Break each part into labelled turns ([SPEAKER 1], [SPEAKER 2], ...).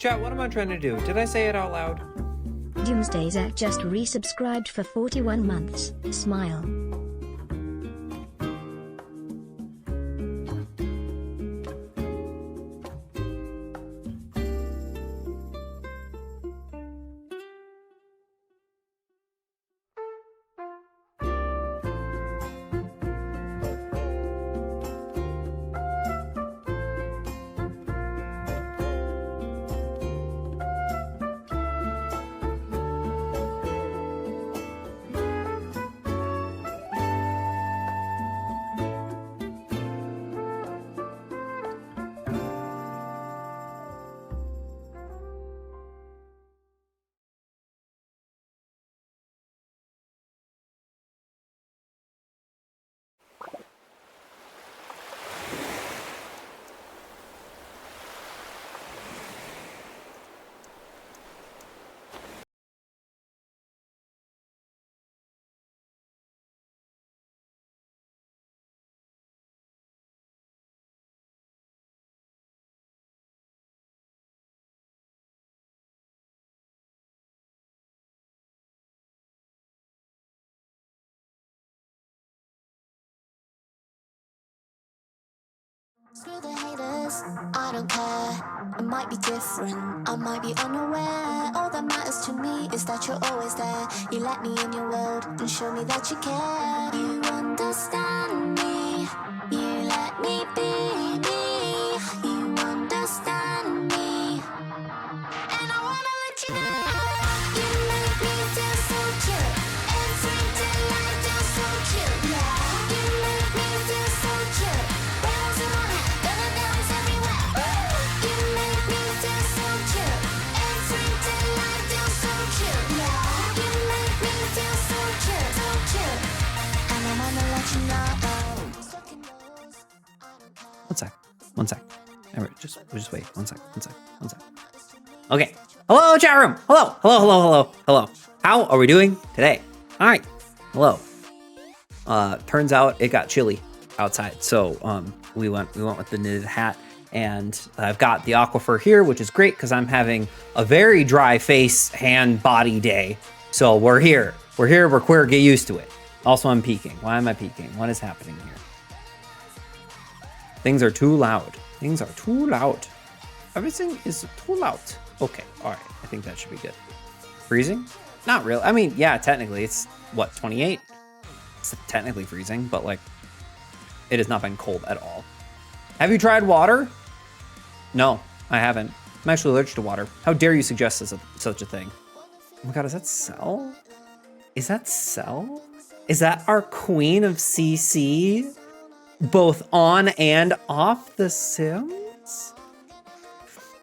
[SPEAKER 1] Chat, what am I trying to do? Did I say it out loud?
[SPEAKER 2] Doomsday Zach just resubscribed for 41 months. Smile.
[SPEAKER 3] Screw the haters, I don't care. It might be different, I might be unaware. All that matters to me is that you're always there. You let me in your world and show me that you care. You understand me, you let me be me. You understand me, and I wanna let you know. You make me feel so cute. Every day I feel so cute, yeah. You make me feel so cute. Bells in my head, gonna dance everywhere. You make me feel so cute. Every day I feel so cute, yeah. You make me feel so cute, so cute. And I wanna let you know.
[SPEAKER 1] One sec. Alright, just wait. One sec. Okay. Hello, chat room. Hello. How are we doing today? All right. Hello. Turns out it got chilly outside, so we went with the knitted hat, and I've got the aquifer here, which is great because I'm having a very dry face, hand, body day. So we're here. We're queer. Get used to it. Also, I'm peeking. Why am I peeking? What is happening here? Things are too loud. Everything is too loud. Okay, all right. I think that should be good. Freezing? Not really. I mean, yeah, technically it's what, 28? It's technically freezing, but like it has not been cold at all. Have you tried water? No, I haven't. I'm actually allergic to water. How dare you suggest such a thing? Oh my God, is that Cell? Is that our queen of CC? Both on and off The Sims?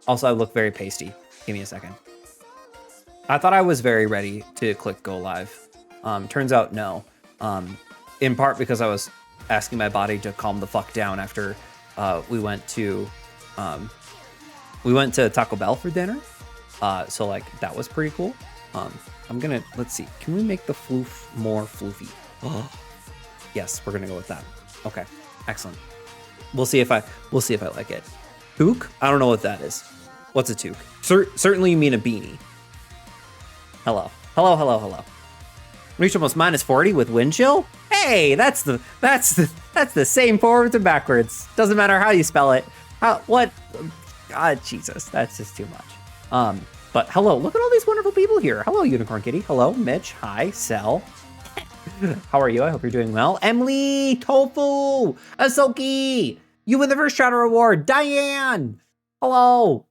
[SPEAKER 1] Also, I look very pasty. Give me a second. I thought I was very ready to click go live. Turns out no. In part because I was asking my body to calm the fuck down after we went to Taco Bell for dinner. So like that was pretty cool. Let's see. Can we make the floof more floofy? Oh, yes, we're gonna go with that. Okay, excellent. We'll see if I like it. Toque? I don't know what that is. What's a toque? Certainly you mean a beanie. Hello. Reach almost -40 with wind chill? Hey, that's the same forwards and backwards. Doesn't matter how you spell it. What? God, Jesus, that's just too much. But hello, look at all these wonderful people here. Hello, Unicorn Kitty. Hello, Mitch. Hi, Cell. How are you? I hope you're doing well. Emily, Tofu, Asoki, you win the first Chatter Award. Diane, hello.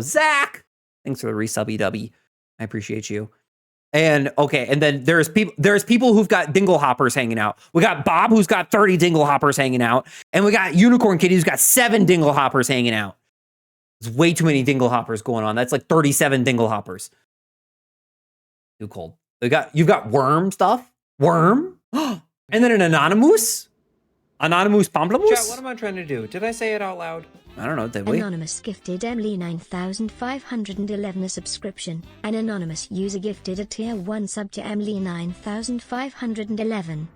[SPEAKER 1] Zach, thanks for the resub, EW. I appreciate you. And okay, and then there's people who've got dingle hoppers hanging out. We got Bob, who's got 30 dingle hoppers hanging out, and we got Unicorn Kitty, who's got 7 dingle hoppers hanging out. There's way too many dingle hoppers going on. That's like 37 dingle hoppers. Too cold. You've got worm stuff. Worm? And then an anonymous? Anonymous pamplemousse?
[SPEAKER 4] Chat, what am I trying to do? Did I say it out loud?
[SPEAKER 1] I don't know, did we?
[SPEAKER 2] Anonymous gifted Emily 9511 a subscription. An anonymous user gifted a tier 1 sub to Emily 9511.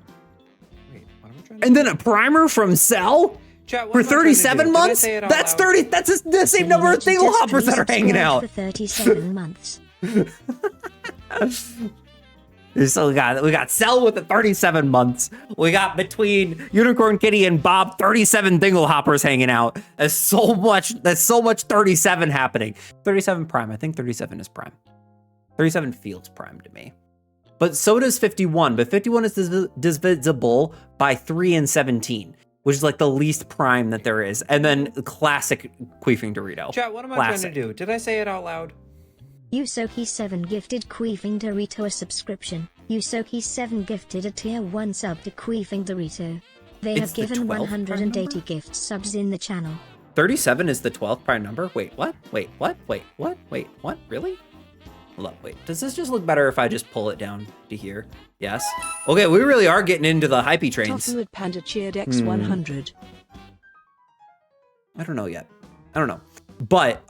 [SPEAKER 4] Wait, what am I trying to
[SPEAKER 1] And then a primer from Cell?
[SPEAKER 4] Chat, what
[SPEAKER 1] For
[SPEAKER 4] am I trying to
[SPEAKER 1] 37
[SPEAKER 4] do? Did I
[SPEAKER 1] months?
[SPEAKER 4] say it out
[SPEAKER 1] That's
[SPEAKER 4] loud?
[SPEAKER 1] 30. That's the same number of thingle hoppers that are hanging out.
[SPEAKER 2] For 37 months.
[SPEAKER 1] So we got Cell with the 37 months. We got between Unicorn Kitty and Bob 37 dingle hoppers hanging out. There's so much 37 happening. 37 prime. I think 37 is prime. 37 feels prime to me. But so does 51. But 51 is divisible by 3 and 17, which is like the least prime that there is. And then classic queefing Dorito.
[SPEAKER 4] Chat, what am I
[SPEAKER 1] Classic.
[SPEAKER 4] trying to do? Did I say it out loud?
[SPEAKER 2] Yusoki7 gifted Queefing Dorito a subscription. Yusoki7 gifted a tier 1 sub to Queefing Dorito. They
[SPEAKER 1] It's
[SPEAKER 2] have
[SPEAKER 1] the
[SPEAKER 2] given
[SPEAKER 1] 12th prime
[SPEAKER 2] 180
[SPEAKER 1] number?
[SPEAKER 2] gift subs in the channel.
[SPEAKER 1] 37 is the 12th prime number? Wait, what? Wait, what? Wait, what? Wait, what? Really? Hold up, wait. Does this just look better if I just pull it down to here? Yes. Okay, we really are getting into the hypey trains.
[SPEAKER 5] Toffee with Panda cheered X100.
[SPEAKER 1] I don't know yet. I don't know. But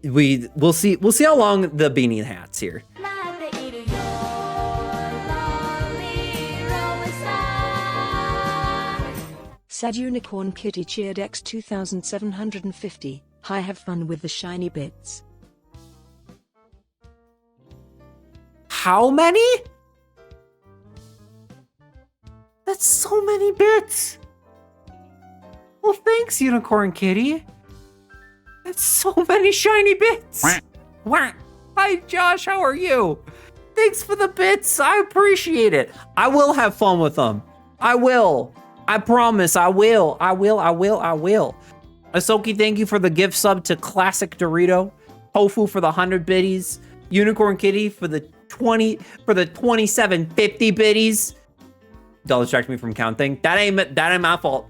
[SPEAKER 1] we'll see how long the beanie hats here.
[SPEAKER 5] Sad Unicorn Kitty cheered X2750. Hi, have fun with the shiny bits.
[SPEAKER 1] How many? That's so many bits. Well, thanks, Unicorn Kitty. That's so many shiny bits. Wah. Hi, Josh. How are you? Thanks for the bits. I appreciate it. I will have fun with them. I will. I promise. I will. Asoki, thank you for the gift sub to Classic Dorito. Tofu for the 100 biddies. Unicorn Kitty for the 2750 biddies. Don't distract me from counting. That ain't my fault.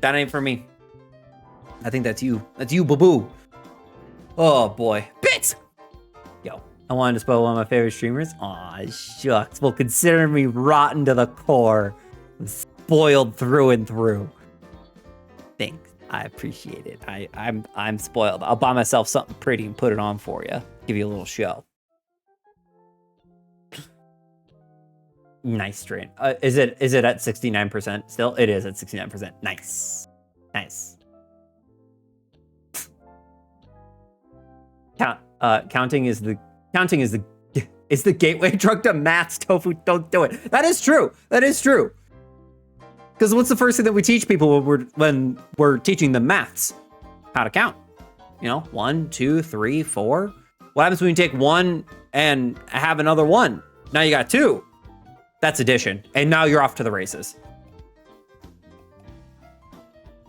[SPEAKER 1] That ain't for me. I think that's you. That's you, boo-boo. Oh boy. Bits! Yo, I wanted to spoil one of my favorite streamers. Aw, shucks. Well, consider me rotten to the core. I'm spoiled through and through. Thanks. I appreciate it. I'm spoiled. I'll buy myself something pretty and put it on for you. Give you a little show. Nice strain. Is it at 69% still? It is at 69%. Nice. Counting is the gateway drug to maths. Tofu, don't do it. That is true. Because what's the first thing that we teach people when we're teaching them maths? How to count. 1, 2, 3, 4. What happens when you take 1 and have another 1? Now you got 2. That's addition. And now you're off to the races.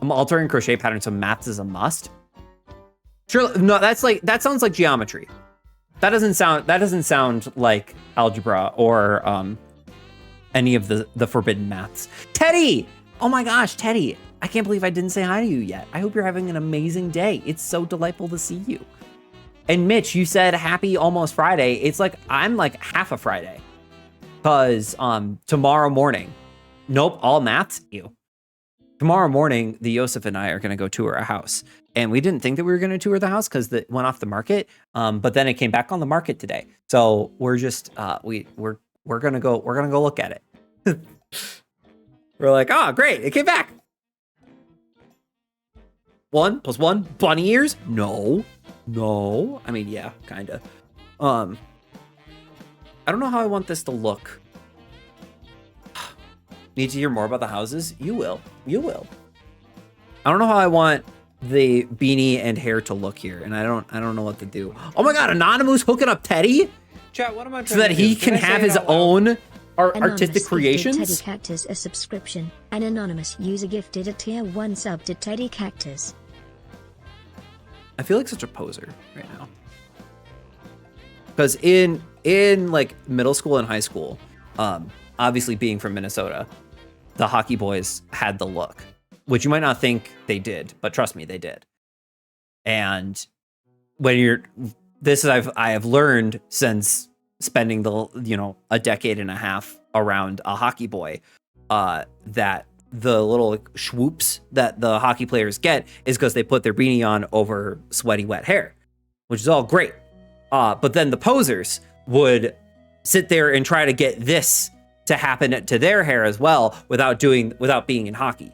[SPEAKER 1] I'm altering crochet patterns so maths is a must. Sure, no, that sounds like geometry. That doesn't sound like algebra or any of the forbidden maths. Teddy! Oh my gosh, Teddy. I can't believe I didn't say hi to you yet. I hope you're having an amazing day. It's so delightful to see you. And Mitch, you said happy almost Friday. It's like I'm like half a Friday. Because tomorrow morning, nope, all maths, you. Tomorrow morning, the Yosef and I are going to go tour a house. And we didn't think that we were going to tour the house because it went off the market. But then it came back on the market today. So we're just, we're going to go look at it. We're like, oh, great. It came back. 1 + 1, bunny ears? No. I mean, yeah, kind of. I don't know how I want this to look. Need to hear more about the houses? You will. I don't know how I want the beanie and hair to look here, and I don't know what to do. Oh my god, Anonymous hooking up Teddy?
[SPEAKER 4] Chat, what am I trying
[SPEAKER 1] So that
[SPEAKER 4] to
[SPEAKER 1] he
[SPEAKER 4] do?
[SPEAKER 1] can
[SPEAKER 4] Did I say
[SPEAKER 1] have
[SPEAKER 4] it
[SPEAKER 1] his
[SPEAKER 4] out loud?
[SPEAKER 1] own
[SPEAKER 2] Anonymous
[SPEAKER 1] artistic
[SPEAKER 2] gifted
[SPEAKER 1] creations?
[SPEAKER 2] Teddy Cactus a subscription. An anonymous user gifted a tier 1 sub to Teddy Cactus.
[SPEAKER 1] I feel like such a poser right now. Because in like middle school and high school, obviously being from Minnesota, the hockey boys had the look, which you might not think they did, but trust me, they did. And when I have learned since spending a decade and a half around a hockey boy, that the little swoops that the hockey players get is because they put their beanie on over sweaty, wet hair, which is all great. But then the posers would sit there and try to get this to happen to their hair as well without being in hockey.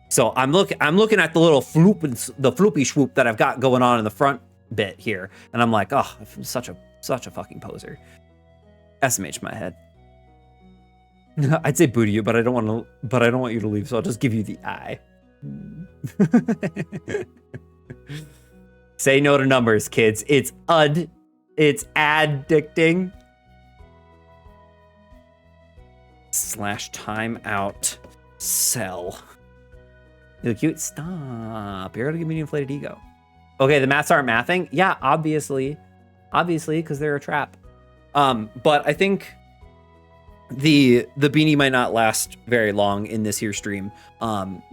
[SPEAKER 1] So I'm looking at the little floopy swoop that I've got going on in the front bit here, and I'm like, oh, I'm such a fucking poser. SMH my head. I'd say boo to you, but I don't want you to leave, so I'll just give you the eye. Say no to numbers, kids. It's addicting. / timeout sell. You look cute. Stop. You're gonna give me an inflated ego. Okay, the maths aren't mathing. Yeah, obviously, because they're a trap. But I think the beanie might not last very long in this here stream,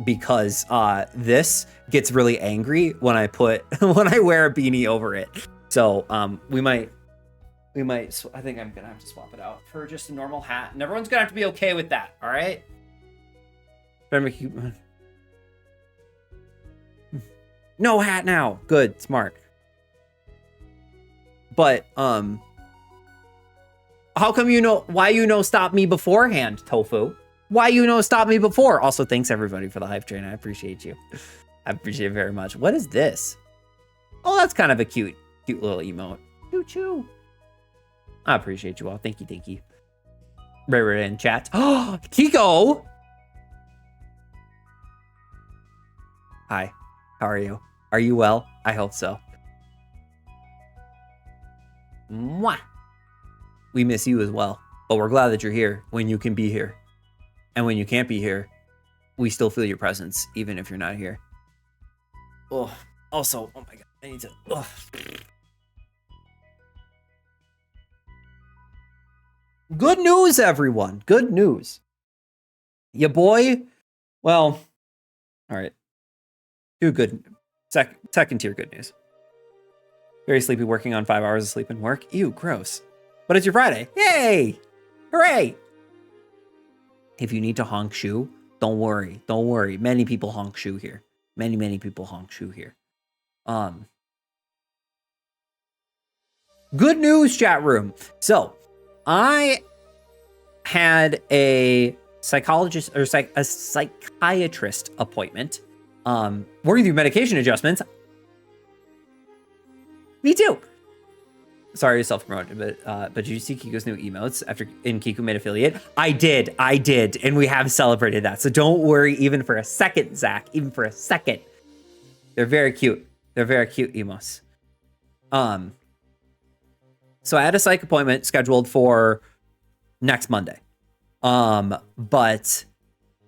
[SPEAKER 1] because this gets really angry when I wear a beanie over it. So we might. I think I'm gonna have to swap it out for just a normal hat, and everyone's gonna have to be okay with that. All right. No hat now. Good, smart. But how come why stop me beforehand, Tofu? Why stop me before? Also, thanks everybody for the hype train. I appreciate you. I appreciate it very much. What is this? Oh, that's kind of a cute little emote. Choo choo. I appreciate you all. Thank you. Right in chat. Oh, Kiko. Hi. How are you? Are you well? I hope so. Mwah. We miss you as well, but we're glad that you're here when you can be here. And when you can't be here, we still feel your presence, even if you're not here. Oh, also, oh my God, I need to, oh. Good news, everyone. Good news. Ya boy, well, all right. Second tier good news. Very sleepy, working on 5 hours of sleep and work. Ew, gross. But it's your Friday. Yay! Hooray! If you need to honk shoe, don't worry. Many people honk shoe here. Many people honk shoe here. Good news, chat room. So, I had a psychologist or a psychiatrist appointment. Working through medication adjustments. Me too. Sorry to self-promote, but did you see Kiko's new emotes in Kiko made affiliate? I did, and we have celebrated that. So don't worry even for a second, Zach, even for a second. They're very cute. They're very cute emos. So I had a psych appointment scheduled for next Monday. But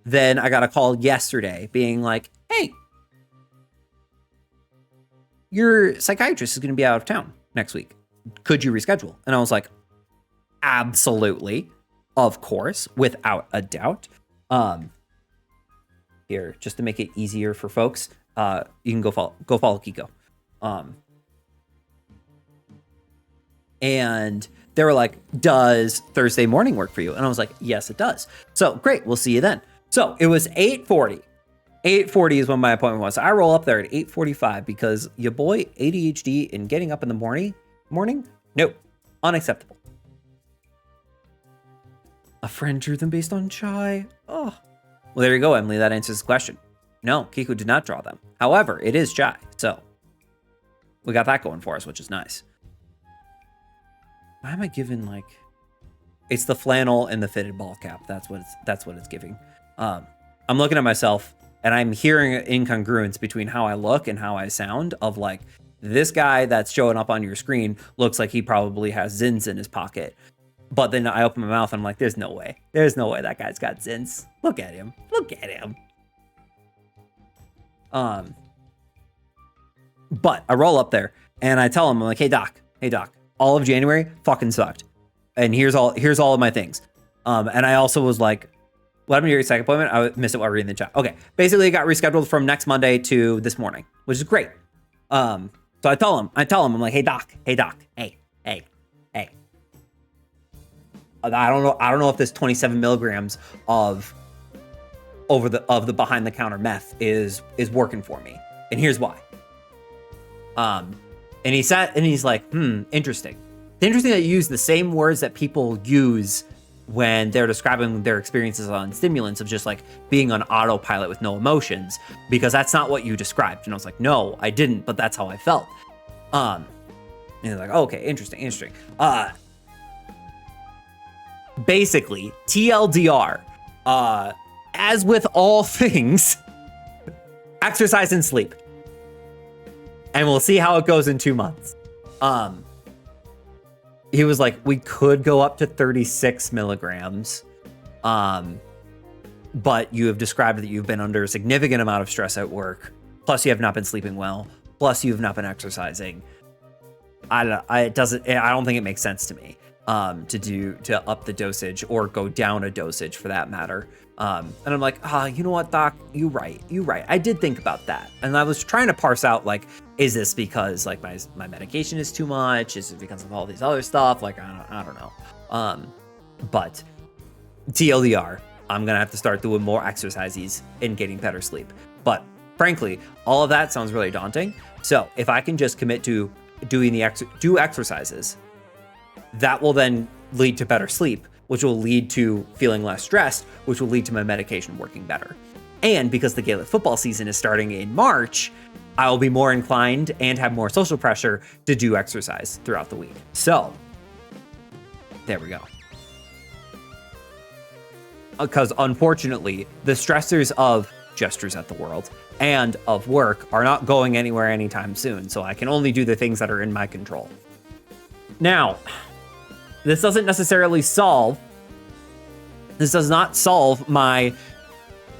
[SPEAKER 1] then I got a call yesterday being like, hey, your psychiatrist is going to be out of town next week. Could you reschedule? And I was like, absolutely. Of course, without a doubt. Here, just to make it easier for folks, you can go follow Kiko. And they were like, does Thursday morning work for you? And I was like, yes, it does. So great, we'll see you then. So it was 8:40. 8:40 is when my appointment was. So I roll up there at 8:45 because your boy ADHD and getting up in the morning? Nope, unacceptable. A friend drew them based on chai. Oh, well, there you go, Emily. That answers the question. No, Kiko did not draw them. However, it is chai, so we got that going for us, which is nice. Why am I giving like? It's the flannel and the fitted ball cap. That's what it's giving. I'm looking at myself and I'm hearing an incongruence between how I look and how I sound. Of like, this guy that's showing up on your screen looks like he probably has Zins in his pocket. But then I open my mouth and I'm like, there's no way. There's no way that guy's got Zins. Look at him. Look at him. But I roll up there and I tell him, I'm like, hey doc, all of January fucking sucked. And here's all of my things. And I also was like, what happened to your second appointment? I missed it while reading the chat. Okay. Basically it got rescheduled from next Monday to this morning, which is great. So I tell him, I'm like, hey doc, hey. I don't know if this 27 milligrams of the behind the counter meth is working for me. And here's why. And he sat and he's like, interesting. It's interesting that you use the same words that people use when they're describing their experiences on stimulants of just like being on autopilot with no emotions, because that's not what you described. And I was like, no, I didn't, but that's how I felt. And they're like, okay, interesting. Basically, TLDR, as with all things, exercise and sleep. And we'll see how it goes in 2 months. He was like, we could go up to 36 milligrams. But you have described that you've been under a significant amount of stress at work. Plus you have not been sleeping well. Plus you have not been exercising. I don't think it makes sense to me to up the dosage or go down a dosage for that matter. And I'm like, you know what, doc, you right. I did think about that. And I was trying to parse out, like, is this because like my medication is too much? Is it because of all these other stuff? Like, I don't know. But TLDR, I'm going to have to start doing more exercises and getting better sleep. But frankly, all of that sounds really daunting. So if I can just commit to doing do exercises, that will then lead to better sleep, which will lead to feeling less stressed, which will lead to my medication working better. And because the Gaelic football season is starting in March, I will be more inclined and have more social pressure to do exercise throughout the week. So there we go. Because unfortunately, the stressors of gestures at the world and of work are not going anywhere anytime soon. So I can only do the things that are in my control. Now, this does not solve my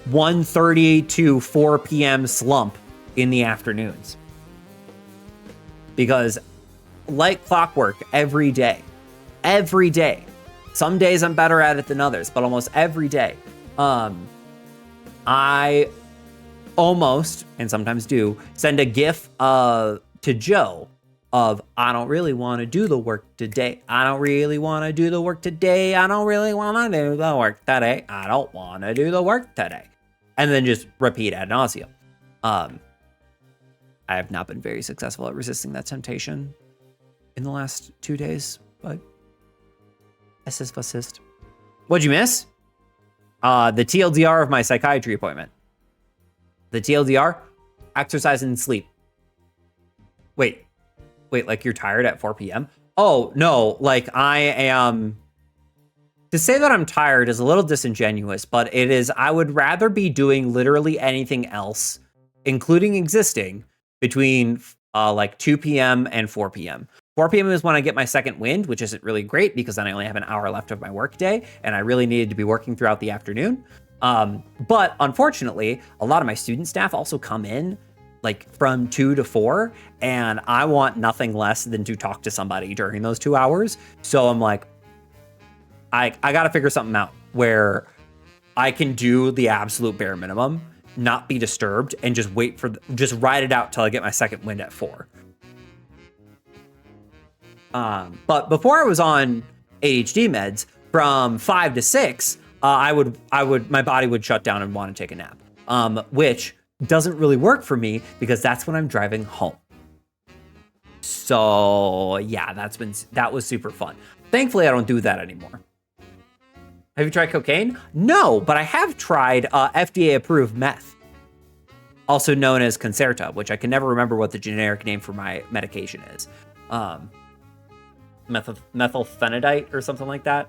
[SPEAKER 1] 1:30 to 4 p.m. slump in the afternoons. Because like clockwork, every day, some days I'm better at it than others, but almost every day, I almost, and sometimes do, send a GIF to Joe of, I don't really want to do the work today. I don't really want to do the work today. I don't really want to do the work today. I don't want to do the work today. And then just repeat ad nauseum. I have not been very successful at resisting that temptation in the last 2 days, but assist. What'd you miss? The TLDR of my psychiatry appointment. The TLDR, exercise and sleep. Wait, like you're tired at 4 p.m.? Oh, no, like I am... To say that I'm tired is a little disingenuous, but it is, I would rather be doing literally anything else, including existing, between like 2 p.m. and 4 p.m. 4 p.m. is when I get my second wind, which isn't really great because then I only have an hour left of my work day, and I really needed to be working throughout the afternoon. But unfortunately, a lot of my student staff also come in like from 2 to 4, and I want nothing less than to talk to somebody during those 2 hours. So I'm like, I got to figure something out where I can do the absolute bare minimum, not be disturbed, and just just ride it out till I get my second wind at 4. But before I was on ADHD meds, from 5 to 6, my body would shut down and want to take a nap, which doesn't really work for me because that's when I'm driving home. So yeah, that was super fun. Thankfully, I don't do that anymore. Have you tried cocaine? No, but I have tried FDA-approved meth, also known as Concerta, which I can never remember what the generic name for my medication is. Methylphenidate or something like that.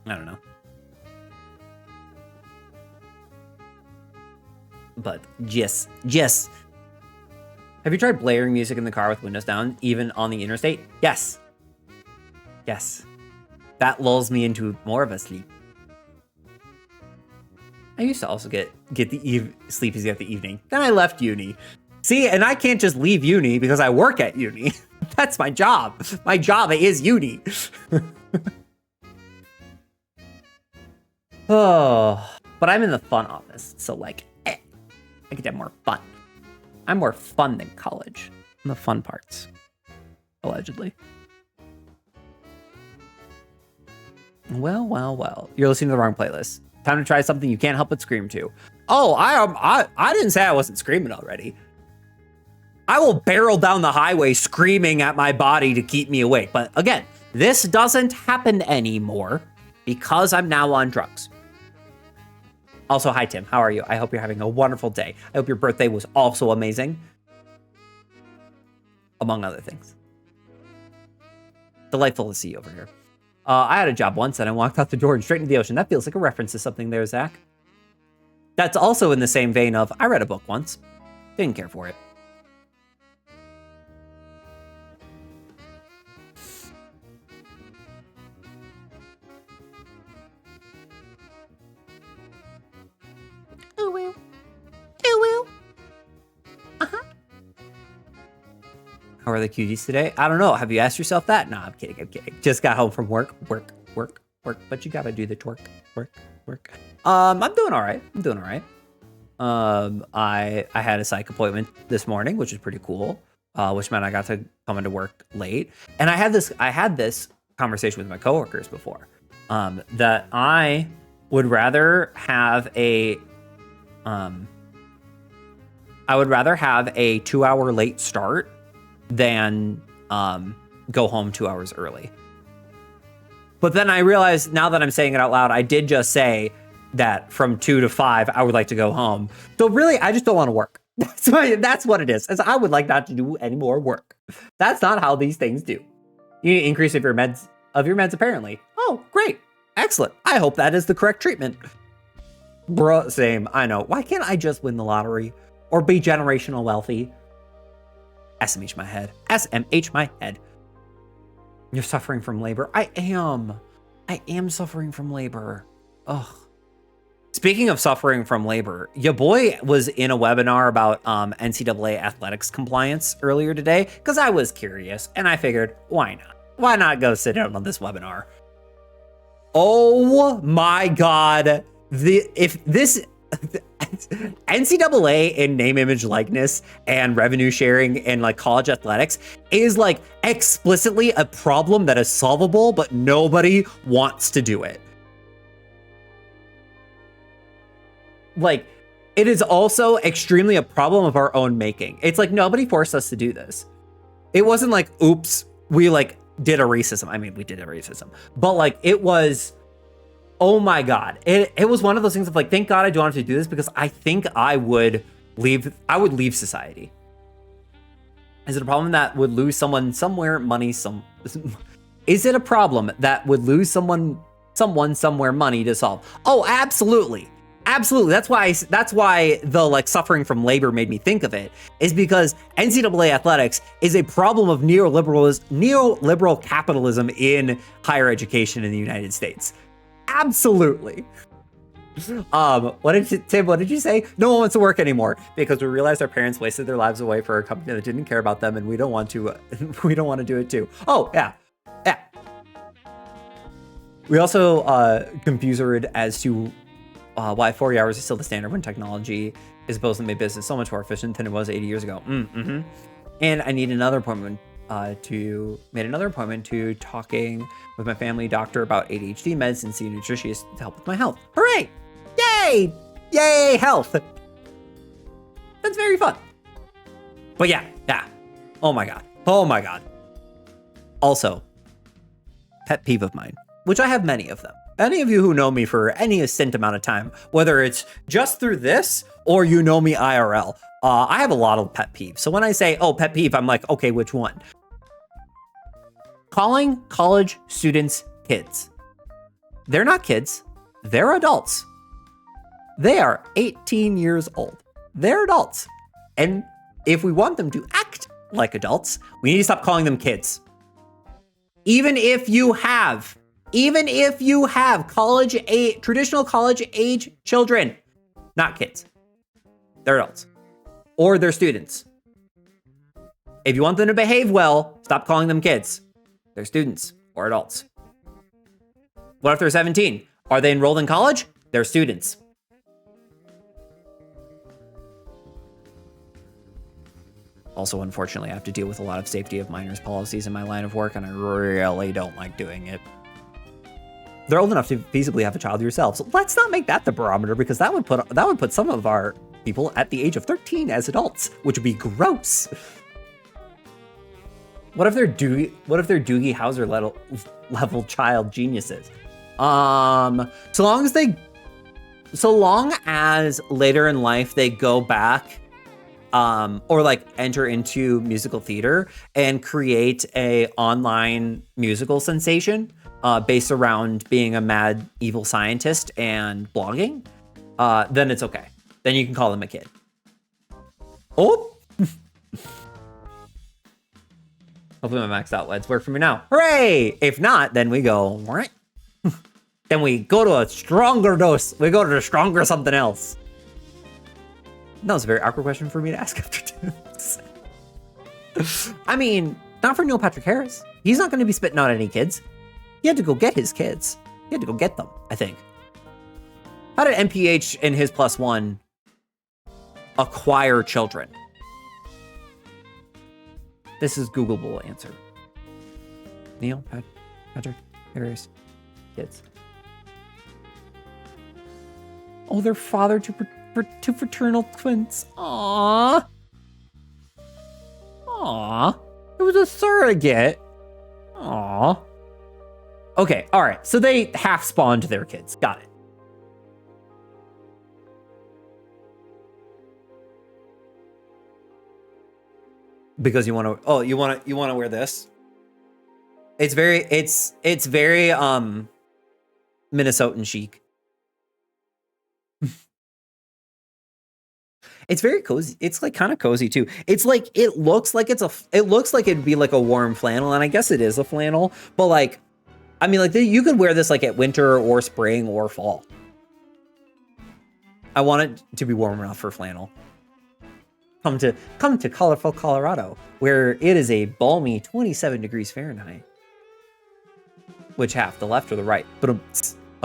[SPEAKER 1] I don't know. But yes. Have you tried blaring music in the car with windows down, even on the interstate? Yes. That lulls me into more of a sleep. I used to also get the sleepies at the evening. Then I left uni. See, and I can't just leave uni because I work at uni. That's my job. My job is uni. Oh, but I'm in the fun office, so like, I get to have more fun. I'm more fun than college. The fun parts, allegedly. Well. You're listening to the wrong playlist. Time to try something you can't help but scream to. Oh, I didn't say I wasn't screaming already. I will barrel down the highway screaming at my body to keep me awake. But again, This doesn't happen anymore because I'm now on drugs. Also, hi, Tim. How are you? I hope you're having a wonderful day. I hope your birthday was also amazing. Among other things. Delightful to see you over here. I had a job once and I walked out the door and straight into the ocean. That feels like a reference to something there, Zach. That's also in the same vein of, I read a book once. Didn't care for it. Ooh, woo. Ooh, woo. Uh-huh. How are the cuties today? I don't know. Have you asked yourself that? No, I'm kidding. I'm kidding. Just got home from work. But you gotta do the twerk. Work. I'm doing all right. I had a psych appointment this morning, which is pretty cool. Which meant I got to come into work late. And I had this conversation with my coworkers before. That I would rather have a 2-hour late start than go home 2 hours early. But then I realized, now that I'm saying it out loud, I did just say that from 2 to 5, I would like to go home. So really, I just don't want to work. That's what it is. As I would like not to do any more work. That's not how these things do. You need increase of your meds apparently. Oh, great. Excellent. I hope that is the correct treatment. Bro, same. I know. Why can't I just win the lottery or be generational wealthy? SMH my head. SMH my head. You're suffering from labor. I am suffering from labor. Ugh. Speaking of suffering from labor, your boy was in a webinar about NCAA athletics compliance earlier today because I was curious and I figured, why not? Why not go sit down on this webinar? Oh my God. NCAA in name, image, likeness, and revenue sharing in like college athletics is like explicitly a problem that is solvable, but nobody wants to do it. Like, it is also extremely a problem of our own making. It's like nobody forced us to do this. It wasn't like, oops, we like did a racism. I mean, we did a racism, but like it was, oh my God. It was one of those things of like, thank God I don't have to do this because I think I would leave society. Is it a problem that would lose someone somewhere money is it a problem that would lose someone somewhere money to solve? Oh, absolutely. Absolutely. That's why the like suffering from labor made me think of it, is because NCAA athletics is a problem of neoliberal capitalism in higher education in the United States. Absolutely. What did you say? No one wants to work anymore because we realized our parents wasted their lives away for a company that didn't care about them, and we don't want to do it too. Oh, yeah. We also confuse it as to why 40 hours is still the standard when technology is supposed to make business so much more efficient than it was 80 years ago. And I need another appointment to talking with my family doctor about ADHD meds and see a nutritionist to help with my health. Hooray! Yay, health. That's very fun. But yeah. Oh my God. Also, pet peeve of mine, which I have many of them. Any of you who know me for any stint amount of time, whether it's just through this or you know me IRL, I have a lot of pet peeves. So when I say, oh, pet peeve, I'm like, okay, which one? Calling college students kids. They're not kids. They're adults. They are 18 years old. They're adults. And if we want them to act like adults, we need to stop calling them kids. Even if you have traditional college age children, not kids, they're adults or they're students. If you want them to behave well, stop calling them kids. They're students or adults. What if they're 17? Are they enrolled in college? They're students. Also, unfortunately, I have to deal with a lot of safety of minors policies in my line of work, and I really don't like doing it. They're old enough to feasibly have a child yourself. So let's not make that the barometer, because that would put some of our people at the age of 13 as adults, which would be gross. What if they're Doogie Howser level child geniuses? So long as later in life they go back, or like enter into musical theater and create a online musical sensation, based around being a mad evil scientist and blogging, then it's okay. Then you can call them a kid. Oh. Hopefully my maxed out LEDs work for me now. Hooray! If not, then we go, right? Then we go to a stronger dose. We go to a stronger something else. That was a very awkward question for me to ask after this. I mean, not for Neil Patrick Harris. He's not going to be spitting out any kids. He had to go get his kids. He had to go get them, I think. How did MPH and his +1 acquire children? This is Googleable answer. Neil Patrick Harris kids. Oh, they're father to fraternal twins. Aww. Aww. It was a surrogate. Aww. Okay, all right. So they half spawned their kids. Got it. Because you want to, oh, you want to wear this? It's very Minnesotan chic. It's very cozy. It's like kind of cozy too. It's like, it looks like it'd be like a warm flannel, and I guess it is a flannel, but like, I mean, like you could wear this like at winter or spring or fall. I want it to be warm enough for flannel. Come to colorful Colorado, where it is a balmy 27 degrees Fahrenheit. Which half, the left or the right? But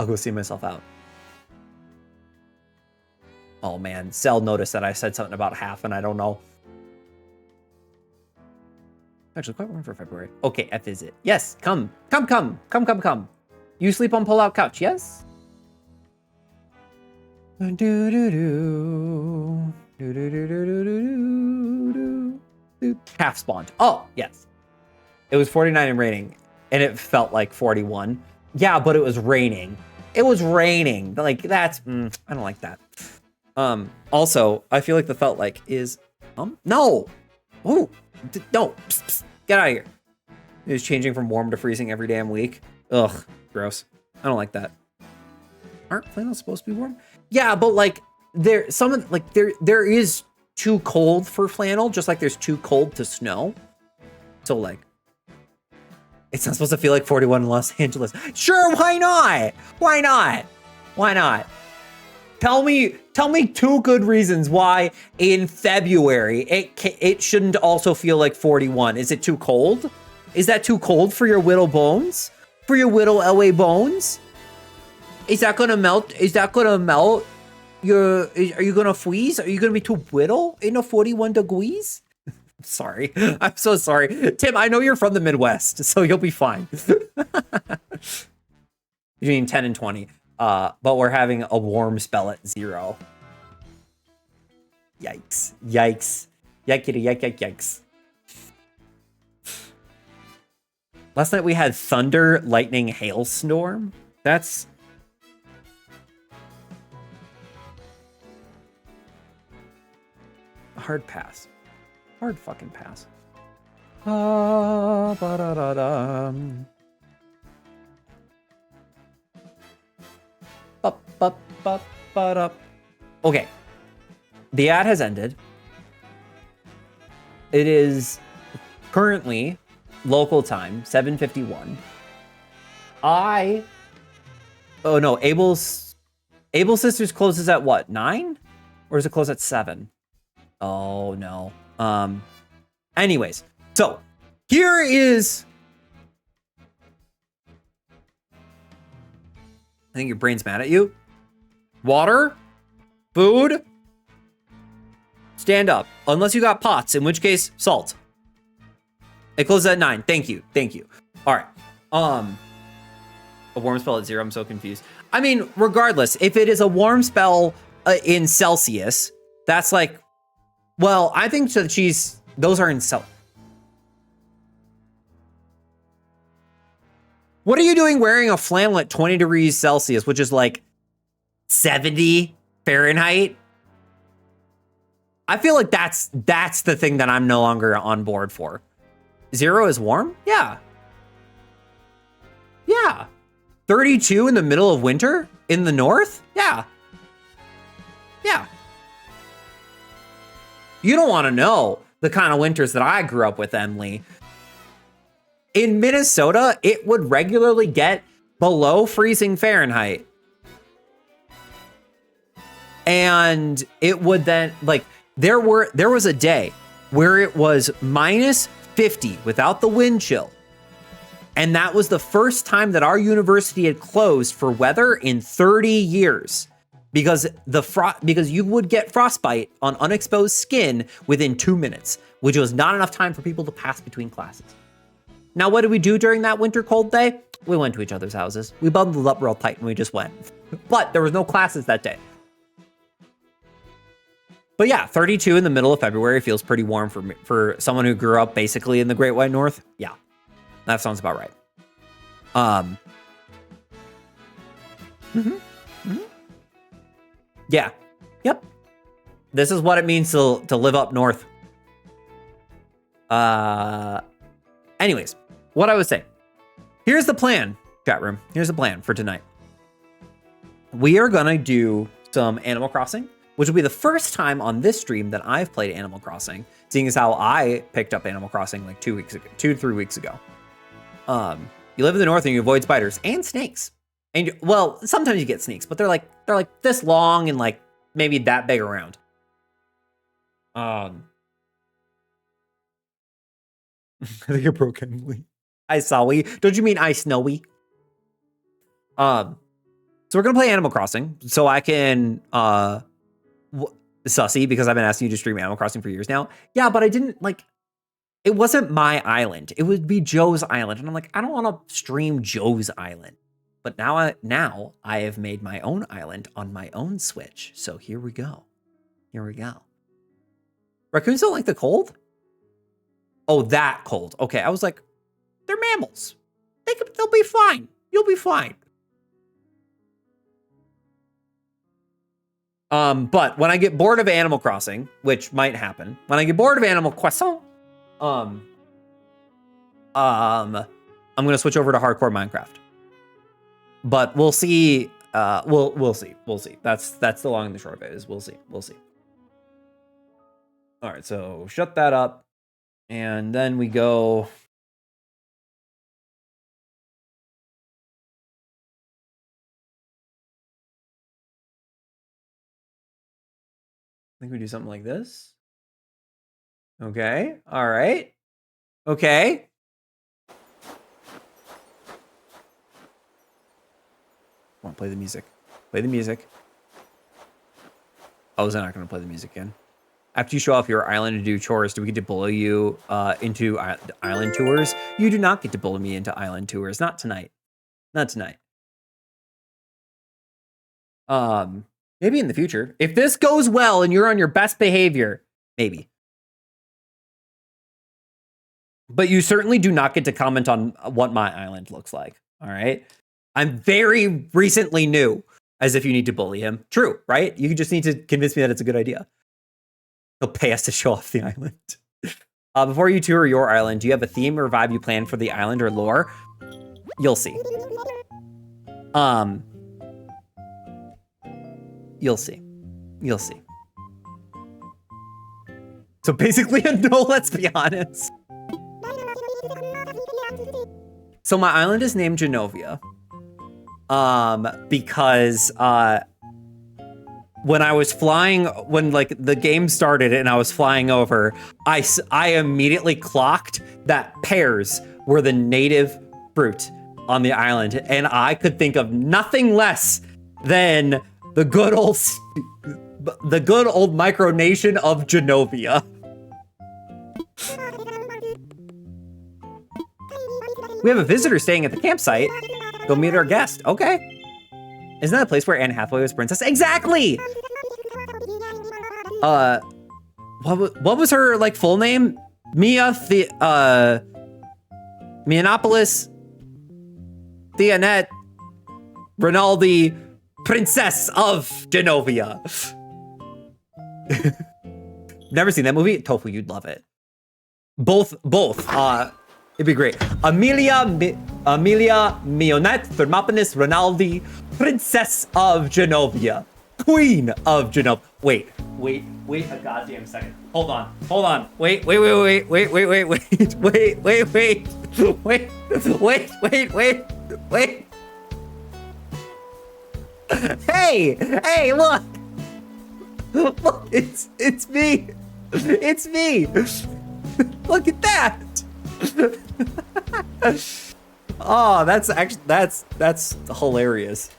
[SPEAKER 1] I'll go see myself out. Oh man, Cell noticed that I said something about half, and I don't know. Actually, quite warm for February. Okay, F is it? Yes, come. You sleep on pull-out couch, yes? Half spawned. Oh, yes. It was 49 and raining, and it felt like 41. Yeah, but it was raining. It was raining. Like, that's... I don't like that. Also, I feel like the felt like is... No! Oh! No! Psst, psst. Get out of here. It was changing from warm to freezing every damn week. Ugh. Gross. I don't like that. Aren't flannels supposed to be warm? Yeah, but like... there is too cold for flannel, just like there's too cold to snow. So like, it's not supposed to feel like 41 in Los Angeles. Sure, why not? Why not? Why not? Tell me 2 good reasons why in February it shouldn't also feel like 41. Is it too cold? Is that too cold for your whittle bones? For your whittle LA bones? Is that gonna melt? Is that gonna melt? Are you gonna freeze? Are you gonna be too whittle in a 41 degrees? Sorry. I'm so sorry. Tim, I know you're from the Midwest, so you'll be fine. Between 10 and 20. But we're having a warm spell at 0. Yikes. Yikes. Yikes. Last night we had thunder, lightning, hailstorm. That's... a hard pass. Hard fucking pass. Ba-da-da-dum. Okay. The ad has ended. It is currently local time, 7:51. Oh no, Able Sisters closes at what, 9? Or does it close at 7? Oh no. Anyways, so here is... I think your brain's mad at you. Water, food, stand up. Unless you got pots, in which case, salt. It closes at 9. Thank you. All right. A warm spell at 0. I'm so confused. I mean, regardless, if it is a warm spell in Celsius, that's like, well, I think that those are in Celsius. What are you doing wearing a flannel at 20 degrees Celsius, which is like 70 Fahrenheit? I feel like that's the thing that I'm no longer on board for. 0 is warm? Yeah. Yeah. 32 in the middle of winter in the north? Yeah. Yeah. You don't want to know the kind of winters that I grew up with, Emily. In Minnesota, it would regularly get below freezing Fahrenheit. And it would then, like, there was a day where it was minus 50 without the wind chill. And that was the first time that our university had closed for weather in 30 years. Because because you would get frostbite on unexposed skin within 2 minutes, which was not enough time for people to pass between classes. Now, what did we do during that winter cold day? We went to each other's houses. We bundled up real tight and we just went. But there was no classes that day. But yeah, 32 in the middle of February feels pretty warm for me, for someone who grew up basically in the Great White North. Yeah, that sounds about right. Yeah, yep. This is what it means to live up north. Anyways, what I was saying. Here's the plan, chat room. Here's the plan for tonight. We are gonna do some Animal Crossing, which will be the first time on this stream that I've played Animal Crossing, seeing as how I picked up Animal Crossing like 2 to 3 weeks ago. You live in the north and you avoid spiders and snakes. And well, sometimes you get snakes, but they're like this long and like maybe that big around. I think you're broken. I sawy. Don't you mean I snowy? So we're gonna play Animal Crossing, so I can sussy, because I've been asking you to stream Animal Crossing for years now. Yeah, but I didn't like. It wasn't my island. It would be Joe's island, and I'm like, I don't want to stream Joe's island. But now I have made my own island on my own Switch. So here we go. Here we go. Raccoons don't like the cold? Oh, that cold. Okay, I was like, they're mammals. They'll be fine. You'll be fine. But when I get bored of Animal Crossing, which might happen, when I get bored of Animal Croissant, I'm gonna switch over to hardcore Minecraft. But we'll see. We'll see. We'll see. That's the long and the short of it. Is we'll see. We'll see. All right. So shut that up, and then we go. I think we do something like this. Okay. All right. Okay. Come on, play the music. Play the music. Oh, is I not going to play the music again? After you show off your island to do chores, do we get to bully you into island tours? You do not get to bully me into island tours. Not tonight. Not tonight. Maybe in the future. If this goes well and you're on your best behavior, maybe. But you certainly do not get to comment on what my island looks like. All right. I'm very recently new, as if you need to bully him. True, right? You just need to convince me that it's a good idea. He'll pay us to show off the island. Before you tour your island, do you have a theme or vibe you plan for the island or lore? You'll see. You'll see. You'll see. So basically a no, let's be honest. So my island is named Genovia. Because when I was flying, when like the game started and I was flying over, I immediately clocked that pears were the native fruit on the island, and I could think of nothing less than the good old micronation of Genovia. We have a visitor staying at the campsite. Go meet our guest. Okay. Isn't that a place where Anne Hathaway was princess? Exactly! What was her, like, full name? Mianopolis Tianet, Rinaldi, Princess of Genovia. Never seen that movie. Tofu, you'd love it. Both. It'd be great. Amelia Mionette Thermopolis Rinaldi, Princess of Genovia, Queen of Genovia. Wait a goddamn second. Hold on. Wait. Hey, look. Look, it's me. It's me. Look at that. Oh, that's actually that's hilarious.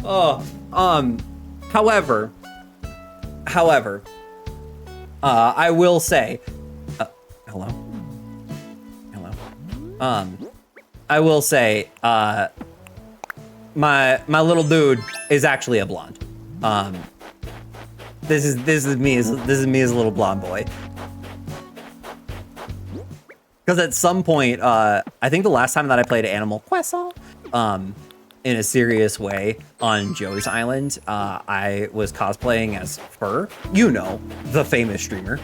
[SPEAKER 1] Oh, however, I will say, hello. I will say, my little dude is actually a blonde. This is me as a little blonde boy. Because at some point, I think the last time that I played Animal Crossing, in a serious way on Joe's Island, I was cosplaying as Fur, you know, the famous streamer.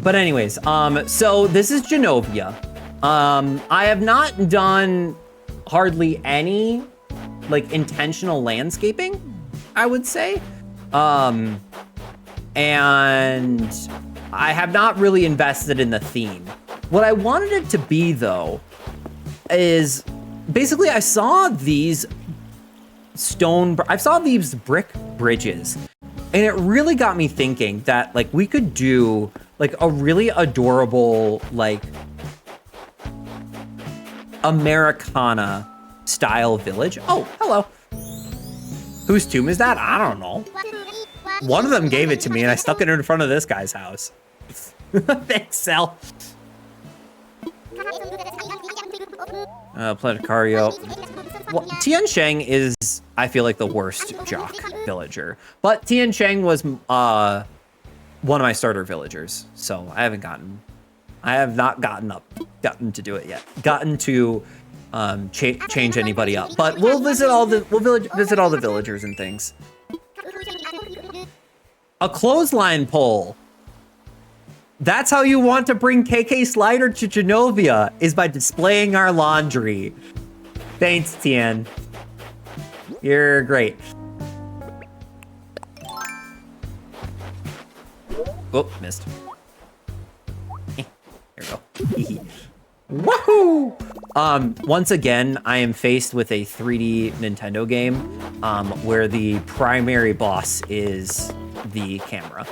[SPEAKER 1] But anyways, so this is Genovia. I have not done hardly any like intentional landscaping, I would say. And I have not really invested in the theme. What I wanted it to be though, is basically I saw these brick bridges, and it really got me thinking that like we could do like a really adorable like Americana style village. Oh, hello. Whose tomb is that? I don't know. One of them gave it to me and I stuck it in front of this guy's house. Thanks, Sal. Planetario. Well, Tian Sheng is, I feel like, the worst jock villager. But Tian Sheng was one of my starter villagers, so I have not gotten to do it yet. Gotten to change anybody up. But we'll visit all the villagers and things. A clothesline pole. That's how you want to bring KK Slider to Genovia, is by displaying our laundry. Thanks, Tian. You're great. Oh, missed. Here we go. Woohoo! Once again, I am faced with a 3D Nintendo game, where the primary boss is the camera.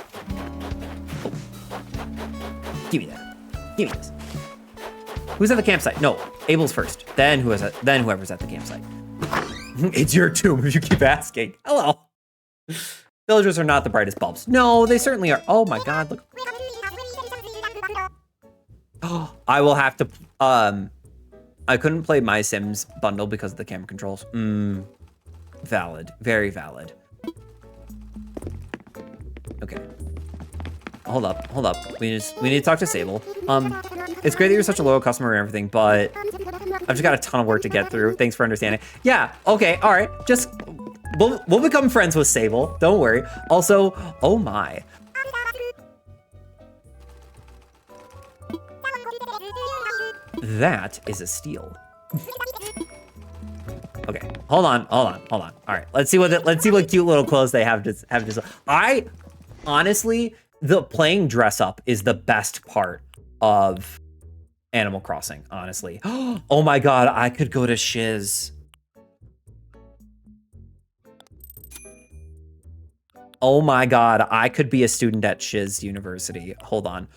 [SPEAKER 1] Oh. Give me that. Give me this. Who's at the campsite? No, Abel's first. Then whoever's at the campsite. It's your tomb if you keep asking. Hello. Villagers are not the brightest bulbs. No, they certainly are. Oh my God, look. Oh, I will have to, I couldn't play My Sims bundle because of the camera controls. Valid, very valid. Okay. Hold up. We need to talk to Sable. It's great that you're such a loyal customer and everything, but I've just got a ton of work to get through. Thanks for understanding. Yeah, okay, all right. Just, we'll become friends with Sable. Don't worry. Also, oh my. That is a steal. Okay, hold on. All right, let's see what cute little clothes they have to. I honestly, the playing dress up is the best part of Animal Crossing, honestly. Oh my God, I could go to Shiz. Oh my God, I could be a student at Shiz University. Hold on.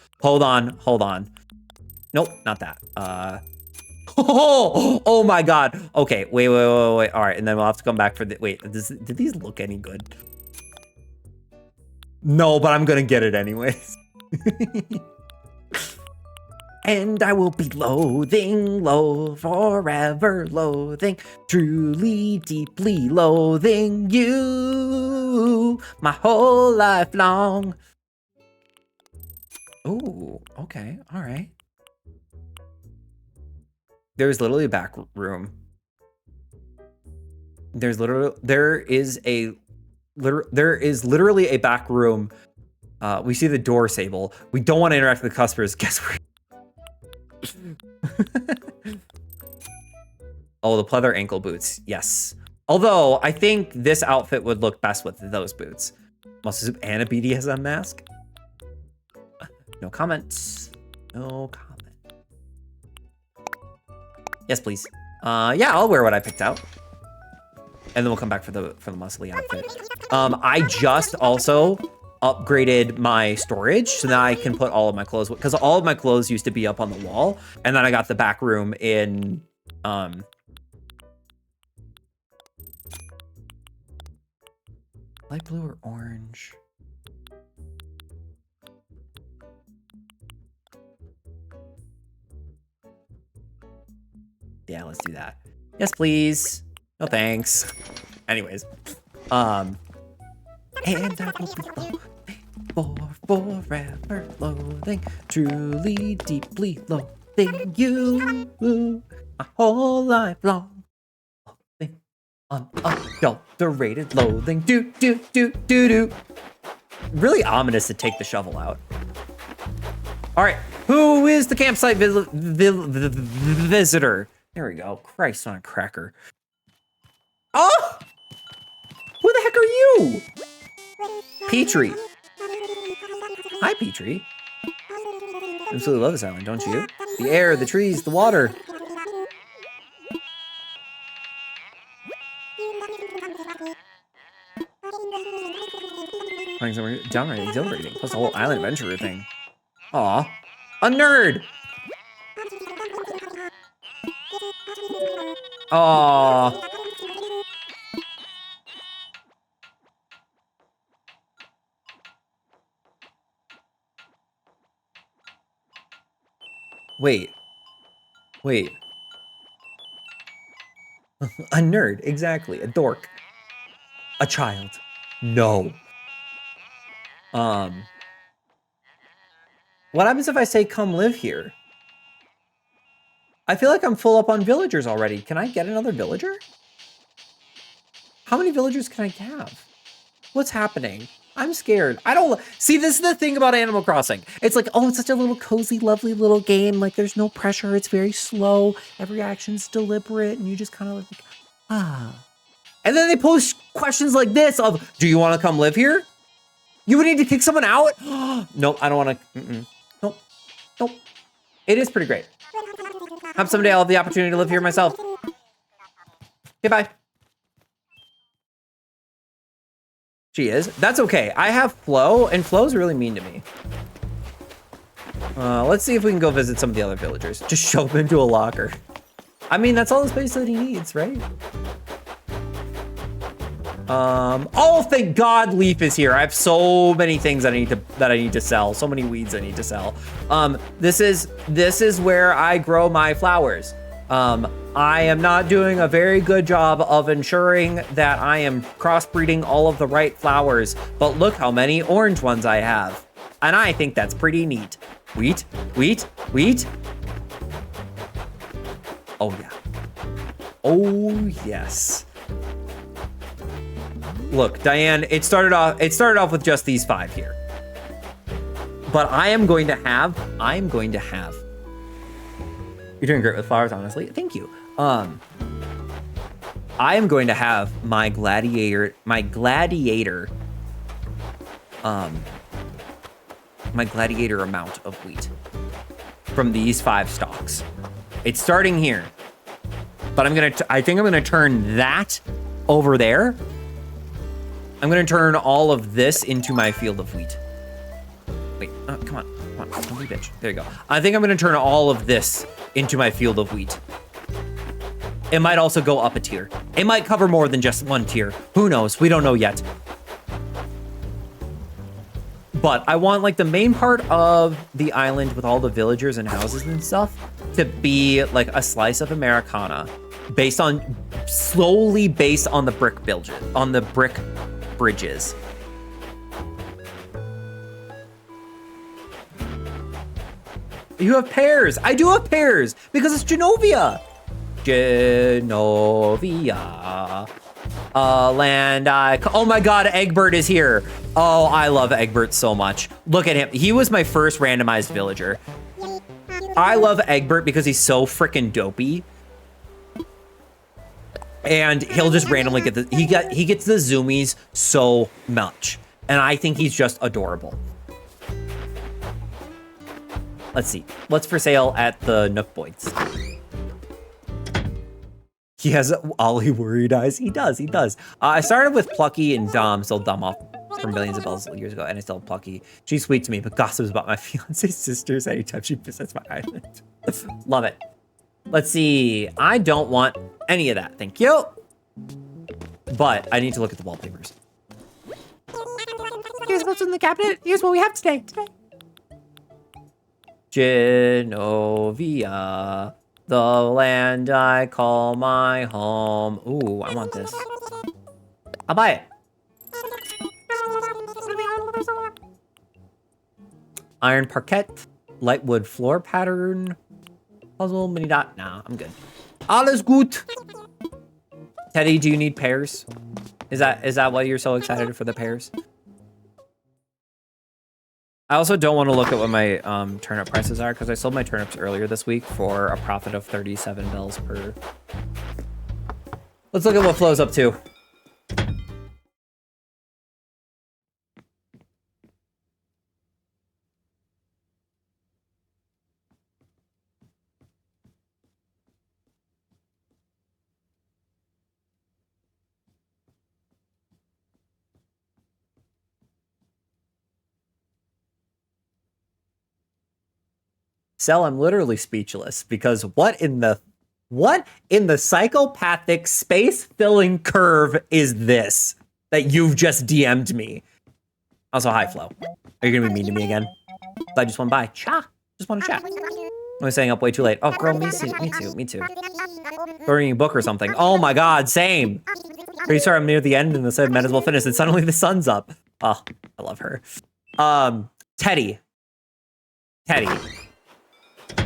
[SPEAKER 1] Nope, not that. Oh my God. Okay, wait. All right, and then we'll have to come back for the, wait, did these look any good? No, but I'm gonna get it anyways. And I will be loathing, forever loathing, truly, deeply loathing you, my whole life long. Ooh, okay, all right. There's literally a back room. There is literally a back room. We see the door sable. We don't want to interact with the customers. Guess where? Oh, the pleather ankle boots. Yes. Although I think this outfit would look best with those boots. Muscle soup and a BDSM mask. No comments. No comment. Yes, please. Yeah, I'll wear what I picked out. And then we'll come back for the muscly outfit. I just also upgraded my storage so that I can put all of my clothes, because all of my clothes used to be up on the wall, and then I got the back room in light blue or orange. Yeah, let's do that. Yes, please. No thanks. Anyways, and I will be for forever loathing, truly, deeply loathing you my whole life long. Loathing, unadulterated loathing. Do. Really ominous to take the shovel out. All right, who is the campsite visitor? There we go. Christ on a cracker. Oh! Who the heck are you? Petrie. Hi, Petrie. Absolutely love this island, don't you? The air, the trees, the water. Downright exhilarating. Plus the whole island adventurer thing. Aw. A nerd! Aw. Wait. A nerd, exactly. A dork. A child. No. What happens if I say come live here? I feel like I'm full up on villagers already. Can I get another villager? How many villagers can I have? What's happening? I'm scared. I don't see, this is the thing about Animal Crossing. It's like, oh, it's such a little cozy, lovely little game. Like there's no pressure. It's very slow. Every action's deliberate. And you just kind of like, ah. And then they post questions like this of, do you want to come live here? You would need to kick someone out? Nope, I don't want to. Nope. It is pretty great. Hope someday I'll have the opportunity to live here myself. Okay, bye. She is. That's okay. I have Flo, and Flo's really mean to me. Let's see if we can go visit some of the other villagers. Just shove him into a locker. I mean, that's all the space that he needs, right? Oh, thank God Leaf is here. I have so many things that I need to sell. So many weeds I need to sell. This is where I grow my flowers. I am not doing a very good job of ensuring that I am crossbreeding all of the right flowers, but look how many orange ones I have. And I think that's pretty neat. Wheat. Oh yeah. Oh yes. Look, Diane, it started off with just these 5 here. But I am going to have. You're doing great with flowers, honestly. Thank you. I am going to have my gladiator amount of wheat from these 5 stalks. It's starting here, but I think I'm gonna turn that over there. I'm gonna turn all of this into my field of wheat. Wait, come on, don't be a bitch. There you go. I think I'm gonna turn all of this into my field of wheat. It might also go up a tier. It might cover more than just 1 tier. Who knows? We don't know yet. But I want like the main part of the island with all the villagers and houses and stuff to be like a slice of Americana slowly based on the brick bridges. You have pears. I do have pears because it's Genovia. Genovia. Land oh my god, Egbert is here. Oh, I love Egbert so much. Look at him. He was my first randomized villager. I love Egbert because he's so freaking dopey. And he'll just randomly get the he gets the zoomies so much. And I think he's just adorable. Let's see. What's for sale at the Nook Boys? He has Ollie Worried Eyes. He does. I started with Plucky and Dom, sold Dom off for millions of bells years ago, and I still have Plucky. She's sweet to me, but gossips about my fiance's sisters anytime she visits my island. Love it. Let's see. I don't want any of that. Thank you. But I need to look at the wallpapers. Here's what's in the cabinet. Here's what we have today. Genovia, the land I call my home. Ooh, I want this. I'll buy it. Iron parquet, light wood floor pattern, puzzle, mini dot. Nah, I'm good. Alles gut. Teddy, do you need pears? Is that why you're so excited for the pears? I also don't want to look at what my turnip prices are because I sold my turnips earlier this week for a profit of 37 bells per. Let's look at what Flo's up to. Cell, I'm literally speechless because what in the psychopathic space-filling curve is this that you've just DM'd me? Also, hi, Flo. Are you gonna be mean to me again? I just want to buy. Cha. Just want to chat. I was staying up way too late. Oh, girl, me too. Reading a book or something. Oh my god, same. Pretty sure I'm near the end and the said might as well finish, and suddenly the sun's up. Oh, I love her. Teddy.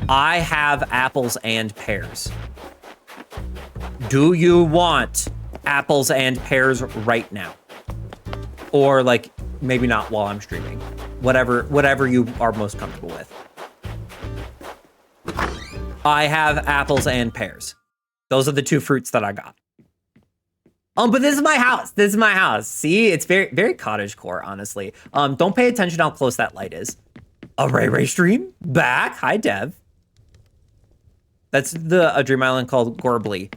[SPEAKER 1] I have apples and pears. Do you want apples and pears right now? Or like, maybe not while I'm streaming. Whatever you are most comfortable with. I have apples and pears. Those are the two fruits that I got. But this is my house. See, it's very, very cottagecore, honestly. Don't pay attention how close that light is. A Ray stream back. Hi, Dev. That's a Dream Island called Gorbly.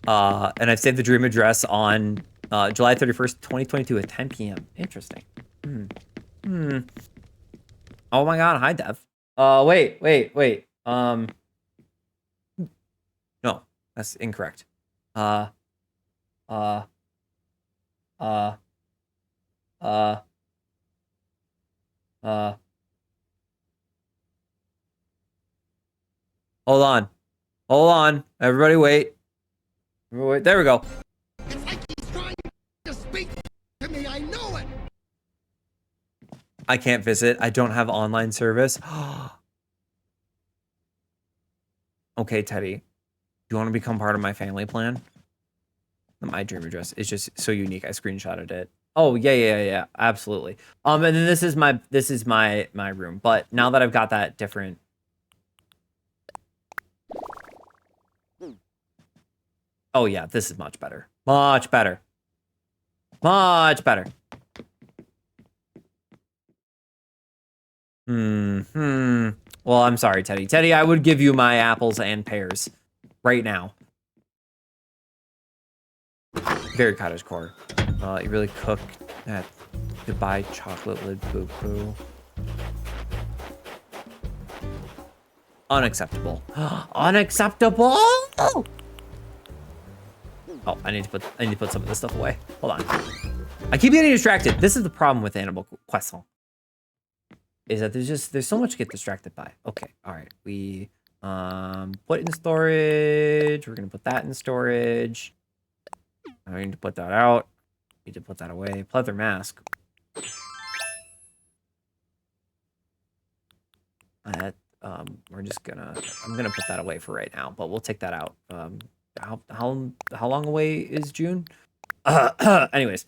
[SPEAKER 1] And I've saved the dream address on July 31st, 2022 at 10 p.m. Interesting. Oh my god, hi, Dev. Wait. No, that's incorrect. Hold on. Everybody wait. There we go.
[SPEAKER 6] It's like he's trying to speak to me. I know it.
[SPEAKER 1] I can't visit. I don't have online service. Okay, Teddy. Do you want to become part of my family plan? My dream address is just so unique. I screenshotted it. Oh, yeah. Absolutely. And then this is my room. But now that I've got that different. Oh yeah, this is much better. Much better. Well, I'm sorry, Teddy. Teddy, I would give you my apples and pears right now. Very cottagecore. You really cook that Dubai chocolate lid poo-poo. Unacceptable. Unacceptable! Oh, I need to put some of this stuff away. Hold on. I keep getting distracted. This is the problem with Animal Croissant. Is that there's so much to get distracted by. Okay, all right. We put in storage. We're gonna put that in storage. I need to put that out. Need to put that away. Pleather mask. we're just gonna, I'm gonna put that away for right now, but we'll take that out. How long away is June? Anyways.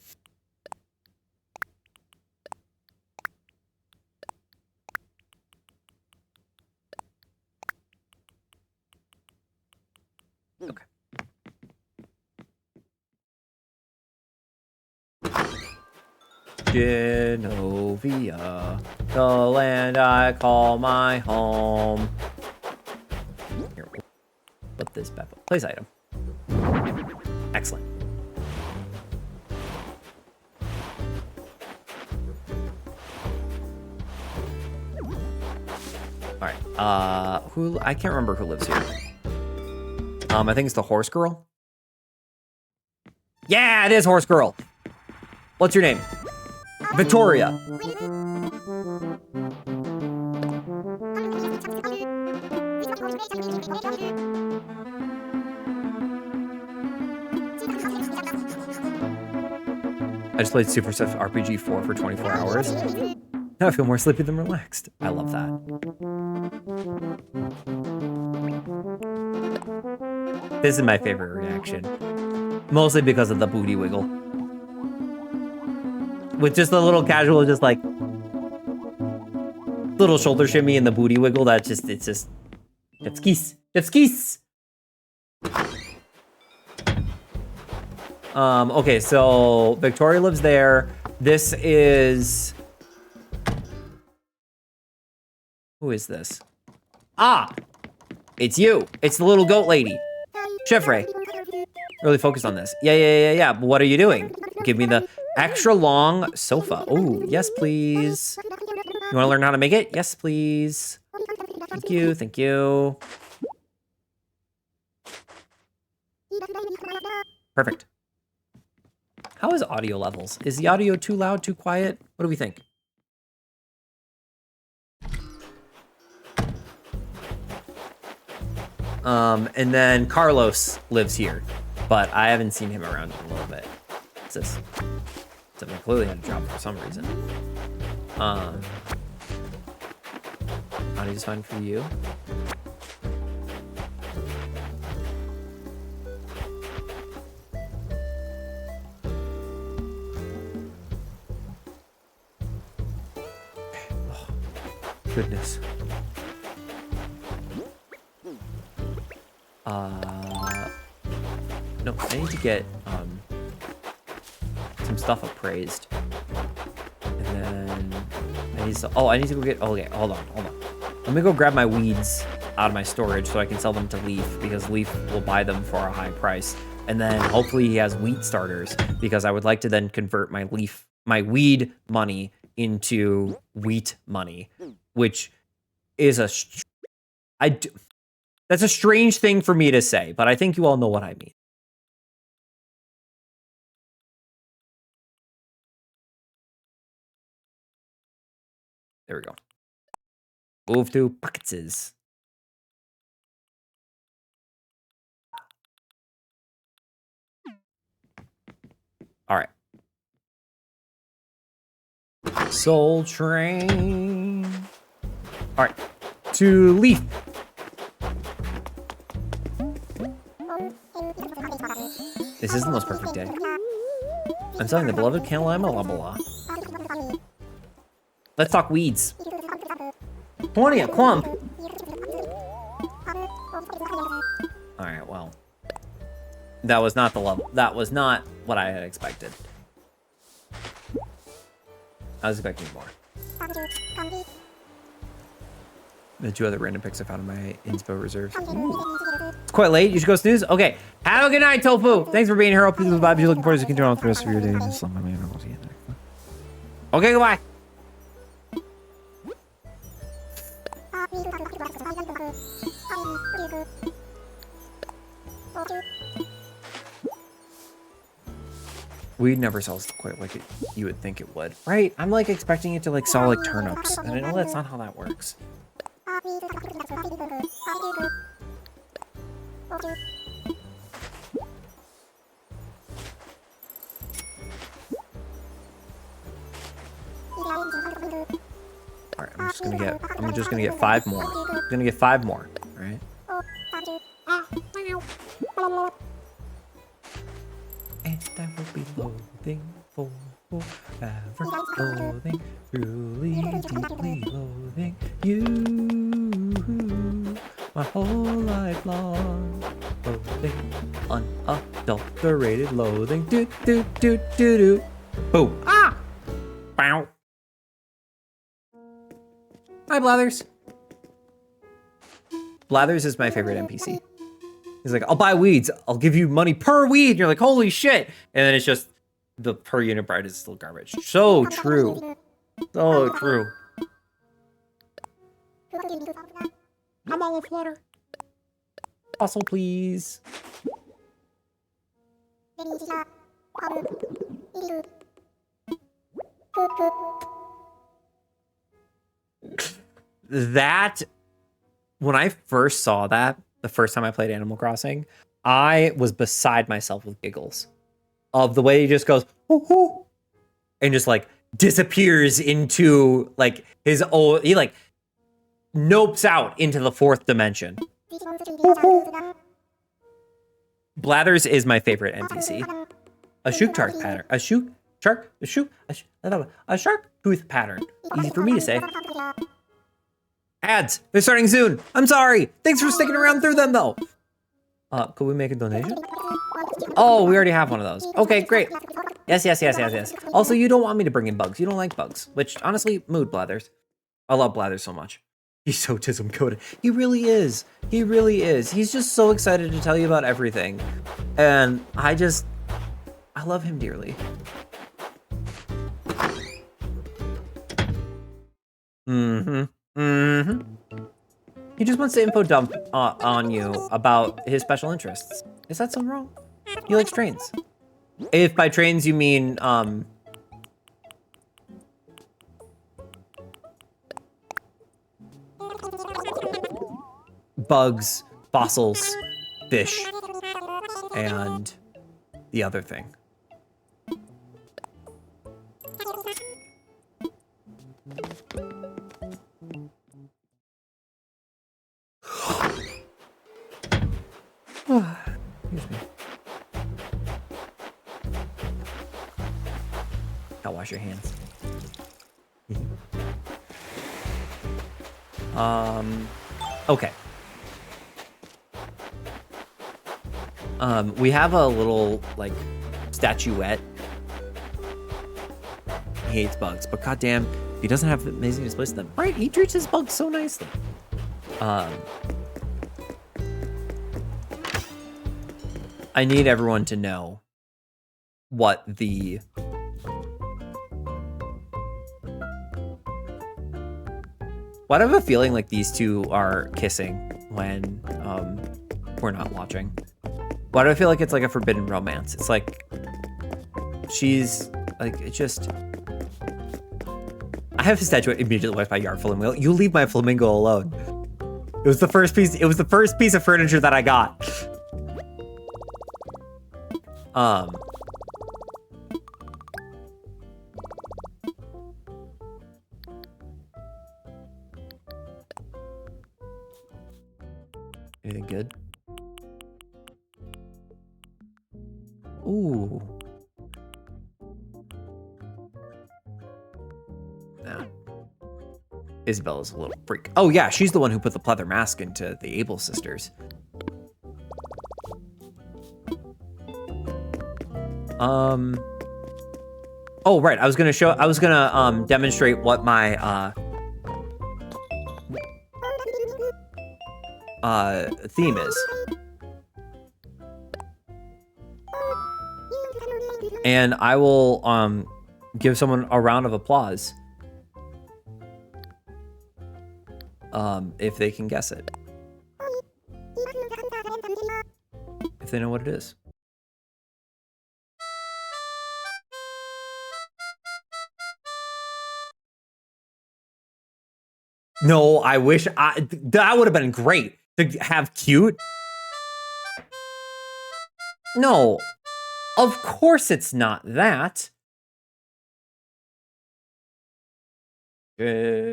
[SPEAKER 1] Okay. Genovia, the land I call my home. Here, we'll put this back up. Place item. Excellent. All right. Who? I can't remember who lives here. I think it's the horse girl. Yeah, it is horse girl. What's your name? Victoria. I just played Super Stuff RPG 4 for 24 hours. Now I feel more sleepy than relaxed. I love that. This is my favorite reaction. Mostly because of the booty wiggle. With just a little casual, just like little shoulder shimmy and the booty wiggle. That's just, it's just Dipskis. Dipskis. Okay, so Victoria lives there. This is, who is this? Ah, it's you. It's the little goat lady. Chef Ray. Really focused on this. Yeah. But what are you doing? Give me the extra long sofa. Oh, yes, please. You want to learn how to make it? Yes, please. Thank you. Thank you. Perfect. How is audio levels? Is the audio too loud, too quiet? What do we think? And then Carlos lives here, but I haven't seen him around in a little bit. What's this? Something clearly had a job for some reason. Audio's fine for you. Oh, goodness. No, I need to get some stuff appraised. And then I need to, I need to go get, okay, hold on. Let me go grab my weeds out of my storage so I can sell them to Leaf, because Leaf will buy them for a high price. And then hopefully he has wheat starters, because I would like to then convert my weed money into wheat money, which is that's a strange thing for me to say, but I think you all know what I mean. There we go. Move to pockets. All right. Soul Train. All right. To Leaf. This is the most perfect day. I'm selling the beloved Canalima Labala. Let's talk weeds. 20 a clump. Alright, well. That was not the level. That was not what I had expected. I was expecting more. The 2 other random picks I found in my inspo reserves. Ooh. It's quite late. You should go snooze. Okay. Have a good night, Tofu. Thanks for being here. Hope you the vibes you're looking for as you continue on with the rest of your day. Okay, goodbye. Weed never sells quite like you would think it would, right? I'm like expecting it to like sell like turnips, and I know that's not how that works. All right, I'm just gonna get 5 more. We're gonna get 5 more, right? And I will be loathing forever, loathing, truly, deeply loathing you. My whole life long, loathing, unadulterated loathing. Do do do do do. Boom. Ah. Bow. Hi, Blathers. Blathers is my favorite NPC. He's like, I'll buy weeds. I'll give you money per weed. And you're like, holy shit. And then it's just the per unit price is still garbage. So true. So true. I'm all aflutter. Also, please. That, when I first saw that, the first time I played Animal Crossing, I was beside myself with giggles of the way he just goes, hoo, hoo, and just like disappears into like his own, he like nopes out into the 4th dimension. Hoo, hoo. Blathers is my favorite NPC. A shark pattern. A shark tooth pattern. Easy for me to say. Ads. They're starting soon. I'm sorry. Thanks for sticking around through them though. Could we make a donation? Oh, we already have one of those. Okay, great. Yes. Also, you don't want me to bring in bugs. You don't like bugs, which honestly, mood, Blathers. I love Blathers so much. He's so tism coded. He really is. He really is. He's just so excited to tell you about everything. And I love him dearly. He just wants to info dump on you about his special interests. Is that so wrong? He likes trains. If by trains you mean, bugs, fossils, fish, and the other thing. Excuse me. I'll wash your hands. Okay. We have a little, like, statuette. He hates bugs, but goddamn, he doesn't have amazing displays of them. Right, he treats his bugs so nicely. I need everyone to know what the... Why do I have a feeling like these two are kissing when we're not watching? Why do I feel like it's like a forbidden romance? It's like she's like, it just... I have a statuette immediately wiped by Yard Flamingo. You leave my flamingo alone. It was the first piece of furniture that I got. Anything good? Ooh. Nah. Isabella's a little freak. Oh yeah, she's the one who put the pleather mask into the Able sisters. Oh right, I was gonna demonstrate what my theme is. And I will give someone a round of applause if they can guess it. If they know what it is. No, I wish that would have been great to have cute. No, of course it's not that. Genovia.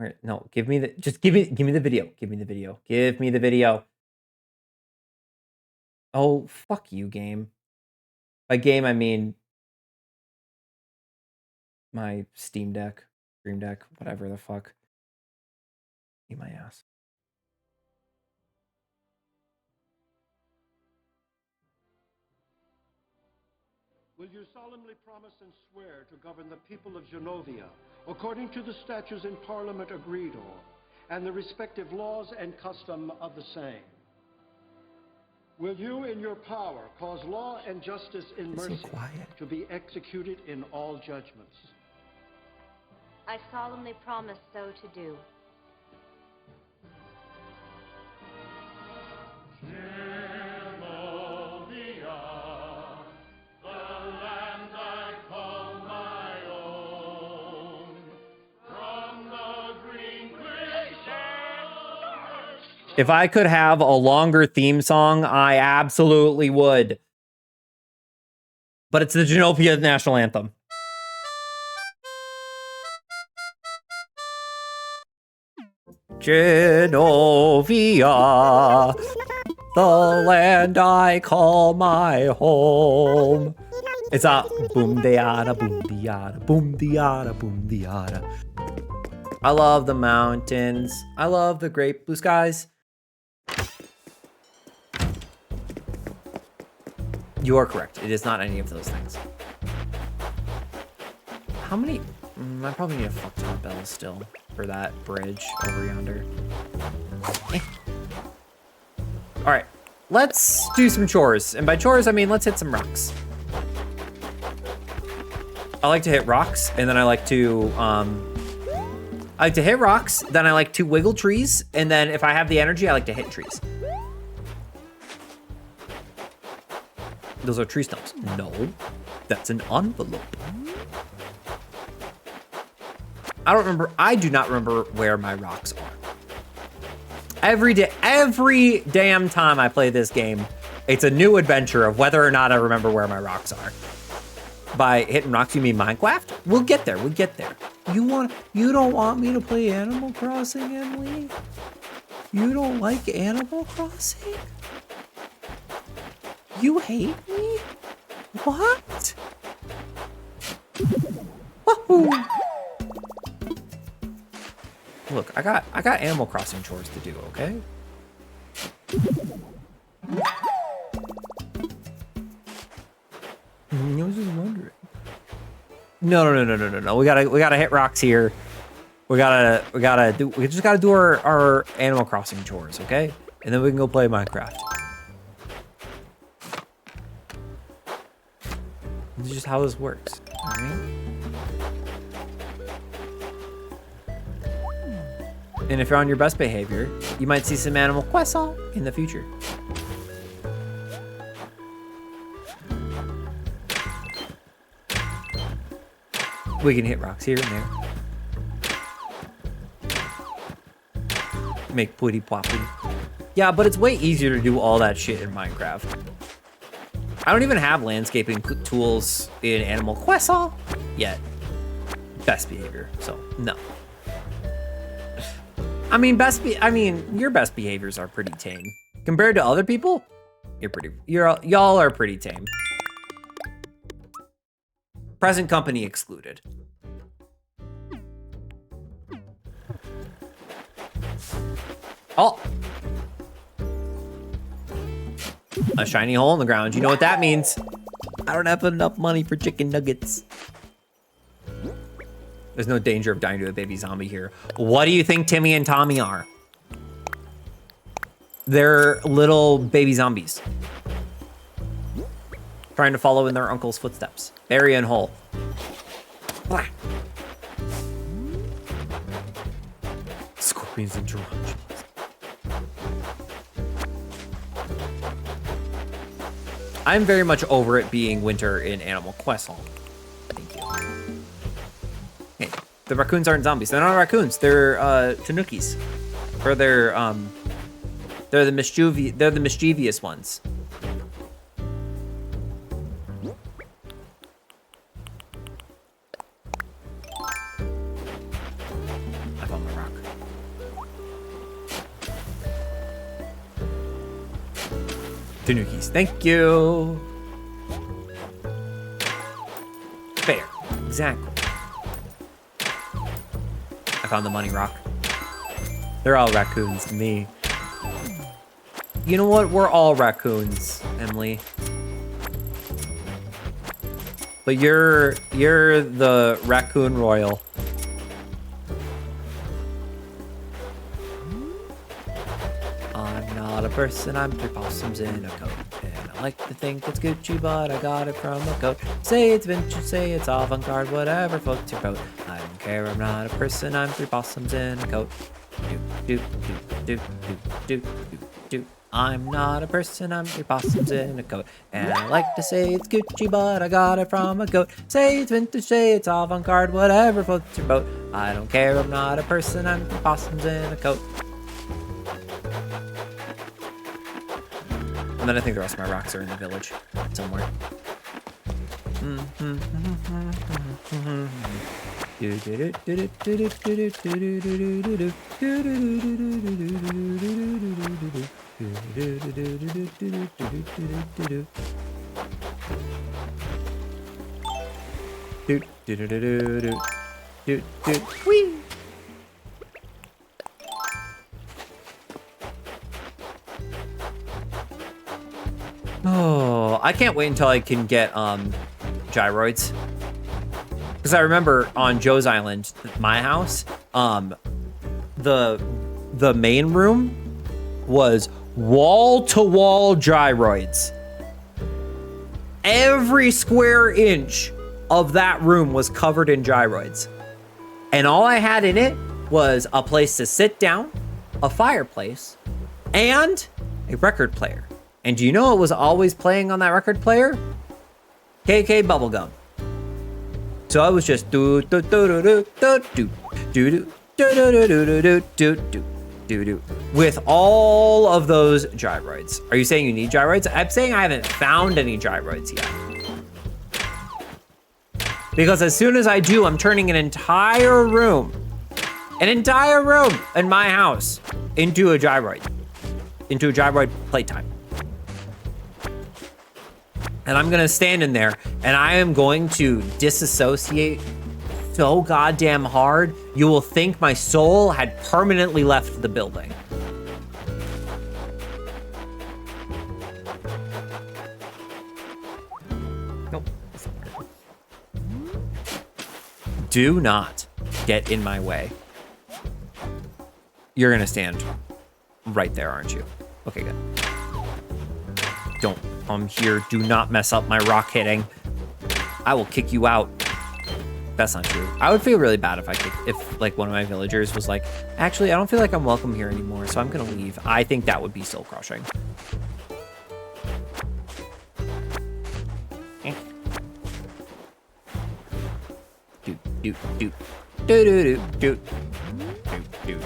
[SPEAKER 1] Wait, no, give me the give me the video. Give me the video. Give me the video. Oh, fuck you, game. By game I mean my Steam Deck, Stream Deck, whatever the fuck. Eat my ass.
[SPEAKER 7] Will you solemnly promise and swear to govern the people of Genovia according to the statutes in Parliament agreed on, and the respective laws and custom of the same? Will you, in your power, cause law and justice in mercy to be executed in all judgments?
[SPEAKER 8] I solemnly promise so to do.
[SPEAKER 1] If I could have a longer theme song, I absolutely would. But it's the Genovia national anthem. Genovia, the land I call my home. It's a boom diada, boom diada, boom diada, boom diada. I love the mountains. I love the great blue skies. You are correct. It is not any of those things. How many? I probably need a fuck ton of bells still for that bridge over yonder. All right, let's do some chores. And by chores, I mean let's hit some rocks. I like to hit rocks, and then I like to hit rocks, then I like to wiggle trees, and then if I have the energy, I like to hit trees. Those are tree stumps. No, that's an envelope. I do not remember where my rocks are. Every damn time I play this game, it's a new adventure of whether or not I remember where my rocks are. By hitting rocks, you mean Minecraft? We'll get there, you don't want me to play Animal Crossing, Emily? You don't like Animal Crossing? You hate me? What? Wahoo! Look, I got Animal Crossing chores to do, okay? I was just wondering. No. We gotta hit rocks here. We just gotta do our Animal Crossing chores, okay? And then we can go play Minecraft. This is just how this works, all right? And if you're on your best behavior, you might see some Animal Crossing in the future. We can hit rocks here and there. Make putty ploppy. Yeah, but it's way easier to do all that shit in Minecraft. I don't even have landscaping tools in Animal Crossing yet. Best behavior, so no. I mean, your best behaviors are pretty tame. Compared to other people, y'all are pretty tame. Present company excluded. Oh. A shiny hole in the ground. You know what that means. I don't have enough money for chicken nuggets. There's no danger of dying to a baby zombie here. What do you think Timmy and Tommy are? They're little baby zombies. Trying to follow in their uncle's footsteps. Bury and hole. Blah. Scorpions and tarantulas. I'm very much over it being winter in Animal Crossing. Thank you. Hey, the raccoons aren't zombies. They're not raccoons. They're tanukis. Or they're the mischievous ones. I found my rock. Tanukis. Thank you. Fair. Exactly. I found the money rock. They're all raccoons to me. You know what? We're all raccoons, Emily. But you're the raccoon royal. I'm not a person, I'm 3 possums in a coat. And I like to think it's Gucci, but I got it from a coat. Say it's vintage, say it's avant-garde, whatever floats your boat. I don't care, I'm not a person, I'm 3 possums in a coat. Do, do, do, do, do, do, do. I'm not a person, I'm 3 possums in a coat. And I like to say it's Gucci, but I got it from a coat. Say it's vintage, say it's avant-garde, whatever floats your boat. I don't care, I'm not a person, I'm 3 possums in a coat. And then I think the rest of my rocks are in the village somewhere. Whee! Oh, I can't wait until I can get gyroids. Because I remember on Joe's Island, my house, the main room was wall-to-wall gyroids. Every square inch of that room was covered in gyroids. And all I had in it was a place to sit down, a fireplace, and a record player. And do you know what was always playing on that record player? KK Bubblegum. So I was just do do do do do do do do do do do do do do do with all of those gyroids. Are you saying you need gyroids? I'm saying I haven't found any gyroids yet. Because as soon as I do, I'm turning an entire room in my house into a gyroid playtime. And I'm gonna stand in there and I am going to disassociate so goddamn hard, you will think my soul had permanently left the building. Nope. Do not get in my way. You're gonna stand right there, aren't you? Okay, good. Don't come here. Do not mess up my rock hitting. I will kick you out. That's not true. I would feel really bad if like one of my villagers was like, actually, I don't feel like I'm welcome here anymore, so I'm gonna leave. I think that would be soul crushing. Do do do do do do do do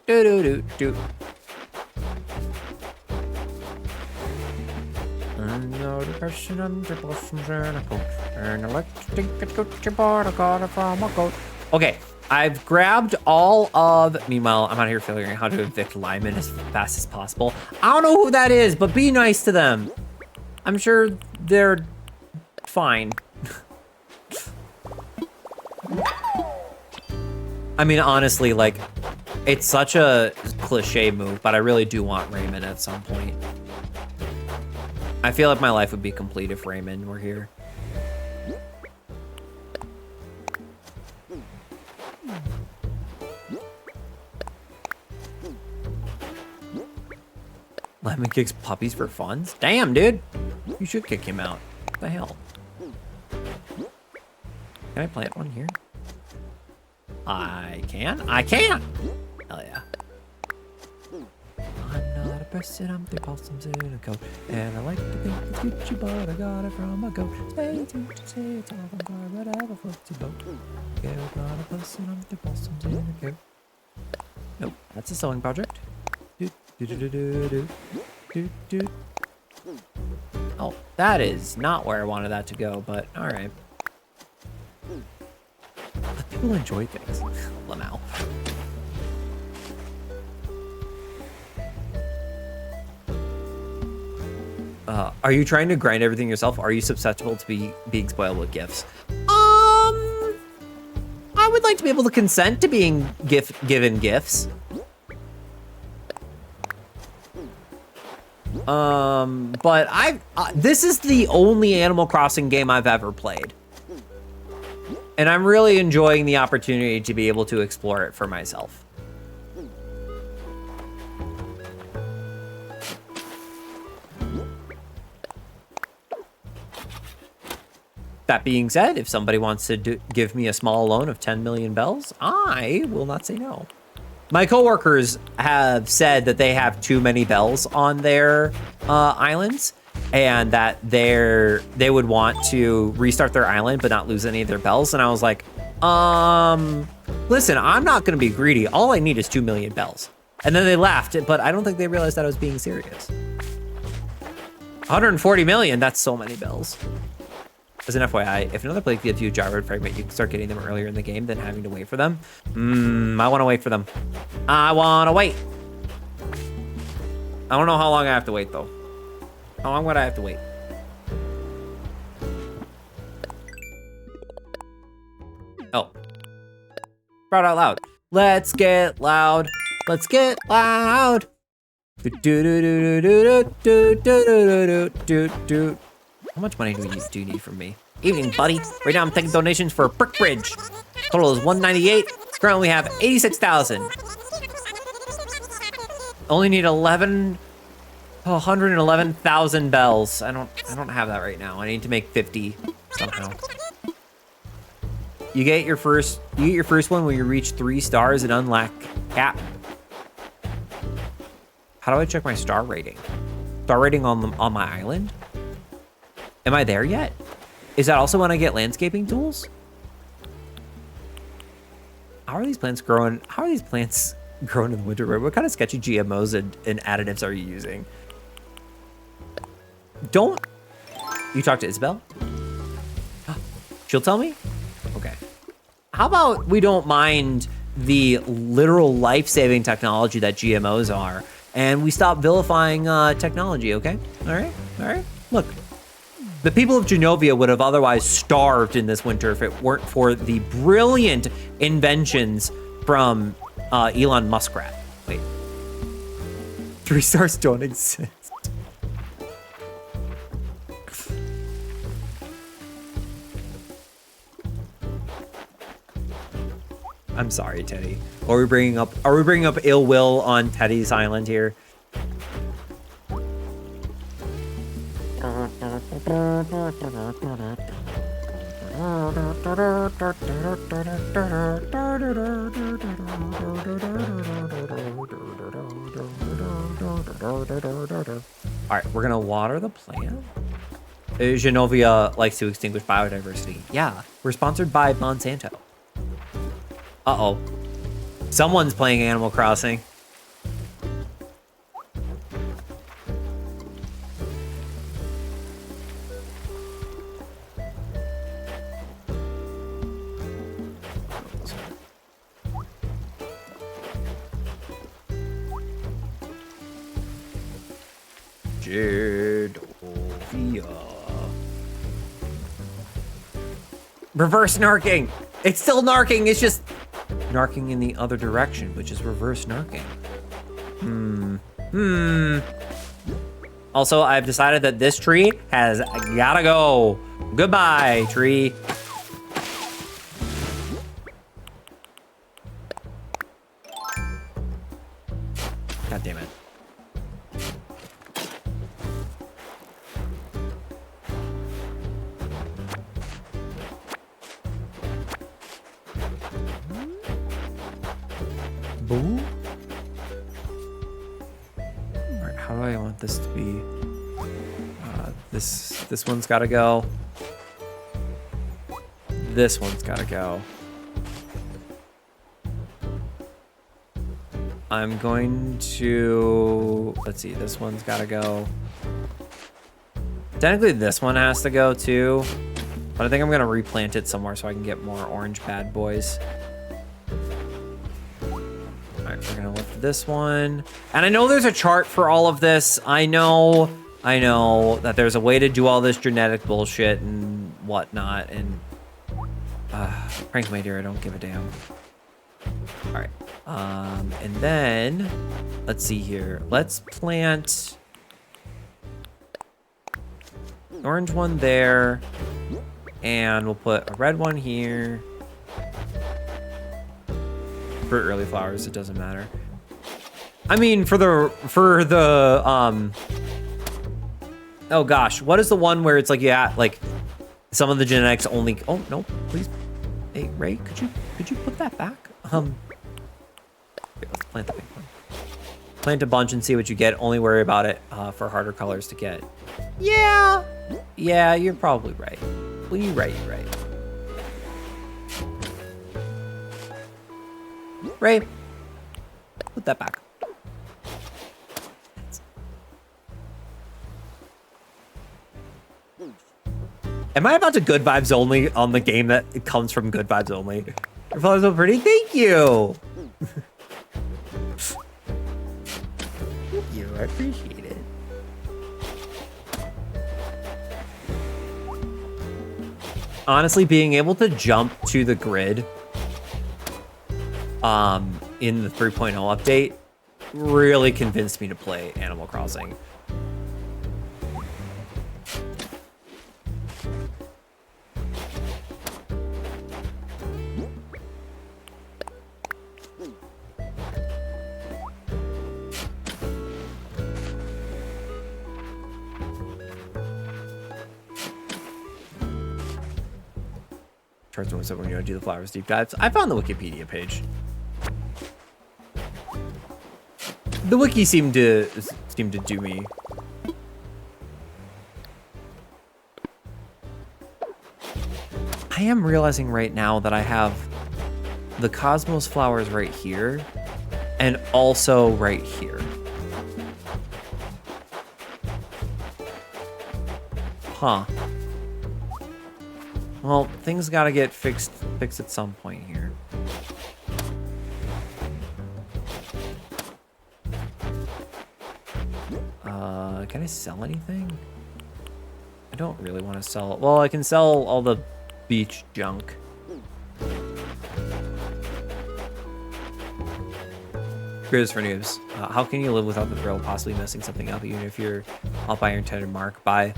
[SPEAKER 1] do do do do. I'm not a person, I'm the blossoms in a coat. And I like to think it's Gucci, but I got it from a coat. Okay, I've grabbed all of... Meanwhile, I'm out here figuring out how to evict Lyman as fast as possible. I don't know who that is, but be nice to them. I'm sure they're fine. I mean, honestly, like, it's such a cliche move, but I really do want Raymond at some point. I feel like my life would be complete if Raymond were here. Lemon kicks puppies for funds? Damn, dude. You should kick him out. What the hell? Can I plant one here? I can. I can! Hell yeah. I'm not a person, I'm 3 possums in a coat. And I like to think it's Gucci, but I got it from a goat. Say it's avant-garde, whatever floats your boat. Yeah, I'm not a person, I'm 3 possums in a coat. Nope, that's a sewing project. Oh, that is not where I wanted that to go, but alright. But people enjoy things. Lamau. Are you trying to grind everything yourself? Are you susceptible to being spoiled with gifts? I would like to be able to consent to being given gifts. But this is the only Animal Crossing game I've ever played. And I'm really enjoying the opportunity to be able to explore it for myself. That being said, if somebody wants to give me a small loan of 10 million bells, I will not say no. My coworkers have said that they have too many bells on their islands, and that they would want to restart their island but not lose any of their bells. And I was like, listen, I'm not going to be greedy. All I need is 2 million bells. And then they laughed, but I don't think they realized that I was being serious. 140 million, that's so many bells. As an FYI, if another place gives you a gyroid fragment, you can start getting them earlier in the game than having to wait for them. I want to wait for them. I want to wait. I don't know how long I have to wait, though. How long would I have to wait? Oh. Sprout out loud. Let's get loud. Let's get loud. How much money do you need from me? Evening, buddy. Right now I'm taking donations for a brick bridge. Total is 198. Currently have 86,000. Only need 111,000 bells. I don't have that right now. I need to make 50 somehow. You get your first one when you reach 3 stars and unlock cap. How do I check my star rating? Star rating on my island? Am I there yet? Is that also when I get landscaping tools? How are these plants growing? How are these plants growing in the winter? What kind of sketchy GMOs and additives are you using? Don't you talk to Isabel? She'll tell me? Okay. How about we don't mind the literal life-saving technology that GMOs are, and we stop vilifying technology, okay? All right? Look. The people of Genovia would have otherwise starved in this winter if it weren't for the brilliant inventions from Elon Muskrat. Wait. 3 stars don't exist. I'm sorry, Teddy. Are we bringing up ill will on Teddy's island here? All right, we're gonna water the plant. Genovia likes to extinguish biodiversity. Yeah, we're sponsored by Monsanto. Uh-oh. Someone's playing Animal Crossing. Reverse narking. It's still narking. It's just narking in the other direction, which is reverse narking. Also, I've decided that this tree has gotta go. Goodbye, tree. God damn it. Boo? Alright, how do I want this to be? This one's gotta go. This one's gotta go. I'm going to, let's see, this one's gotta go. Technically this one has to go too, but I think I'm gonna replant it somewhere so I can get more orange bad boys. All right, we're gonna lift this one. And I know there's a chart for all of this. I know I know that there's a way to do all this genetic bullshit and whatnot, and Frank, my dear, I don't give a damn. All right, and then let's see here. Let's plant an orange one there, and we'll put a red one here. For early flowers, it doesn't matter. I mean, for the oh gosh, what is the one where it's like, yeah, like some of the genetics only, oh no, please. Hey, Ray, could you put that back? Here, let's plant the big one. Plant a bunch and see what you get. Only worry about it for harder colors to get. Yeah, you're probably right. Well, you're right. Ray, put that back. Am I about to good vibes only on the game that it comes from good vibes only? Your flowers so pretty. Thank you. Thank you. I appreciate it. Honestly, being able to jump to the grid in the 3.0 update really convinced me to play Animal Crossing. Charts when we're gonna do the flowers deep dives. I found the Wikipedia page. The wiki seemed to do me. I am realizing right now that I have the Cosmos flowers right here and also right here. Huh. Well, things gotta get fixed at some point here. Can I sell anything? I don't really want to sell it. Well, I can sell all the beach junk. Here's for news. How can you live without the thrill of possibly messing something up, even if you're up by your intended mark by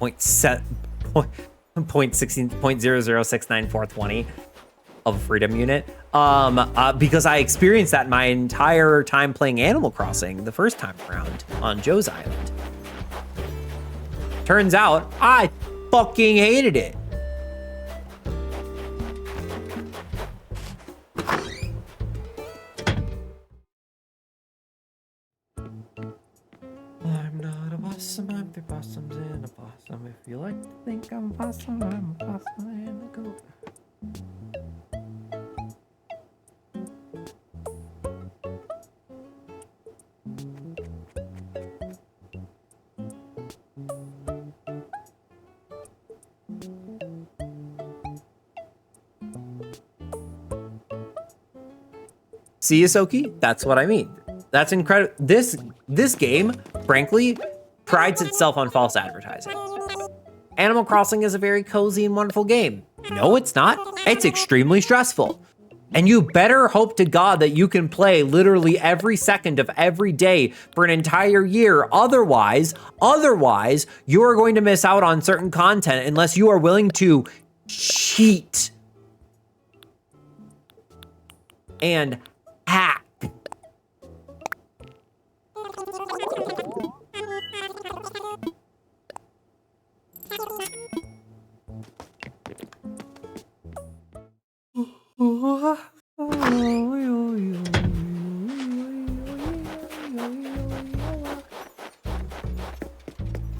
[SPEAKER 1] 0.0069420 of a freedom unit? Because I experienced that my entire time playing Animal Crossing the first time around on Joe's Island. Turns out I fucking hated it. I'm not a possum, I'm three possums in a possum. If you like to think I'm a possum, I'm a possum and a goat. See, Isoki? That's what I mean. That's incredible. This game, frankly, prides itself on false advertising. Animal Crossing is a very cozy and wonderful game. No, it's not. It's extremely stressful. And you better hope to God that you can play literally every second of every day for an entire year. Otherwise, you are going to miss out on certain content unless you are willing to cheat and hack.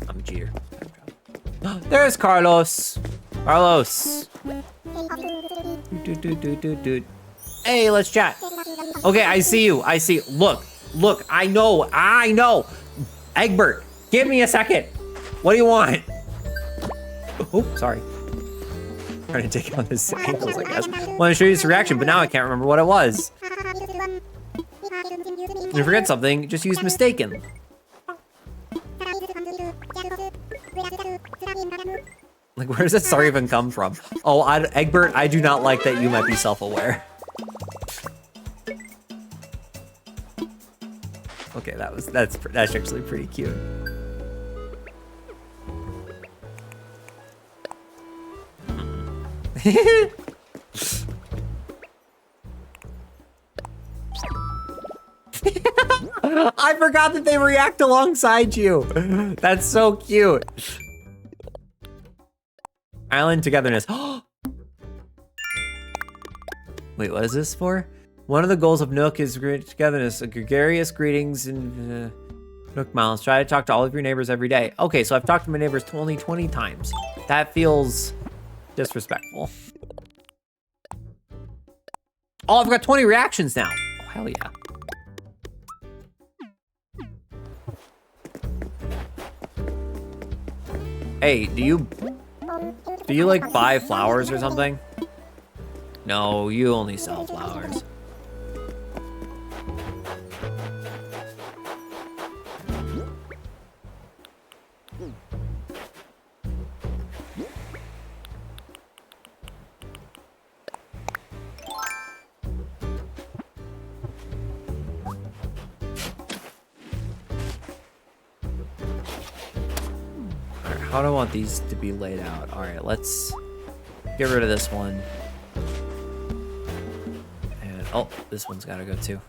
[SPEAKER 1] I'm Jeter. There's Carlos. Hey, let's chat. Okay, I see you. Look, I know. Egbert, give me a second. What do you want? Oh, sorry. Trying to take on this angles, I guess. Want to show you this reaction, but now I can't remember what it was. When you forget something, just use mistaken. Like, where does that story even come from? Oh, Egbert, I do not like that you might be self-aware. Okay, that's actually pretty cute. I forgot that they react alongside you. That's so cute. Island togetherness. Wait, what is this for? One of the goals of Nook is togetherness, a gregarious greetings in Nook Miles. Try to talk to all of your neighbors every day. Okay, so I've talked to my neighbors only 20 times. That feels disrespectful. Oh, I've got 20 reactions now. Oh, hell yeah. Hey, do you like buy flowers or something? No, you only sell flowers. How do I want these to be laid out? All right, let's get rid of this one. And, oh, this one's gotta go too.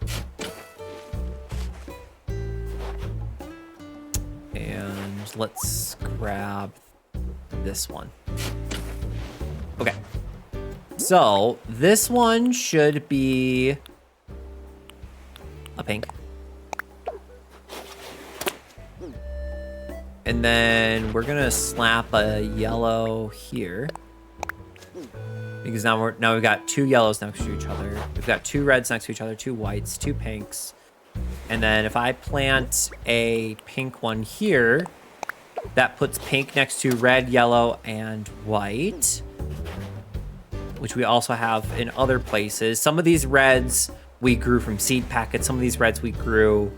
[SPEAKER 1] And let's grab this one. Okay. So, this one should be a pink. And then we're gonna slap a yellow here. Because now we've got two yellows next to each other. We've got two reds next to each other, two whites, two pinks. And then if I plant a pink one here, that puts pink next to red, yellow, and white, which we also have in other places. Some of these reds we grew from seed packets. Some of these reds we grew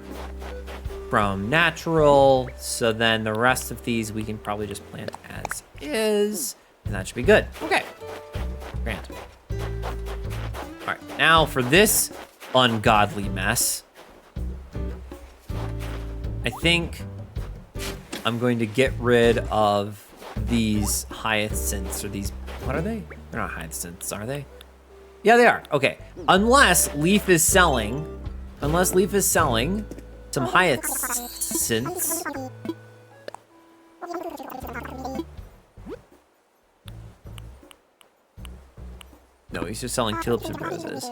[SPEAKER 1] from natural. So then the rest of these we can probably just plant as is, and that should be good. Okay, grand. All right, now for this ungodly mess, I think I'm going to get rid of these hyacinths, or these, what are they? They're not hyacinths, are they? Yeah, they are. Okay, unless Leaf is selling some hyacinths. No, he's just selling tulips and roses.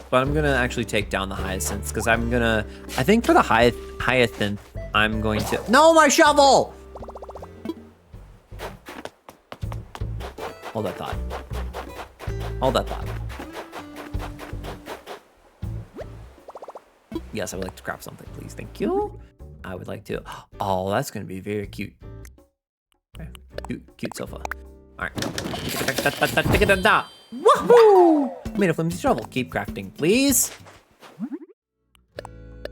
[SPEAKER 1] But I'm gonna actually take down the hyacinths because I think for the hyacinth, I'm going to, no, my shovel! Hold that thought. Hold that thought. Yes, I would like to craft something, please. Thank you. I would like to. Oh, that's going to be very cute. Okay. Cute sofa. All right. Woohoo! Made a flimsy shovel. Keep crafting, please.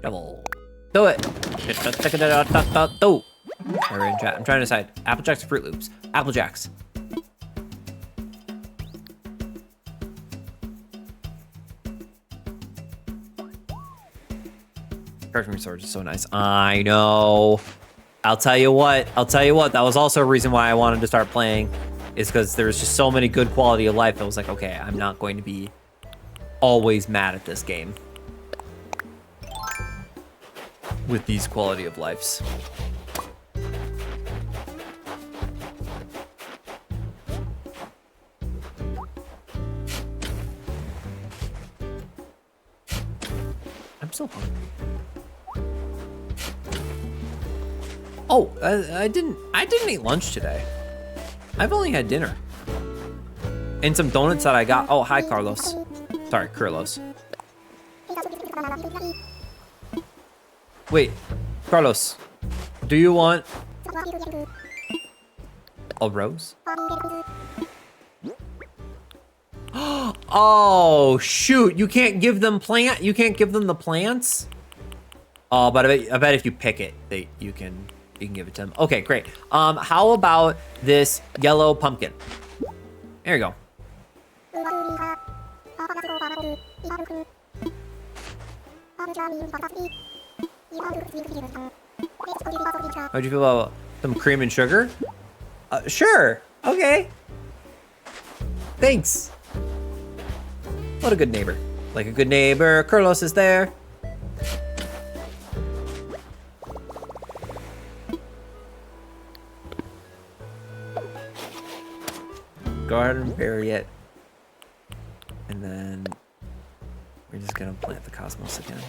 [SPEAKER 1] Shovel. Do it. Do. We're in chat. I'm trying to decide. Apple Jacks or Fruit Loops? Apple Jacks. Charging Swords is so nice. I know. I'll tell you what. That was also a reason why I wanted to start playing, is because there was just so many good quality of life. I was like, okay, I'm not going to be always mad at this game with these quality of lives. I'm so hungry. Oh, I didn't eat lunch today. I've only had dinner. And some donuts that I got. Oh, hi, Carlos. Sorry, Carlos. Wait, Carlos, do you want a rose? Oh shoot! You can't give them You can't give them the plants. Oh, but I bet if you pick it, you can give it to them. Okay, great. How about this yellow pumpkin? There you go. How'd you feel about some cream and sugar? Sure. Okay. Thanks. What a good neighbor. Like a good neighbor, Carlos is there. Go ahead and bury it. And then we're just gonna plant the cosmos again.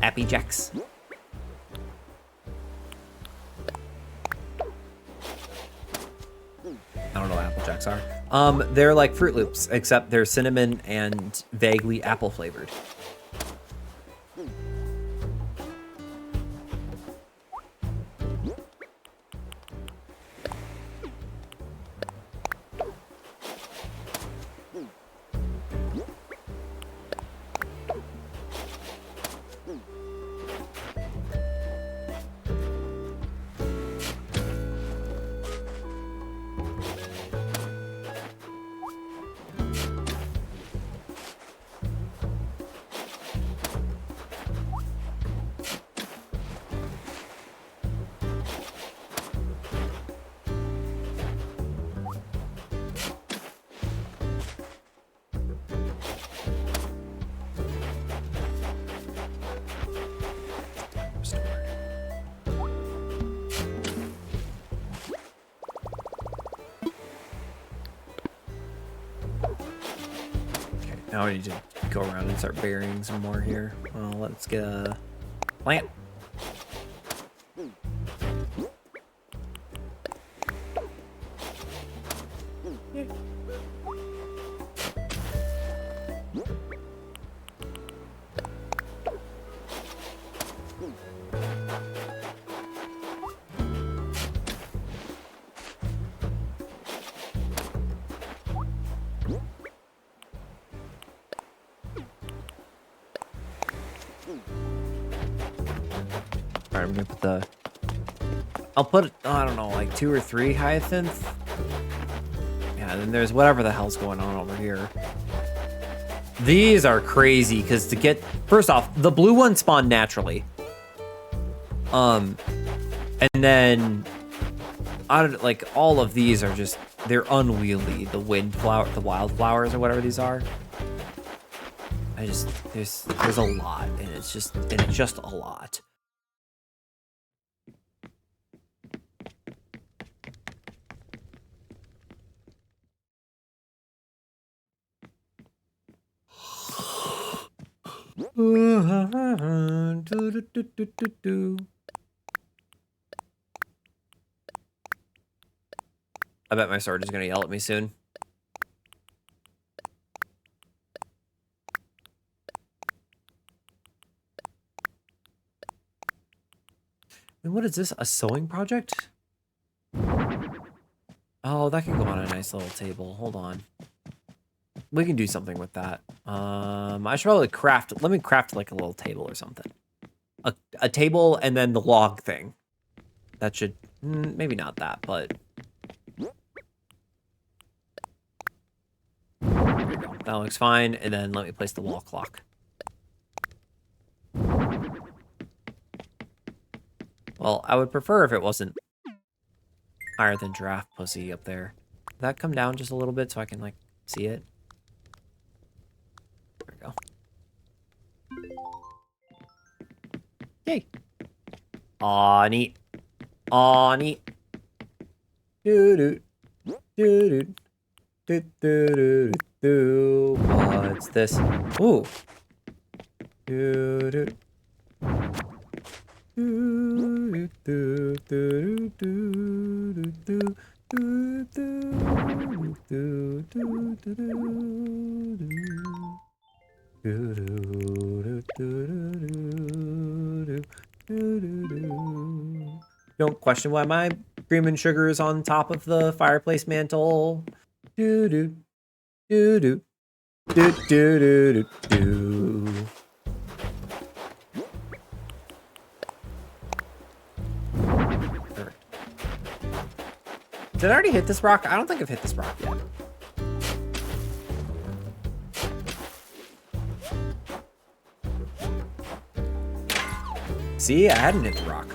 [SPEAKER 1] Appy Jacks. I don't know what Apple Jacks are. They're like Fruit Loops, except they're cinnamon and vaguely apple flavored. Now we need to go around and start burying some more here. Well, let's get a plant. Alright, I'm gonna put the... I'll put, I don't know, like 2 or 3 hyacinth. Yeah, and then there's whatever the hell's going on over here. These are crazy, because to get... First off, the blue one spawned naturally. And then... like, all of these are just... They're unwieldy. The wildflowers or whatever these are. There's a lot, and it's just a lot. I bet my sword is gonna yell at me soon. And what is this? A sewing project? Oh, that can go on a nice little table. Hold on. We can do something with that. I should probably craft... Let me craft like a little table or something. A table and then the log thing. That should... maybe not that, but... There we go. That looks fine. And then let me place the wall clock. Well, I would prefer if it wasn't higher than giraffe pussy up there. Did that come down just a little bit so I can, like, see it? There we go. Yay. Aw, neat. Aw, neat. Doo-doo. Doo-doo. Doo-doo-doo-doo. What's this? Ooh. Doo-doo. Don't question why my cream and sugar is on top of the fireplace mantle. Do do do do do do do do. Did I already hit this rock? I don't think I've hit this rock yet. See, I hadn't hit the rock.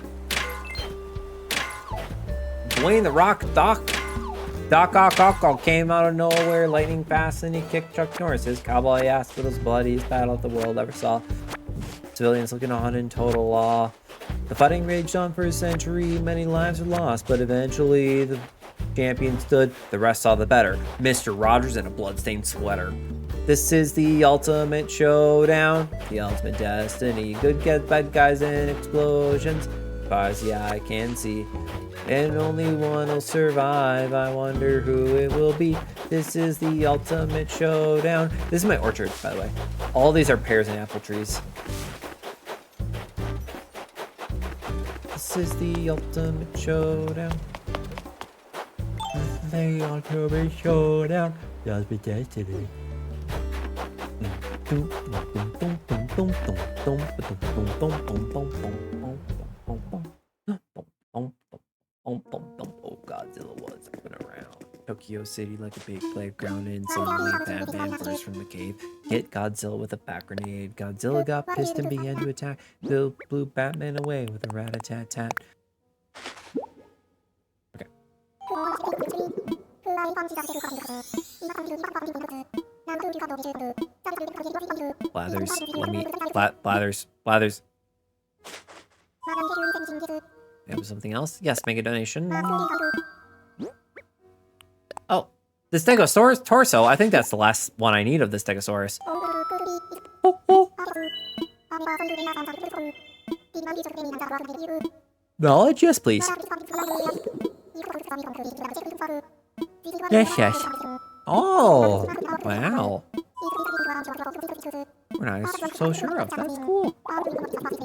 [SPEAKER 1] Dwayne the Rock Doc came out of nowhere, lightning fast, and he kicked Chuck Norris. His cowboy ass with his bloodiest battle the world ever saw. Civilians looking on in total awe. The fighting raged on for a century, many lives were lost, but eventually the champion stood, the rest saw the better. Mr. Rogers in a bloodstained sweater. This is the ultimate showdown, the ultimate destiny. Good guys, bad guys, and explosions. As far as the eye can see. And only one will survive. I wonder who it will be. This is the ultimate showdown. This is my orchard, by the way. All these are pears and apple trees. This is the ultimate showdown. The ultimate showdown. Just be destiny. Oh, Godzilla was up and around. Tokyo City like a big playground, and suddenly Batman burst from the cave. Hit Godzilla with a back grenade. Godzilla got pissed and began to attack. Bill blew Batman away with a rat-a-tat-tat. Okay. Blathers, let me... Blathers. Have something else? Yes, make a donation. Oh, the Stegosaurus torso. I think that's the last one I need of the Stegosaurus. Oh. Knowledge? Yes, please. Yes. Oh, wow. We're not so sure of. That's cool.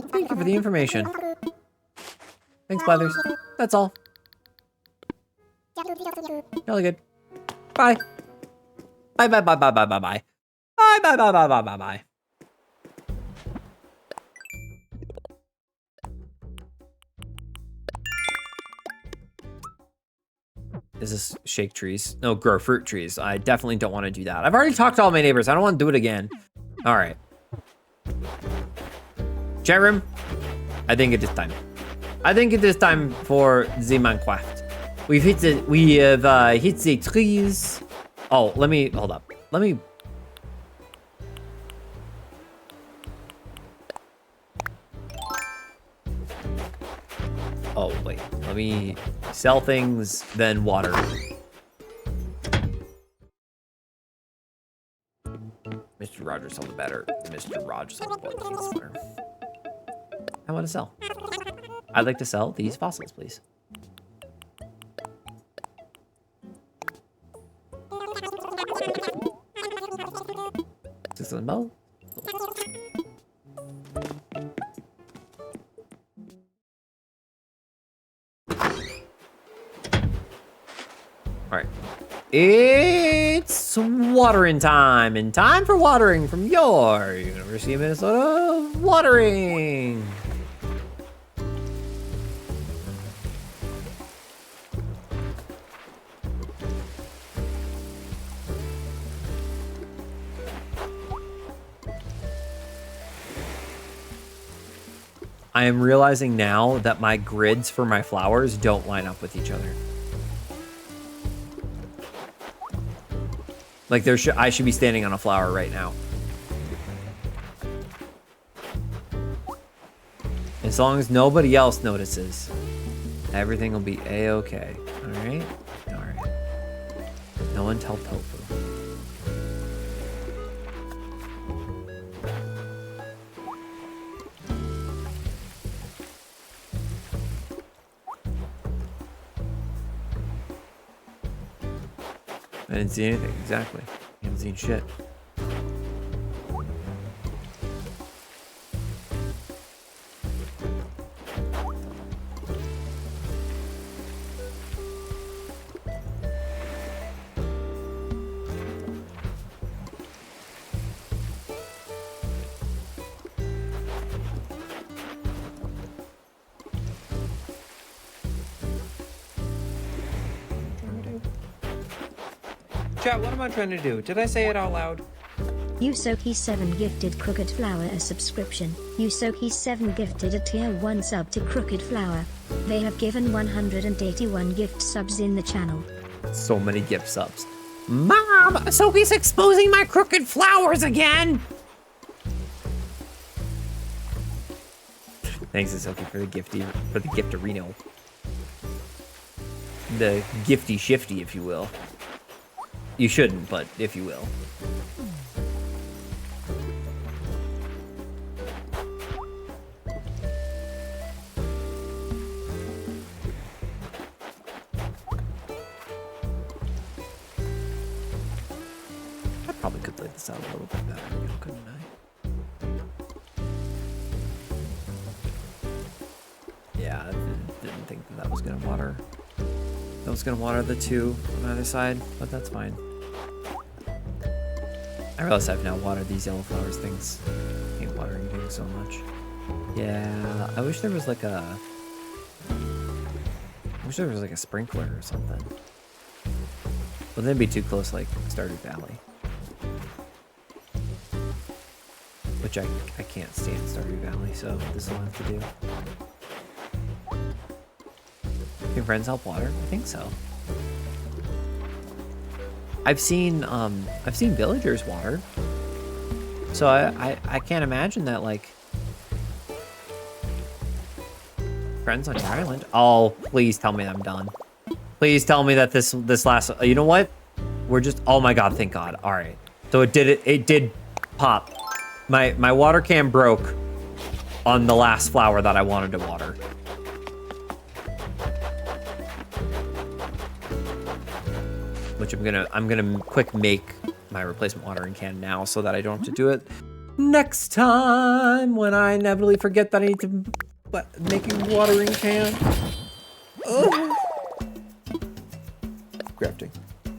[SPEAKER 1] Thank you for the information. Thanks, Blathers. That's all. Really good. Bye. Bye. Bye. Is this shake trees? No, grow fruit trees. I definitely don't want to do that. I've already talked to all my neighbors. I don't want to do it again. All right. Chat room. I think it is time. I think it is time for the Minecraft. We have hit the trees. Oh, hold up. Oh, wait. Let me sell things, then water. Mr. Rogers sold the better. Mr. Rogers sold the better. I want to sell. I'd like to sell these fossils, please. Bow. Alright. It's watering time, and time for watering from your University of Minnesota watering. I am realizing now that my grids for my flowers don't line up with each other. Like I should be standing on a flower right now. As long as nobody else notices, everything will be a-okay. All right? All right. No one tell Tofu. I didn't see anything, exactly. I haven't seen shit.
[SPEAKER 4] Chat, what am I trying to do? Did I say it out loud?
[SPEAKER 2] Yusoki7 gifted Crooked Flower a subscription. Yusoki7 gifted a tier 1 sub to Crooked Flower. They have given 181 gift subs in the channel.
[SPEAKER 1] So many gift subs. Mom, Sophie's exposing my crooked flowers again. Thanks to Sophie for the gifterino. The gifty shifty, if you will. You shouldn't, but if you will. I probably could lay this out a little bit better, couldn't I? Yeah, I didn't think that was gonna water. That was gonna water the two on either side, but that's fine. I realize I've now watered these yellow flowers things. I hate watering things so much. Yeah, I wish there was like a... I wish there was like a sprinkler or something. But then it'd be too close like Stardew Valley. Which I can't stand Stardew Valley, so this will have to do. Can friends help water? I think so. I've seen villagers water. So I can't imagine that like friends on your island. Oh, please tell me I'm done. Please tell me that this last, you know what? We're just, oh my god, thank god. All right. So it did pop. My water can broke on the last flower that I wanted to water. Which I'm gonna quick make my replacement watering can now so that I don't have to do it next time when I inevitably forget that I need to make a watering can. Ugh. Crafting.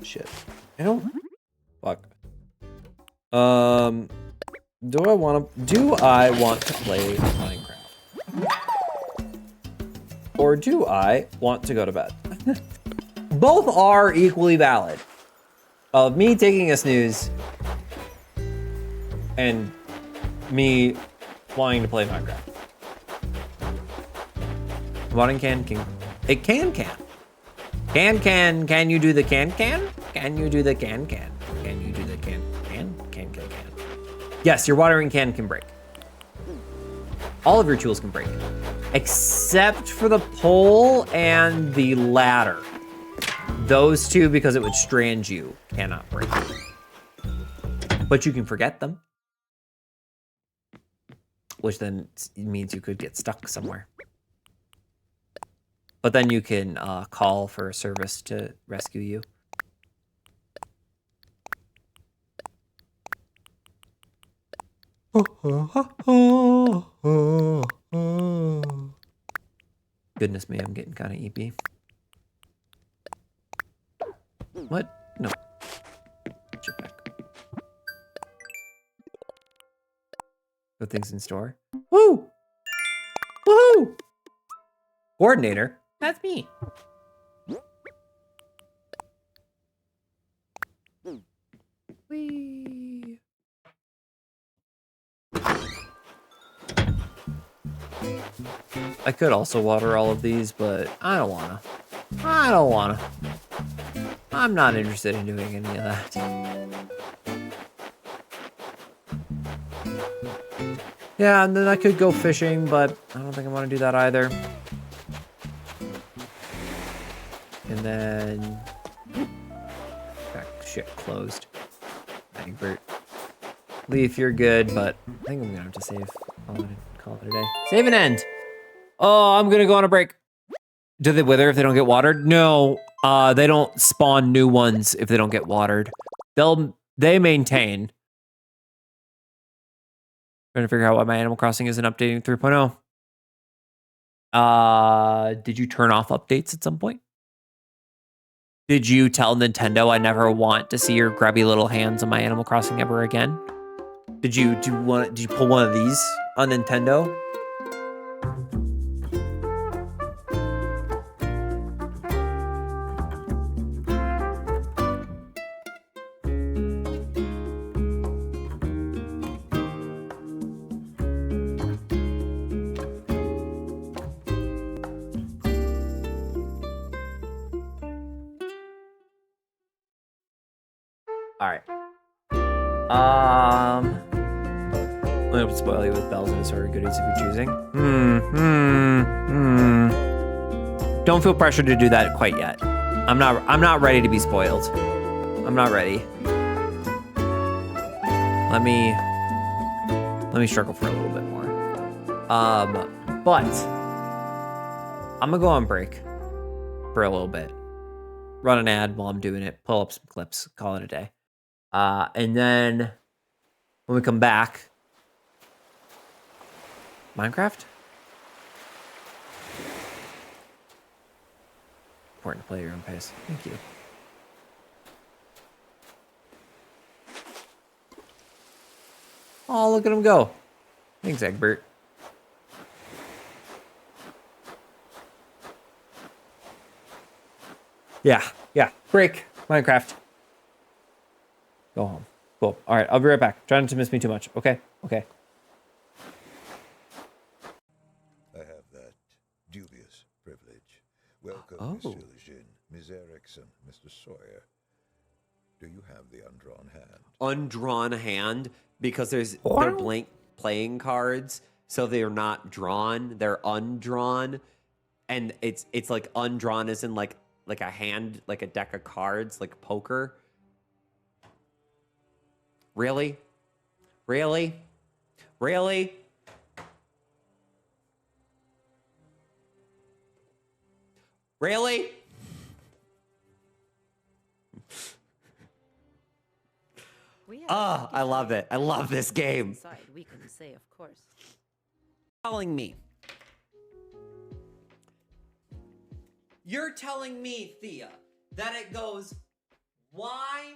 [SPEAKER 1] Shit. I don't. Fuck. Do I want to play Minecraft? Or do I want to go to bed? Both are equally valid. Of me taking a snooze and me wanting to play Minecraft. Watering can. Can you do the can? Can you do the can? Can you do the can? Can. Yes, your watering can break. All of your tools can break. Except for the pole and the ladder. Those two, because it would strand you, cannot break. But you can forget them. Which then means you could get stuck somewhere. But then you can call for a service to rescue you. Goodness me, I'm getting kind of EP. What? No. Shit back. Good things in store. Woo! Woohoo! Coordinator? That's me. Whee! I could also water all of these, but I don't wanna. I'm not interested in doing any of that. Yeah, and then I could go fishing, but I don't think I want to do that either. And then... That shit closed. Egbert. Leaf, you're good, but I think I'm gonna have to save. Call it a day. Save and end! Oh, I'm gonna go on a break. Do they wither if they don't get watered? No, they don't spawn new ones if they don't get watered. They maintain. Trying to figure out why my Animal Crossing isn't updating 3.0. Did you turn off updates at some point? Did you tell Nintendo I never want to see your grubby little hands on my Animal Crossing ever again? Did you pull one of these on Nintendo? All right. I'm gonna spoil you with bells and assorted goodies if you're choosing. Don't feel pressure to do that quite yet. I'm not ready to be spoiled. I'm not ready. Let me struggle for a little bit more. But I'm gonna go on break for a little bit. Run an ad while I'm doing it. Pull up some clips. Call it a day. And then when we come back, Minecraft? Important to play at your own pace. Thank you. Oh, look at him go. Thanks, Egbert. Yeah. Break. Minecraft. Go home. Cool. All right, I'll be right back. Try not to miss me too much. Okay? Okay.
[SPEAKER 9] I have that dubious privilege. Welcome,
[SPEAKER 1] Oh.
[SPEAKER 9] Monsieur Lejeune, Ms. Erickson, Mr. Sawyer. Do you have the undrawn hand?
[SPEAKER 10] Undrawn hand because they're blank playing cards, so they're not drawn. They're undrawn, and it's like undrawn as in like a hand, like a deck of cards, like poker. Really? Really? Really? Really? Oh, I love it. I love this game.
[SPEAKER 11] We can say, of course.
[SPEAKER 10] Telling me. You're telling me, Thea, that it goes YMCA.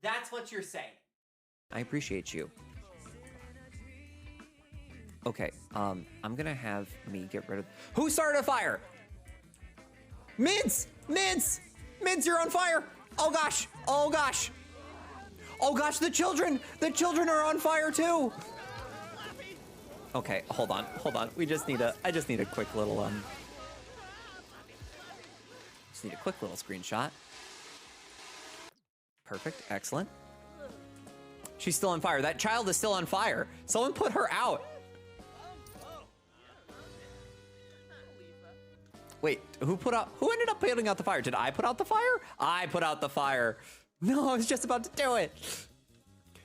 [SPEAKER 10] That's what you're saying.
[SPEAKER 1] I appreciate you. Okay, I'm gonna have me get rid of...
[SPEAKER 10] Who started a fire? Mince! Mince! Mince, you're on fire! Oh gosh! Oh gosh! Oh gosh, the children! The children are on fire too! Okay, hold on. I just need a quick little,
[SPEAKER 1] Just need a quick little screenshot. Perfect, excellent.
[SPEAKER 10] She's still on fire. That child is still on fire. Someone put her out. Wait, who ended up putting out the fire? Did I put out the fire? I put out the fire. No, I was just about to do it.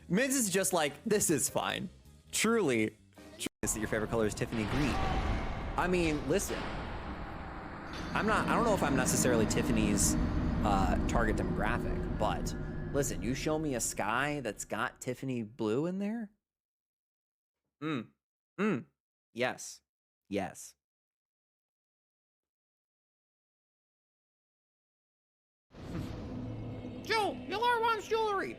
[SPEAKER 10] Miz is just like, this is fine. Truly.
[SPEAKER 1] Is that your favorite color is Tiffany green?
[SPEAKER 10] I mean, listen. I don't know if I'm necessarily Tiffany's target demographic, but listen, you show me a sky that's got Tiffany blue in there? Yes. Yes. Joe, Yellow wants jewelry.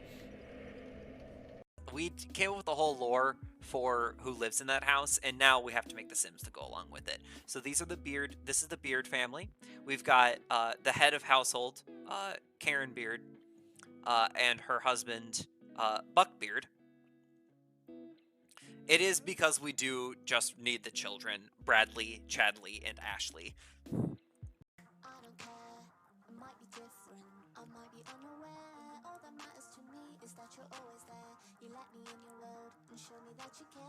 [SPEAKER 10] We came up with the whole lore for who lives in that house, and now we have to make the Sims to go along with it. So these are this is the Beard family. We've got the head of household, Karen Beard, and her husband, Buck Beard. It is because we do just need the children, Bradley, Chadley, and Ashley.
[SPEAKER 3] I don't care, it might be different, I might be unaware. All that matters to me is that you're always there. You let me in your world and show me that you care.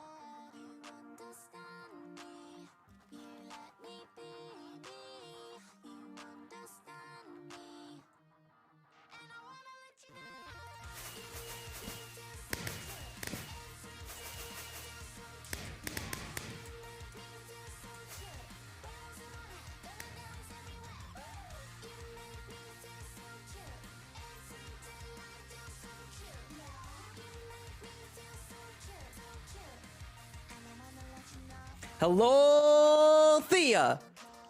[SPEAKER 3] You understand me, you let me be me. You understand me, and I wanna let you know. You make me
[SPEAKER 10] Hello, Thea!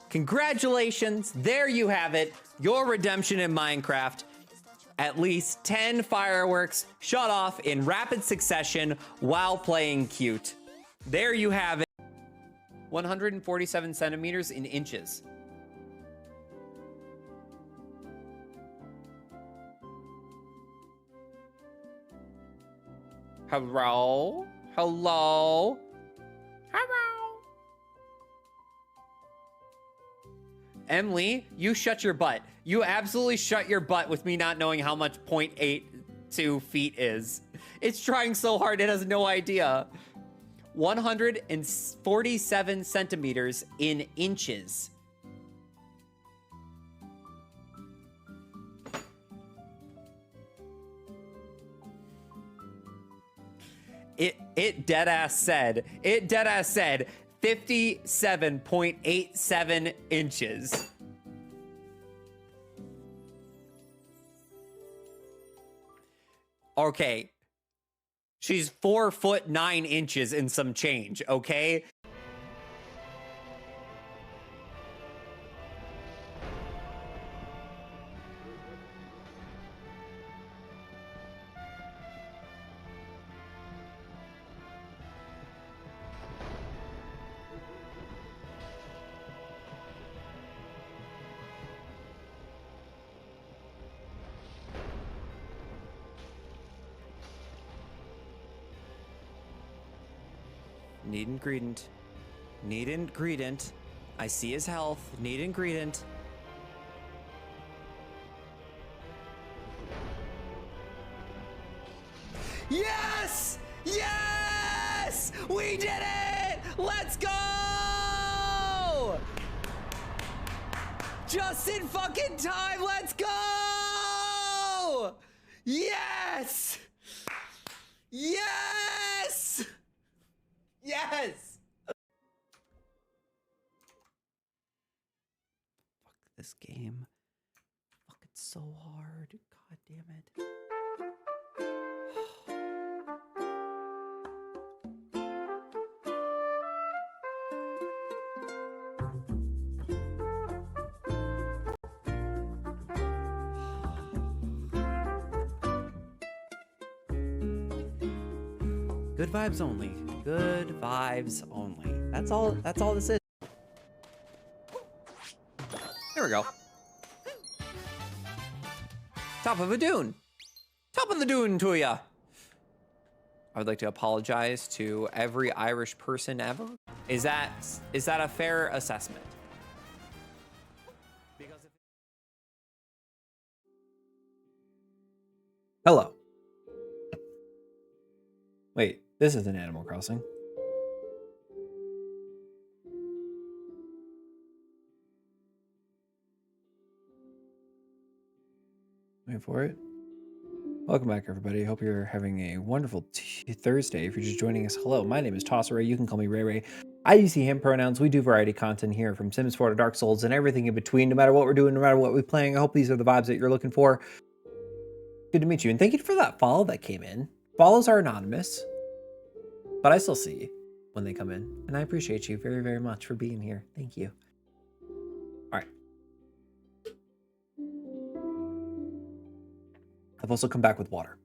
[SPEAKER 10] Congratulations, there you have it, your redemption in Minecraft. At least 10 fireworks shut off in rapid succession while playing cute. There you have it.
[SPEAKER 1] 147 centimeters in inches. Hello? Hello? Hello? Emily, you shut your butt. You absolutely shut your butt with me not knowing how much 0.82 feet is. It's trying so hard, it has no idea. 147 centimeters in inches. It dead ass said 57.87 inches. Okay. She's 4'9" and some change, okay? Need ingredient. Need ingredient. I see his health. Need ingredient. Yes! Yes! We did it! Let's go! Just in fucking time. Let's go! Yes! Yes! Yes! Fuck this game. Fuck, it's so hard. God damn it. Good vibes only. Good vibes only. That's all this is. There we go. Top of a dune. Top of the dune to ya. I would like to apologize to every Irish person ever. Is that a fair assessment? Because hello. Wait, this is an Animal Crossing. Wait for it. Welcome back, everybody. Hope you're having a wonderful Thursday. If you're just joining us, hello. My name is Tosseray. You can call me Ray Ray. I use he, him pronouns. We do variety content here from Sims 4 to Dark Souls and everything in between. No matter what we're doing, no matter what we're playing, I hope these are the vibes that you're looking for. Good to meet you. And thank you for that follow that came in. Follows are anonymous, but I still see you when they come in. And I appreciate you very, very much for being here. Thank you. All right. I've also come back with water.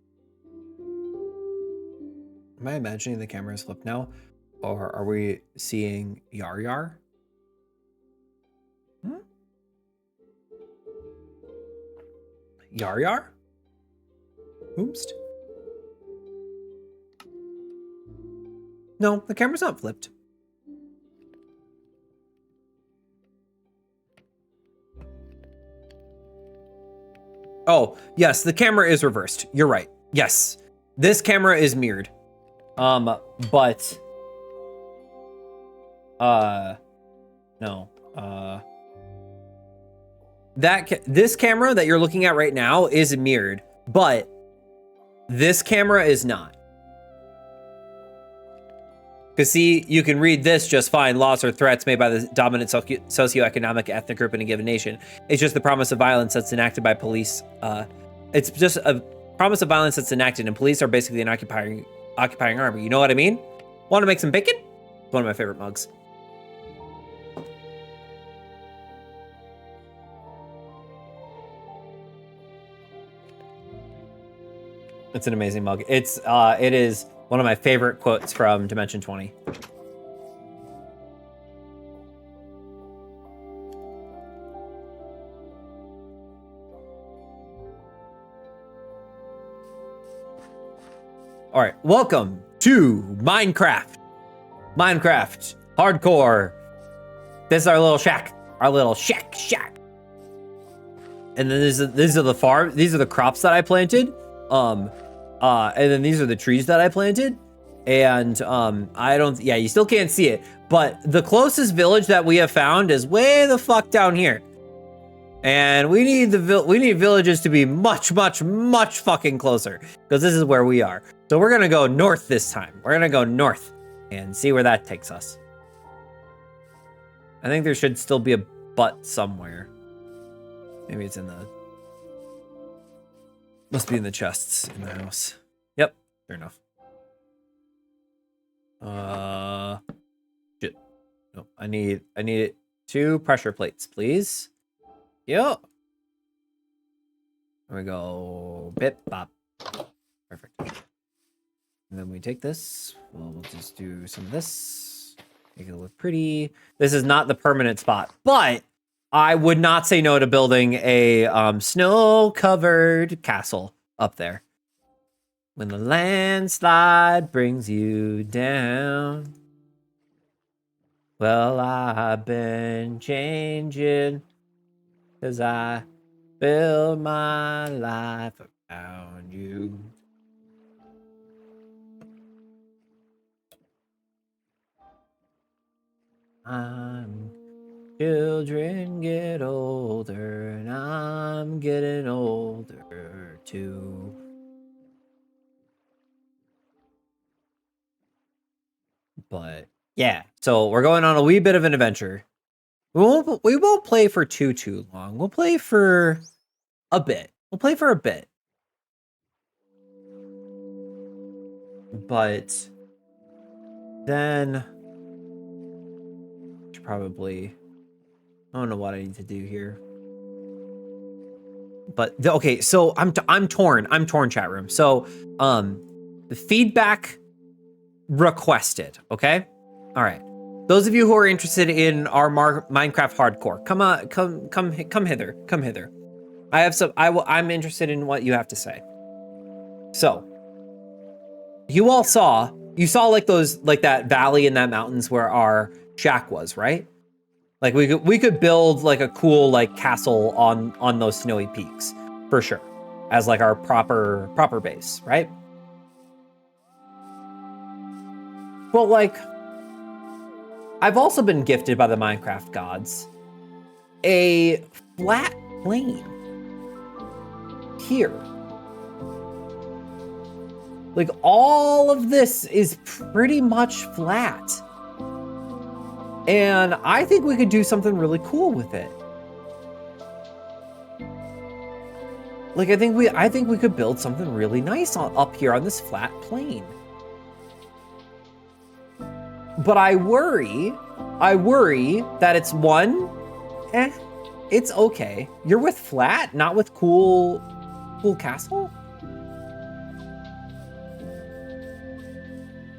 [SPEAKER 1] Am I imagining the camera is flipped now? Or are we seeing Yar Yar? Hmm? Yar Yar? Oomst? No, the camera's not flipped. Oh, yes, the camera is reversed. You're right. Yes. This camera is mirrored. But no. This camera that you're looking at right now is mirrored, but this camera is not. Because see, you can read this just fine. Laws or threats made by the dominant socioeconomic ethnic group in a given nation. It's just the promise of violence that's enacted by police. It's just a promise of violence that's enacted, and police are basically an occupying army. You know what I mean? Want to make some bacon? It's one of my favorite mugs. It's an amazing mug. It is one of my favorite quotes from Dimension 20. All right, welcome to Minecraft. Minecraft, hardcore. This is our little shack. our little shack. And then these are the farm. These are the crops that I planted. And then these are the trees that I planted. And I don't. Yeah, you still can't see it. But the closest village that we have found is way the fuck down here. And we need villages to be much fucking closer, because this is where we are. So we're gonna go north this time. We're gonna go north and see where that takes us. I think there should still be a butt somewhere. Maybe it's in the... Must be in the chests in the house. Yep, fair enough. Shit. No, I need 2 pressure plates, please. Yep. There we go. Bip bop. Perfect. And then we take this. We'll just do some of this. Make it look pretty. This is not the permanent spot, but I would not say no to building a snow-covered castle up there. When the landslide brings you down. Well, I've been changing, 'cause I build my life around you. Children get older, and I'm getting older too. But yeah, so we're going on a wee bit of an adventure. We won't play for too long. We'll play for a bit. But then should probably, I don't know what I need to do here. But okay, so I'm torn. I'm torn, chat room. So the feedback requested, okay? All right. Those of you who are interested in our Minecraft hardcore, come hither. I have some. I'm interested in what you have to say. So, you all saw like that valley and that mountains where our shack was, right? Like we could build like a cool like castle on those snowy peaks for sure, as like our proper base, right? Well, like, I've also been gifted by the Minecraft gods a flat plain here. Like, all of this is pretty much flat. And I think we could do something really cool with it. Like, I think we could build something really nice up here on this flat plain. But I worry that it's it's okay. You're with flat, not with cool castle?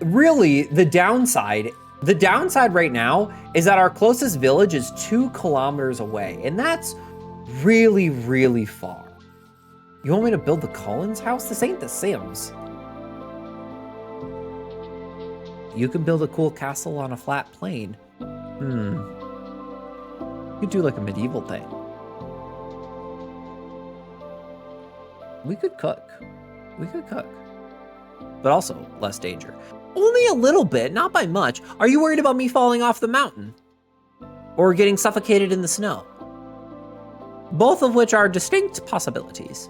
[SPEAKER 1] Really, the downside right now is that our closest village is 2 kilometers away, and that's really, really far. You want me to build the Collins house? This ain't the Sims. You can build a cool castle on a flat plain. You could do like a medieval thing. We could cook. But also less danger. Only a little bit, not by much. Are you worried about me falling off the mountain? Or getting suffocated in the snow? Both of which are distinct possibilities.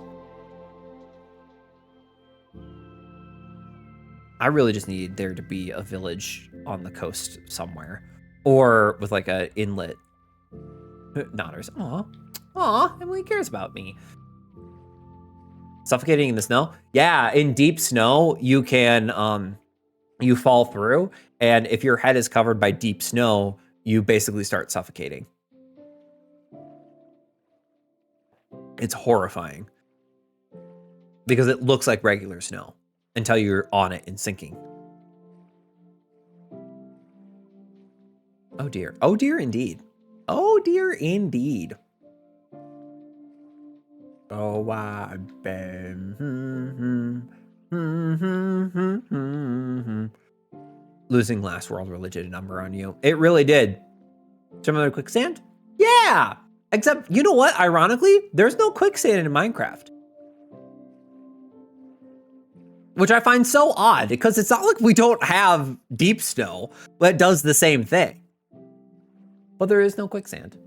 [SPEAKER 1] I really just need there to be a village on the coast somewhere. Or with like an inlet. Nodders. Aw, Emily cares about me. Suffocating in the snow? Yeah, in deep snow, you can, you fall through. And if your head is covered by deep snow, you basically start suffocating. It's horrifying. Because it looks like regular snow until you're on it and sinking. Oh dear. Oh dear indeed. Oh dear indeed. Oh, I've been losing last world religion number on you. It really did. Some other quicksand? Yeah. Except, you know what? Ironically, there's no quicksand in Minecraft. Which I find so odd, because it's not like we don't have deep snow that does the same thing. But there is no quicksand.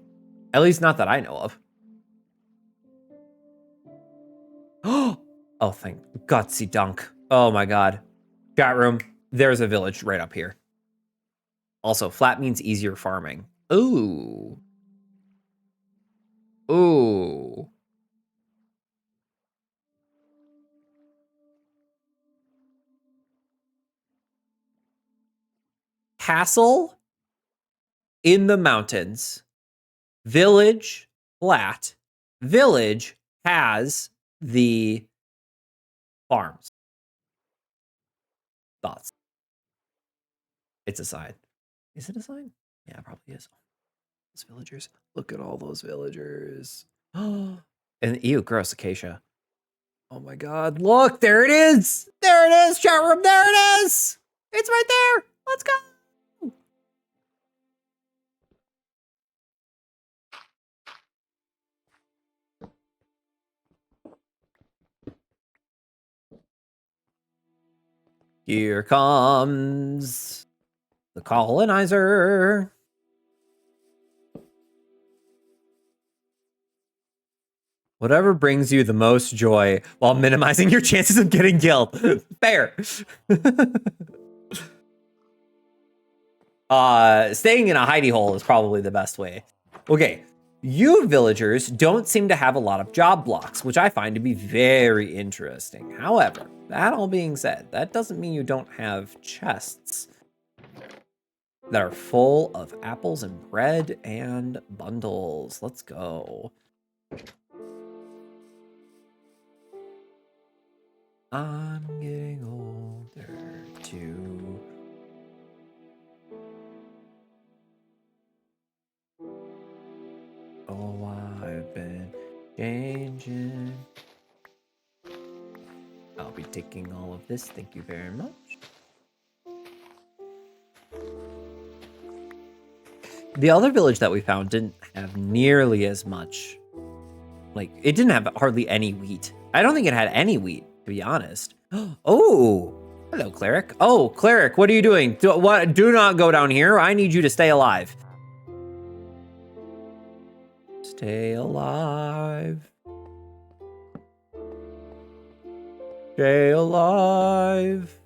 [SPEAKER 1] At least not that I know of. Oh, thank gutsy dunk. Oh my god. Chat room, there's a village right up here. Also, flat means easier farming. Ooh. Ooh. Castle in the mountains. Village flat. Village has the farms. Thoughts? It's a sign. Is it a sign? Yeah, it probably is. Those villagers. Look at all those villagers. Oh, and ew, gross acacia. Oh my god, look, there it is. There it is, chat room, there it is. It's right there. Let's go. Here comes the colonizer. Whatever brings you the most joy while minimizing your chances of getting killed. Fair. Staying in a hidey hole is probably the best way. Okay, you villagers don't seem to have a lot of job blocks, which I find to be very interesting. However, that all being said, that doesn't mean you don't have chests that are full of apples and bread and bundles. Let's go. I'm getting older too. Oh, I've been changing. I'll be taking all of this. Thank you very much. The other village that we found didn't have nearly as much. Like, it didn't have hardly any wheat. I don't think it had any wheat, to be honest. Oh, hello, cleric. Oh, cleric, what are you doing? Do not go down here. I need you to stay alive. Stay alive. Stay alive.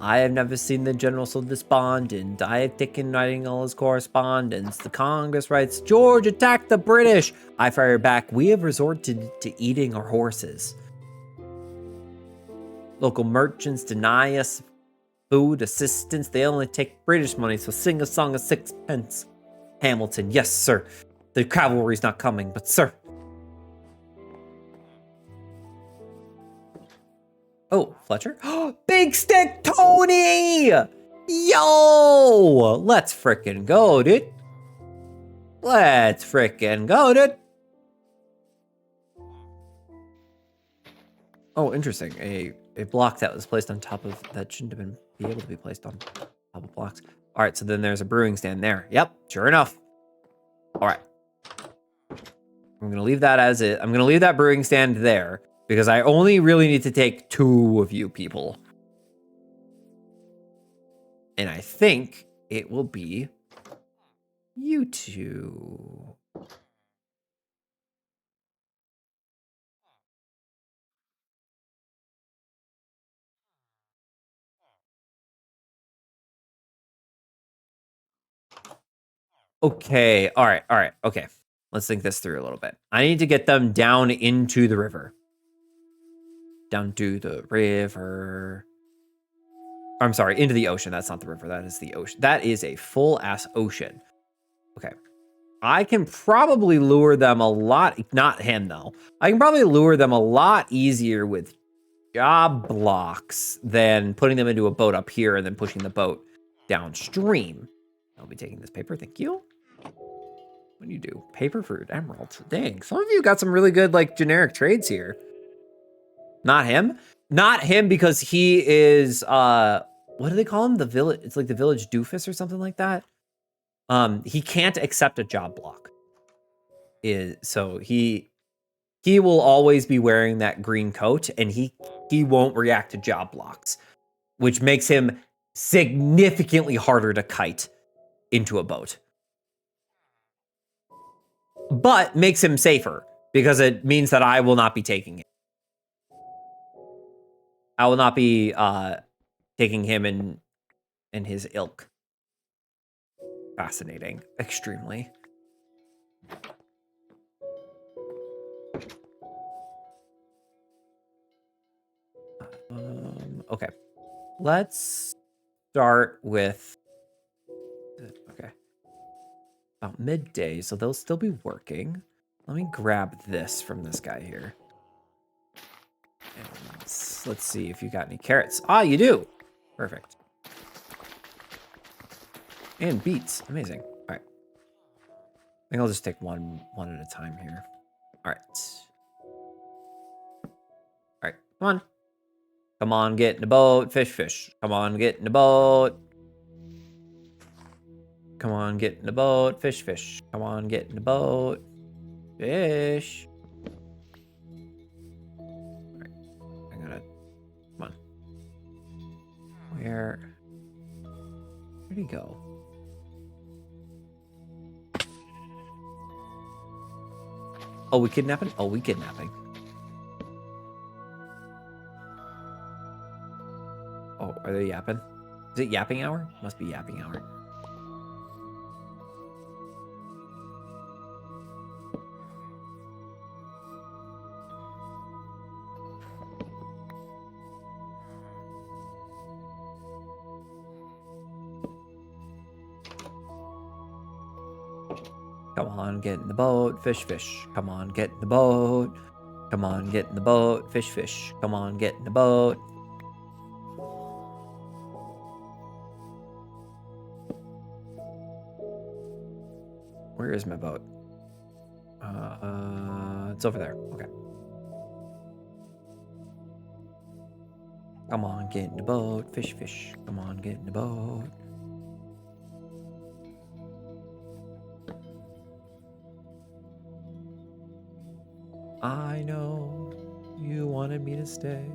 [SPEAKER 1] I have never seen the general so despondent. I have taken writing all his correspondence. The Congress writes, George attacked the British. I fire back, we have resorted to eating our horses. Local merchants deny us food assistance. They only take British money, so sing a song of sixpence. Hamilton, yes, sir. The cavalry's not coming, but sir. Oh, Fletcher? Big Stick Tony! Yo! Let's frickin' go, dude. Let's frickin' go, dude. Oh, interesting. A block that was placed on top of that shouldn't have been able to be placed on top of blocks. All right, so then there's a brewing stand there. Yep, sure enough. All right. I'm gonna leave that as it. I'm gonna leave that brewing stand there because I only really need to take 2 of you people. And I think it will be you 2. Okay, all right, okay. Let's think this through a little bit. I need to get them down into the river. Down to the river. I'm sorry, into the ocean. That's not the river, that is the ocean. That is a full-ass ocean. Okay. I can probably lure them a lot, not him though. I can probably lure them a lot easier with job blocks than putting them into a boat up here and then pushing the boat downstream. I'll be taking this paper, thank you. What do you do? Paper, fruit, emerald. Dang, some of you got some really good like generic trades here. Not him? Not him because he is, what do they call him? The village, it's like the village doofus or something like that. He can't accept a job block. So he will always be wearing that green coat, and he won't react to job blocks, which makes him significantly harder to kite into a boat. But makes him safer, because it means that I will not be taking it. I will not be taking him in his ilk. Fascinating. Extremely. Okay. Let's start with... Okay. About midday, so they'll still be working. Let me grab this from this guy here. And let's see if you got any carrots. Ah, you do. Perfect. And beets. Amazing. All right. I think I'll just take one at a time here. All right. All right. Come on. Come on, get in the boat. Fish, fish. Come on, get in the boat. Come on, get in the boat. Fish, fish. Come on, get in the boat. Fish. All right. I'm gonna... Come on. Where'd he go? Oh, we kidnapping? Oh, we kidnapping. Oh, are they yapping? Is it yapping hour? Must be yapping hour. Come on, get in the boat. Fish, fish. Come on, get in the boat. Come on, get in the boat. Fish, fish. Come on, get in the boat. Where is my boat? It's over there. Okay. Come on, get in the boat. Fish, fish. Come on, get in the boat. I know you wanted me to stay,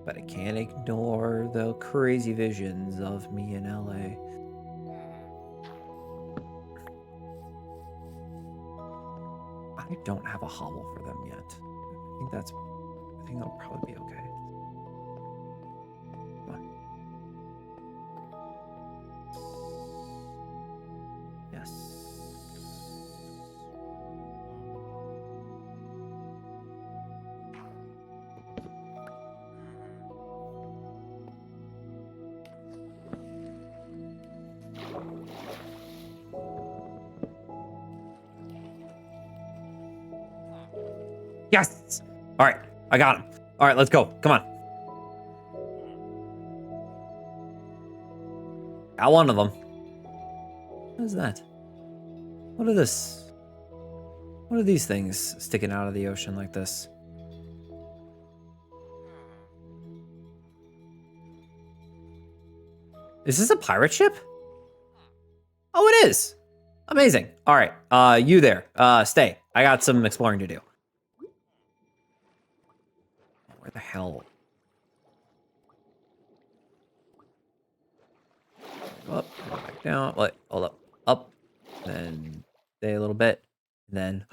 [SPEAKER 1] but I can't ignore the crazy visions of me in LA. I don't have a hovel for them yet. I think that'll probably be okay. Come on. Yes. Yes! All right, I got him. All right, let's go. Come on. Got one of them. What is that? What are this? What are these things sticking out of the ocean like this? Is this a pirate ship? Oh, it is. Amazing. All right, you there. Stay. I got some exploring to do. Where the hell? Up, back down. Wait, hold up. Up. Then stay a little bit. And then.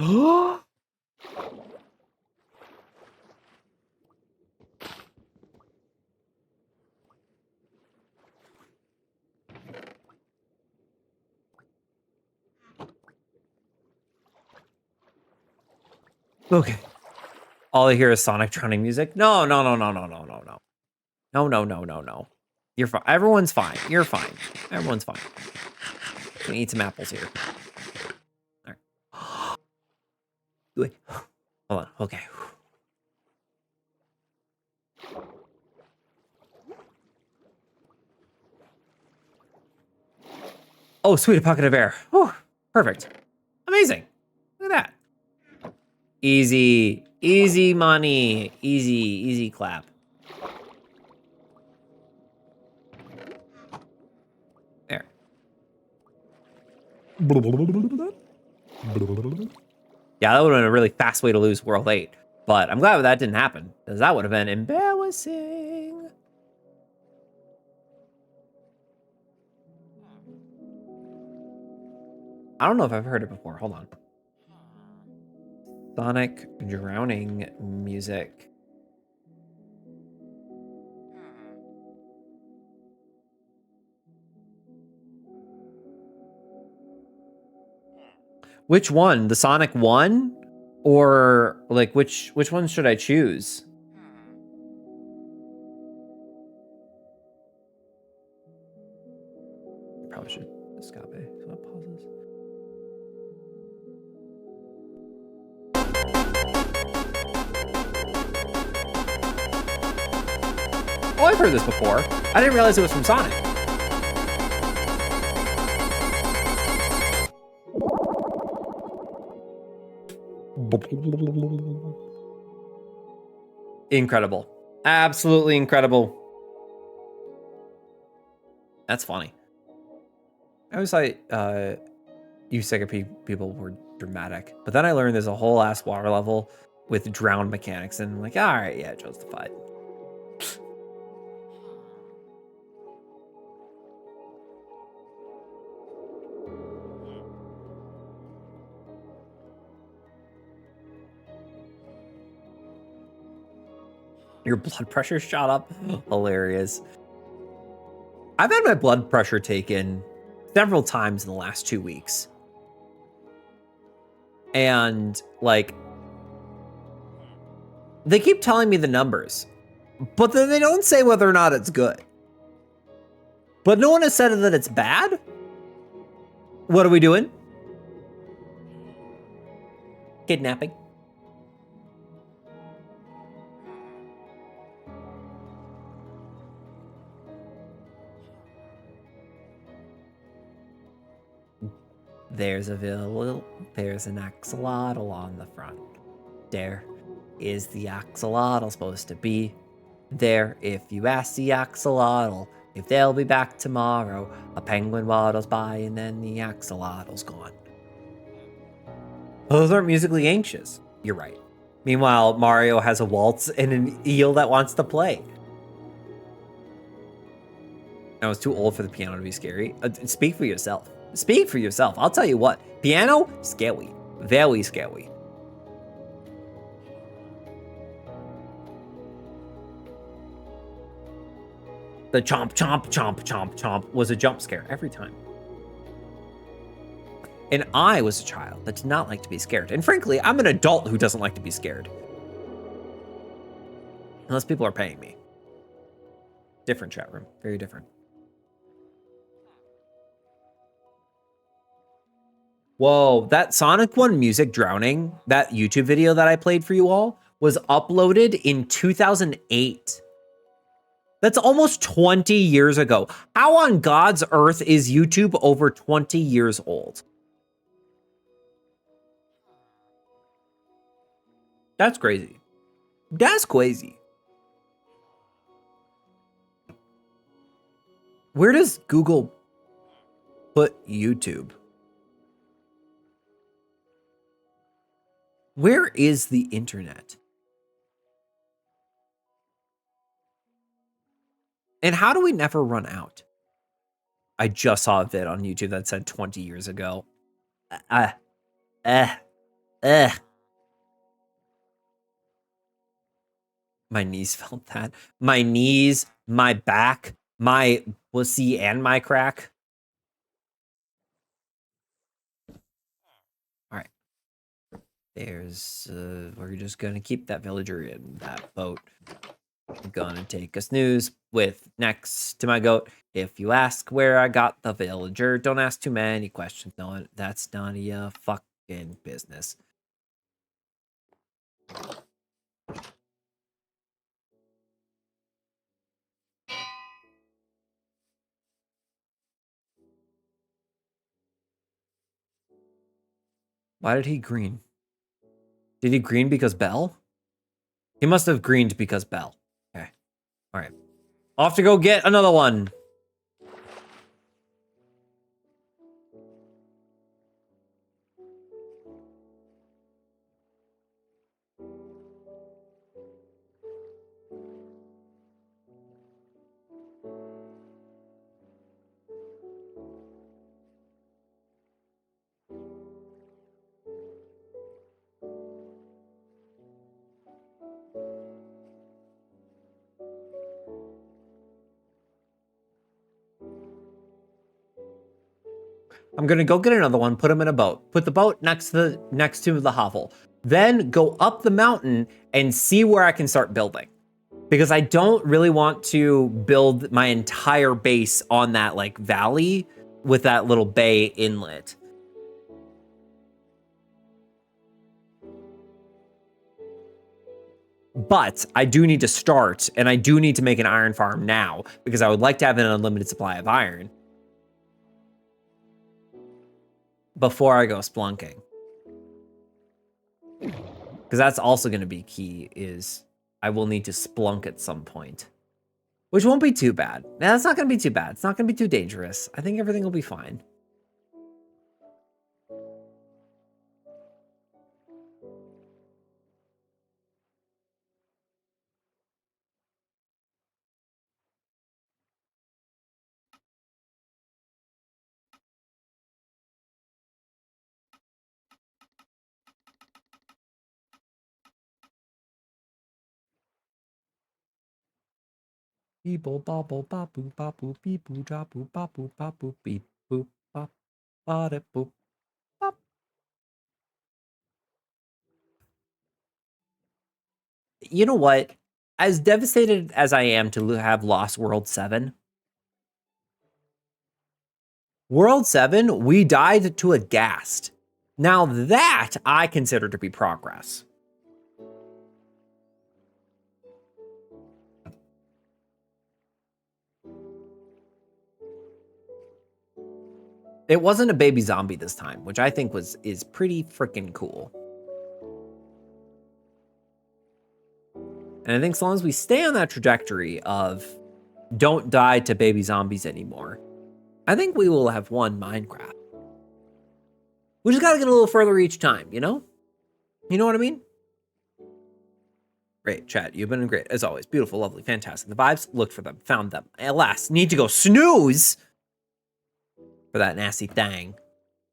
[SPEAKER 1] Okay. All I hear is Sonic drowning music. No, no, no, no, no, no, no, no. No, no, no, no, no. You're fine. Everyone's fine. You're fine. Everyone's fine. Gonna eat some apples here. All right. Wait. Hold on. Okay. Oh, sweet, a pocket of air. Whew. Perfect. Amazing. Look at that. Easy. Easy money. Easy. Easy clap. There. Yeah, that would have been a really fast way to lose World 8. But I'm glad that didn't happen, because that would have been embarrassing. I don't know if I've heard it before. Hold on. Sonic drowning music. Which one? The Sonic one? Or like which one should I choose? Probably should escape. So it pauses. Oh, I've heard this before. I didn't realize it was from Sonic. Incredible. Absolutely incredible. That's funny. I always thought you Sega people were dramatic, but then I learned there's a whole ass water level with drown mechanics, and I'm like, all right, yeah, justified. Your blood pressure shot up. Hilarious. I've had my blood pressure taken several times in the last 2 weeks. And like, they keep telling me the numbers, but then they don't say whether or not it's good. But no one has said that it's bad. What are we doing? Kidnapping. There's an axolotl on the front. There is the axolotl supposed to be there. If you ask the axolotl if they'll be back tomorrow, a penguin waddles by and then the axolotl's gone. Those aren't musically anxious. You're right. Meanwhile, Mario has a waltz and an eel that wants to play. I was too old for the piano to be scary. Speak for yourself. Speak for yourself. I'll tell you what. Piano, scary. Very scary. The chomp, chomp, chomp, chomp, chomp was a jump scare every time. And I was a child that did not like to be scared. And frankly, I'm an adult who doesn't like to be scared. Unless people are paying me. Different chat room. Very different. Whoa, that Sonic 1 music drowning, that YouTube video that I played for you all, was uploaded in 2008. That's almost 20 years ago. How on God's earth is YouTube over 20 years old? That's crazy. That's crazy. Where does Google put YouTube? Where is the internet? And how do we never run out? I just saw a vid on YouTube that said 20 years ago. My knees felt that. My knees, my back, my pussy, and my crack. All right. There's, we're just gonna keep that villager in that boat. I'm gonna take a snooze with next to my goat. If you ask where I got the villager, don't ask too many questions. No, that's none of your fucking business. Why did he green? Did he green because Bell? He must have greened because Bell. Okay. All right. Off to go get another one. I'm gonna go get another one, put them in a boat. Put the boat next to the hovel. Then go up the mountain and see where I can start building. Because I don't really want to build my entire base on that like valley with that little bay inlet. But I do need to start, and I do need to make an iron farm now because I would like to have an unlimited supply of iron before I go splunking. Because that's also going to be key, is I will need to splunk at some point. Which won't be too bad. Now, that's not going to be too bad. It's not going to be too dangerous. I think everything will be fine. Beeple bobble bopoo bopoo beepoo drop-oo bopoo bopoo beep boop bop bada boop bop. You know what? As devastated as I am to have lost World 7, World 7, we died to a ghast. Now that I consider to be progress. It wasn't a baby zombie this time, which I think is pretty freaking cool. And I think as long as we stay on that trajectory of don't die to baby zombies anymore, I think we will have won Minecraft. We just got to get a little further each time, you know? You know what I mean? Great, chat. You've been great, as always. Beautiful, lovely, fantastic. The vibes, looked for them, found them. Alas, need to go snooze for that nasty thing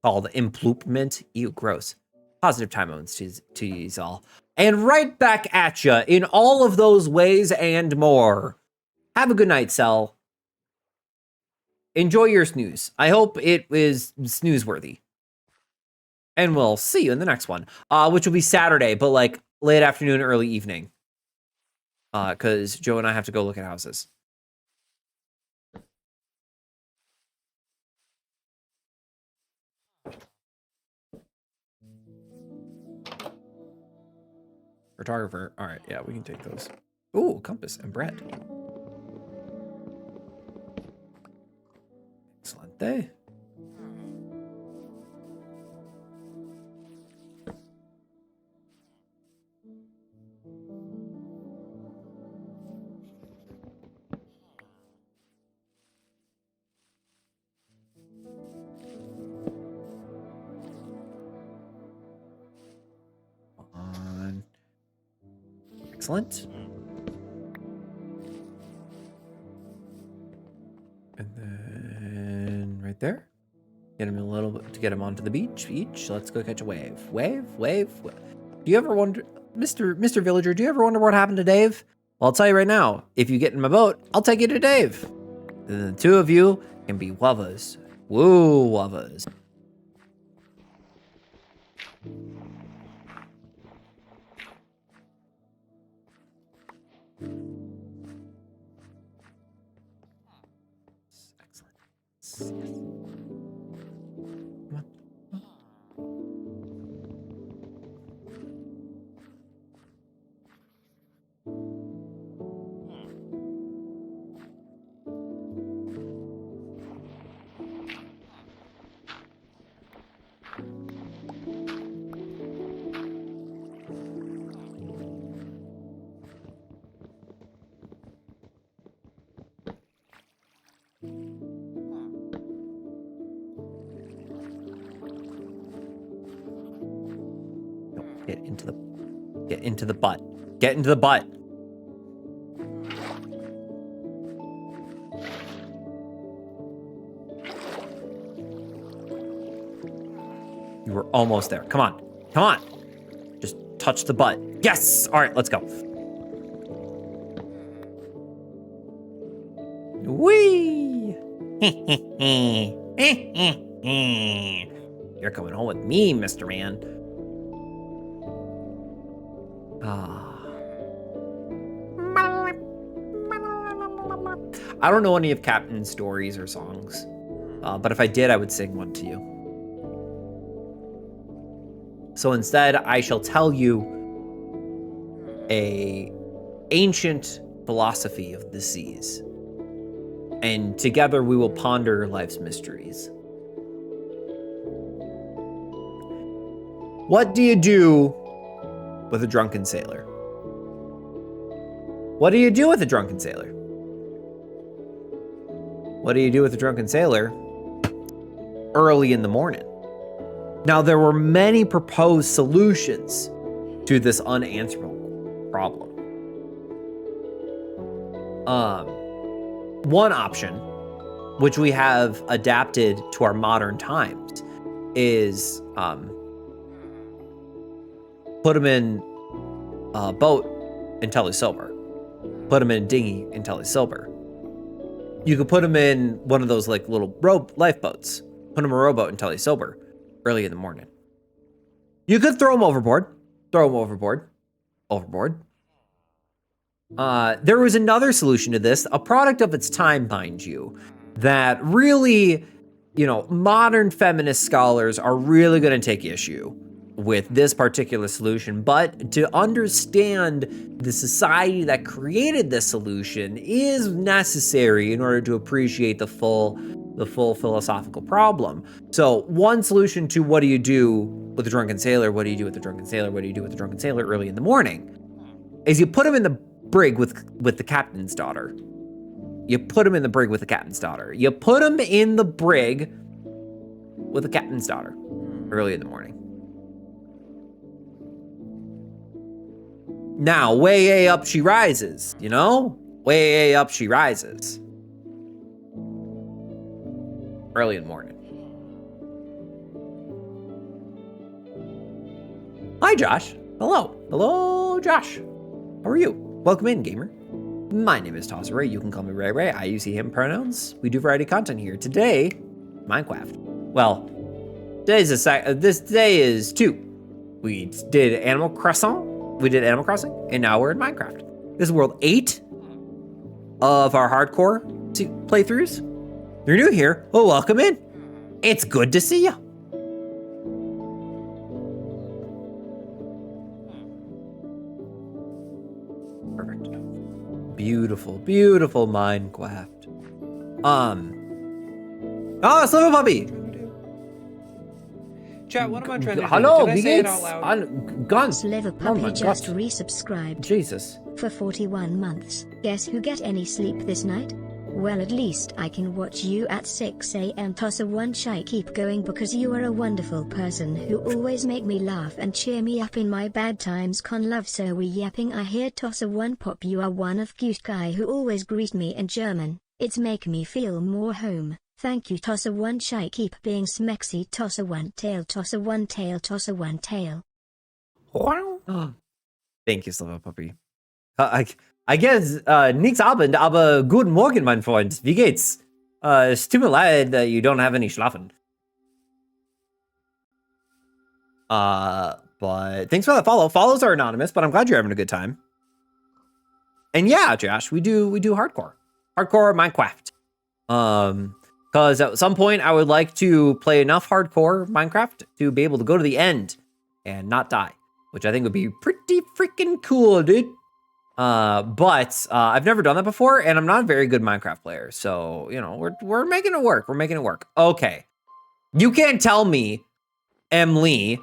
[SPEAKER 1] called imploopment. Ew, gross. Positive time moments to you all. And right back at you in all of those ways and more. Have a good night, Cell. Enjoy your snooze. I hope it is snooze-worthy. And we'll see you in the next one, which will be Saturday, but like late afternoon, early evening. Because Joe and I have to go look at houses. Photographer. All right, yeah, we can take those. Ooh, compass and bread. Excellent day. Excellent. And then right there. Get him a little bit to get him onto the beach. Let's go catch a wave. Wave. Do you ever wonder, Mr. Villager, do you ever wonder what happened to Dave? Well, I'll tell you right now, if you get in my boat, I'll take you to Dave. And then the two of you can be lovers. Woo, lovers. Excellent. Get into the butt. Get into the butt. You were almost there. Come on. Come on. Just touch the butt. Yes. All right, let's go. Whee! You're coming home with me, Mr. Man. I don't know any of Captain's stories or songs, but if I did, I would sing one to you. So instead, I shall tell you a ancient philosophy of the seas, and together we will ponder life's mysteries. What do you do with a drunken sailor? What do you do with a drunken sailor? What do you do with a drunken sailor early in the morning? Now, there were many proposed solutions to this unanswerable problem. One option, which we have adapted to our modern times, is put him in a boat until he's sober. Put him in a dinghy until he's sober. You could put him in one of those like little lifeboats. Put him in a rowboat until he's sober, early in the morning. You could throw him overboard. Overboard. There was another solution to this, a product of its time, mind you, that really, modern feminist scholars are really going to take issue with this particular solution. But to understand the society that created this solution is necessary in order to appreciate the full philosophical problem. So one solution to what do you do with a drunken sailor? What do you do with a drunken sailor? What do you do with a drunken sailor early in the morning? Is you put him in the brig with the captain's daughter. You put him in the brig with the captain's daughter. You put him in the brig with the captain's daughter early in the morning. Now, way up she rises, Way up she rises. Early in the morning. Hi, Josh. Hello, Josh. How are you? Welcome in, gamer. My name is Tosseray. You can call me Ray Ray. I use he, him pronouns. We do variety content here. Today, Minecraft. Well, this day is 2. We did Animal Crossing. And now we're in Minecraft. This is world 8 of our hardcore playthroughs. You're new here. Well, welcome in. It's good to see you. Perfect. Beautiful Minecraft. Sliver Puppy.
[SPEAKER 4] Chat, what am I trying to do?
[SPEAKER 1] Hello,
[SPEAKER 4] Did I say it out loud?
[SPEAKER 1] Guns.
[SPEAKER 2] Sliver Puppy just resubscribed.
[SPEAKER 1] Jesus.
[SPEAKER 2] For 41 months. Guess who get any sleep this night? Well, at least I can watch you at 6 a.m. Tosser one shy, keep going because you are a wonderful person who always make me laugh and cheer me up in my bad times. Con love, so we yapping. I hear Tosser one pop, you are one of cute guy who always greet me in German. It's make me feel more home. Thank you, Tosser one shy, keep being smexy. Tosser one tail, Tosser one tail, Tosser one tail.
[SPEAKER 1] Wow. Thank you, Sliver Puppy. I guess, nix Abend, aber guten Morgen, mein Freund. Wie geht's? Es tut mir leid that you don't have any schlafen. But thanks for that follow. Follows are anonymous, but I'm glad you're having a good time. And yeah, Josh, we do hardcore Minecraft. Because at some point I would like to play enough hardcore Minecraft to be able to go to the end and not die, which I think would be pretty freaking cool, dude. But I've never done that before, and I'm not a very good Minecraft player, so we're making it work. We're making it work. Okay, you can't tell me, Emily,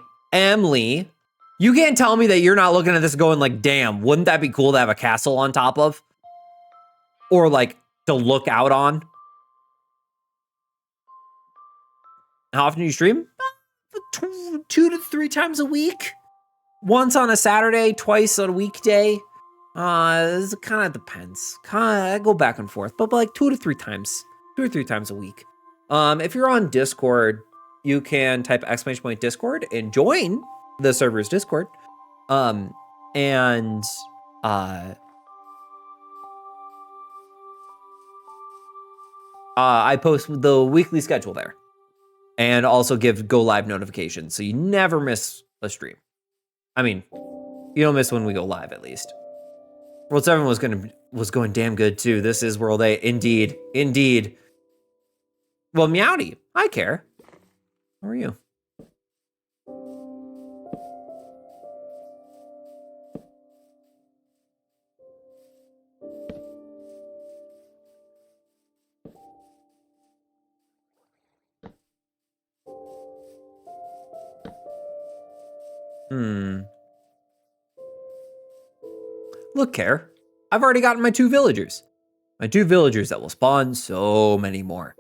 [SPEAKER 1] you can't tell me that you're not looking at this going like, damn, wouldn't that be cool to have a castle on top of, or like to look out on? How often do you stream? 2 to 3 times a week. Once on a Saturday, twice on a weekday. It kind of depends. I go back and forth, but like 2 or 3 times a week. If you're on Discord, you can type !Discord and join the server's Discord. I post the weekly schedule there. and also give go live notifications so you never miss a stream. I mean, you don't miss when we go live, at least. World 7 was going damn good too. This is World 8. Indeed. Indeed. Well, Meowdy. Hi, Care. How are you? Look, Care. I've already gotten my 2 villagers. My 2 villagers that will spawn so many more.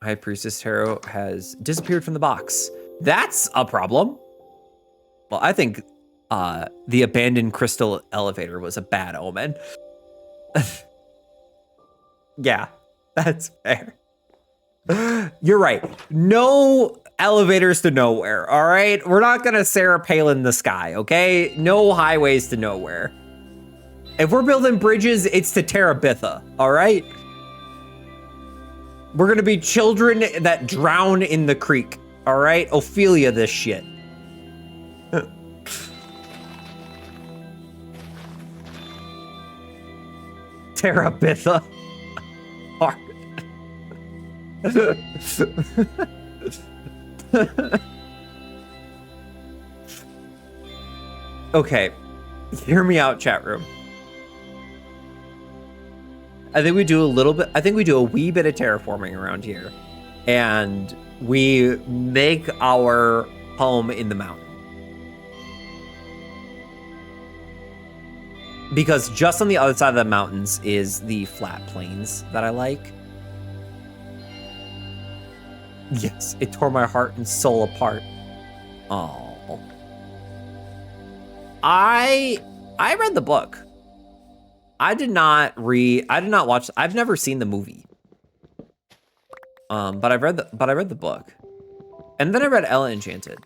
[SPEAKER 1] High Priestess Tarot has disappeared from the box. That's a problem. Well, I think the abandoned crystal elevator was a bad omen. Yeah, that's fair. You're right. No elevators to nowhere, all right? We're not gonna Sarah Palin the sky, okay? No highways to nowhere. If we're building bridges, it's to Terabitha, all right? We're gonna be children that drown in the creek, all right? Ophelia this shit. Terabitha. Okay, hear me out, chat room. I think we do a little bit, I think we do a wee bit of terraforming around here. And we make our home in the mountain. Because just on the other side of the mountains is the flat plains that I like. Yes, it tore my heart and soul apart. Oh. I read the book. I did not watch, I've never seen the movie. But I read the book. And then I read Ella Enchanted.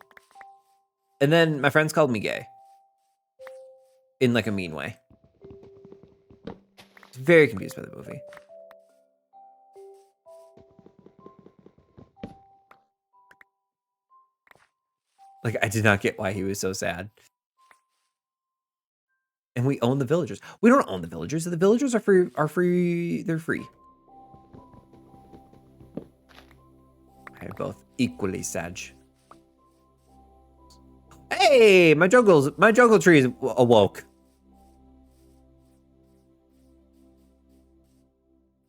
[SPEAKER 1] And then my friends called me gay. In like a mean way. Very confused by the movie. Like, I did not get why he was so sad. And we own the villagers. We don't own the villagers. The villagers are free. They're free. I have both equally sad. Hey, my jungle tree is awoke.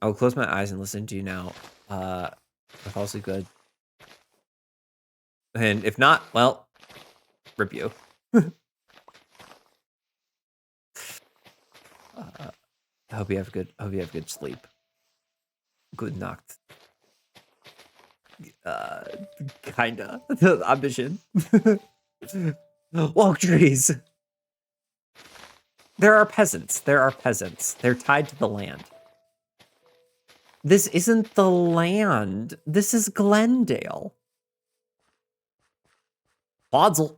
[SPEAKER 1] I'll close my eyes and listen to you now. I'll fall asleep good. And if not, well, rip you. I hope you have good sleep. Good nacht. Kinda. Ambition. Walk trees. There are peasants. They're tied to the land. This isn't the land. This is Glendale. Podzol.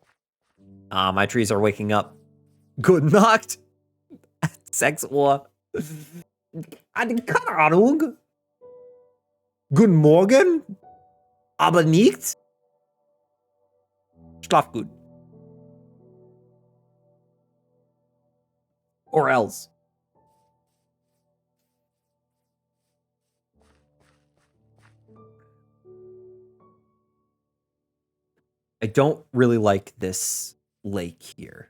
[SPEAKER 1] My trees are waking up. Good Nacht. Sex Ohr. Keine Ahnung. Guten Morgen. Aber nicht. Schlaf gut. Or else. I don't really like this lake here.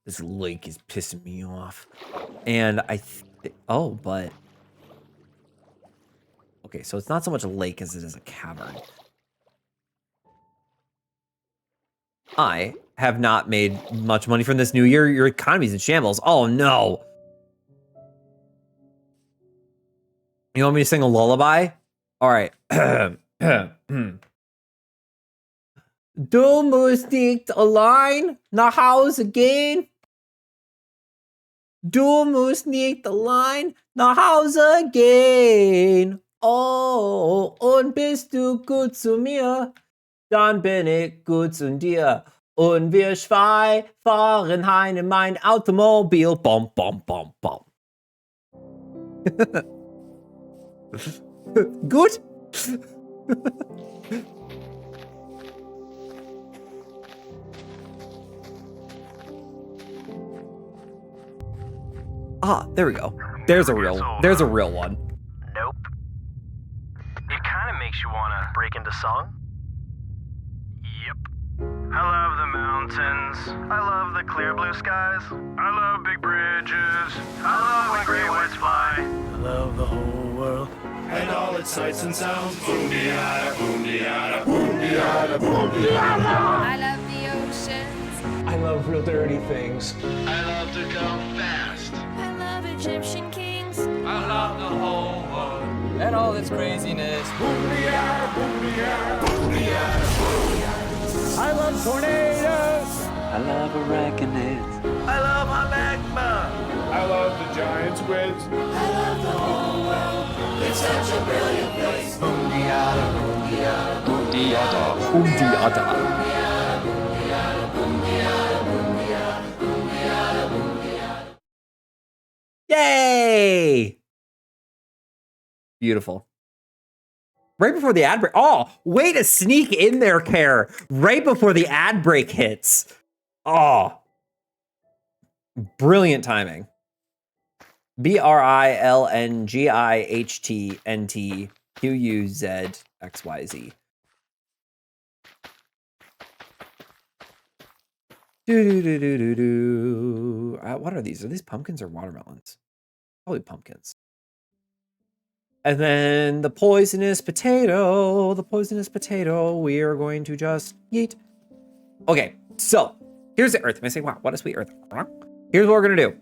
[SPEAKER 1] This lake is pissing me off. And but... Okay, so it's not so much a lake as it is a cavern. I have not made much money from this new year. Your economy's in shambles. Oh, no. You want me to sing a lullaby? All right. Du musst nicht allein nach Hause gehen. Du musst nicht allein nach Hause gehen. Oh, und bist du gut zu mir, dann bin ich gut zu dir. Und wir zwei fahren heim in mein Automobil. Bom, bom, bom, bom. Good. Ah, there we go. There's a real one.
[SPEAKER 11] Nope. It kind of makes you want to break into song. Yep. I love the mountains. I love the clear blue skies. I love big bridges. I love when gray whites fly. I love the whole world and all its sights and sounds. Boom-de-yada, boom-de-yada, boom-de-yada, boom-de-yada.
[SPEAKER 12] I love the oceans.
[SPEAKER 13] I love real dirty things.
[SPEAKER 6] I love to go fast.
[SPEAKER 12] I love Egyptian kings.
[SPEAKER 11] I love the whole world
[SPEAKER 13] And all its craziness.
[SPEAKER 6] Boom-de-yada, boom-de-yada, boom-de-yada, boom-de-yada.
[SPEAKER 13] I love tornadoes.
[SPEAKER 14] I love arachnids.
[SPEAKER 11] I love my magma.
[SPEAKER 13] I love the giant squids.
[SPEAKER 6] I love the whole world. It's such a brilliant place. Boom-de-yada, boom-de-yada,
[SPEAKER 14] Boom-de-yada.
[SPEAKER 1] Boom-de-yada. Yay! Beautiful. Right before the ad break. Oh, way to sneak in there, Care. Right before the ad break hits. Oh. Brilliant timing. BRILNGIHTNTQUZXYZ. Do. What are these? Are these pumpkins or watermelons? Probably pumpkins. And then the poisonous potato. The poisonous potato. We are going to just yeet. Okay, so here's the earth. I say, wow, what a sweet earth. Here's what we're going to do.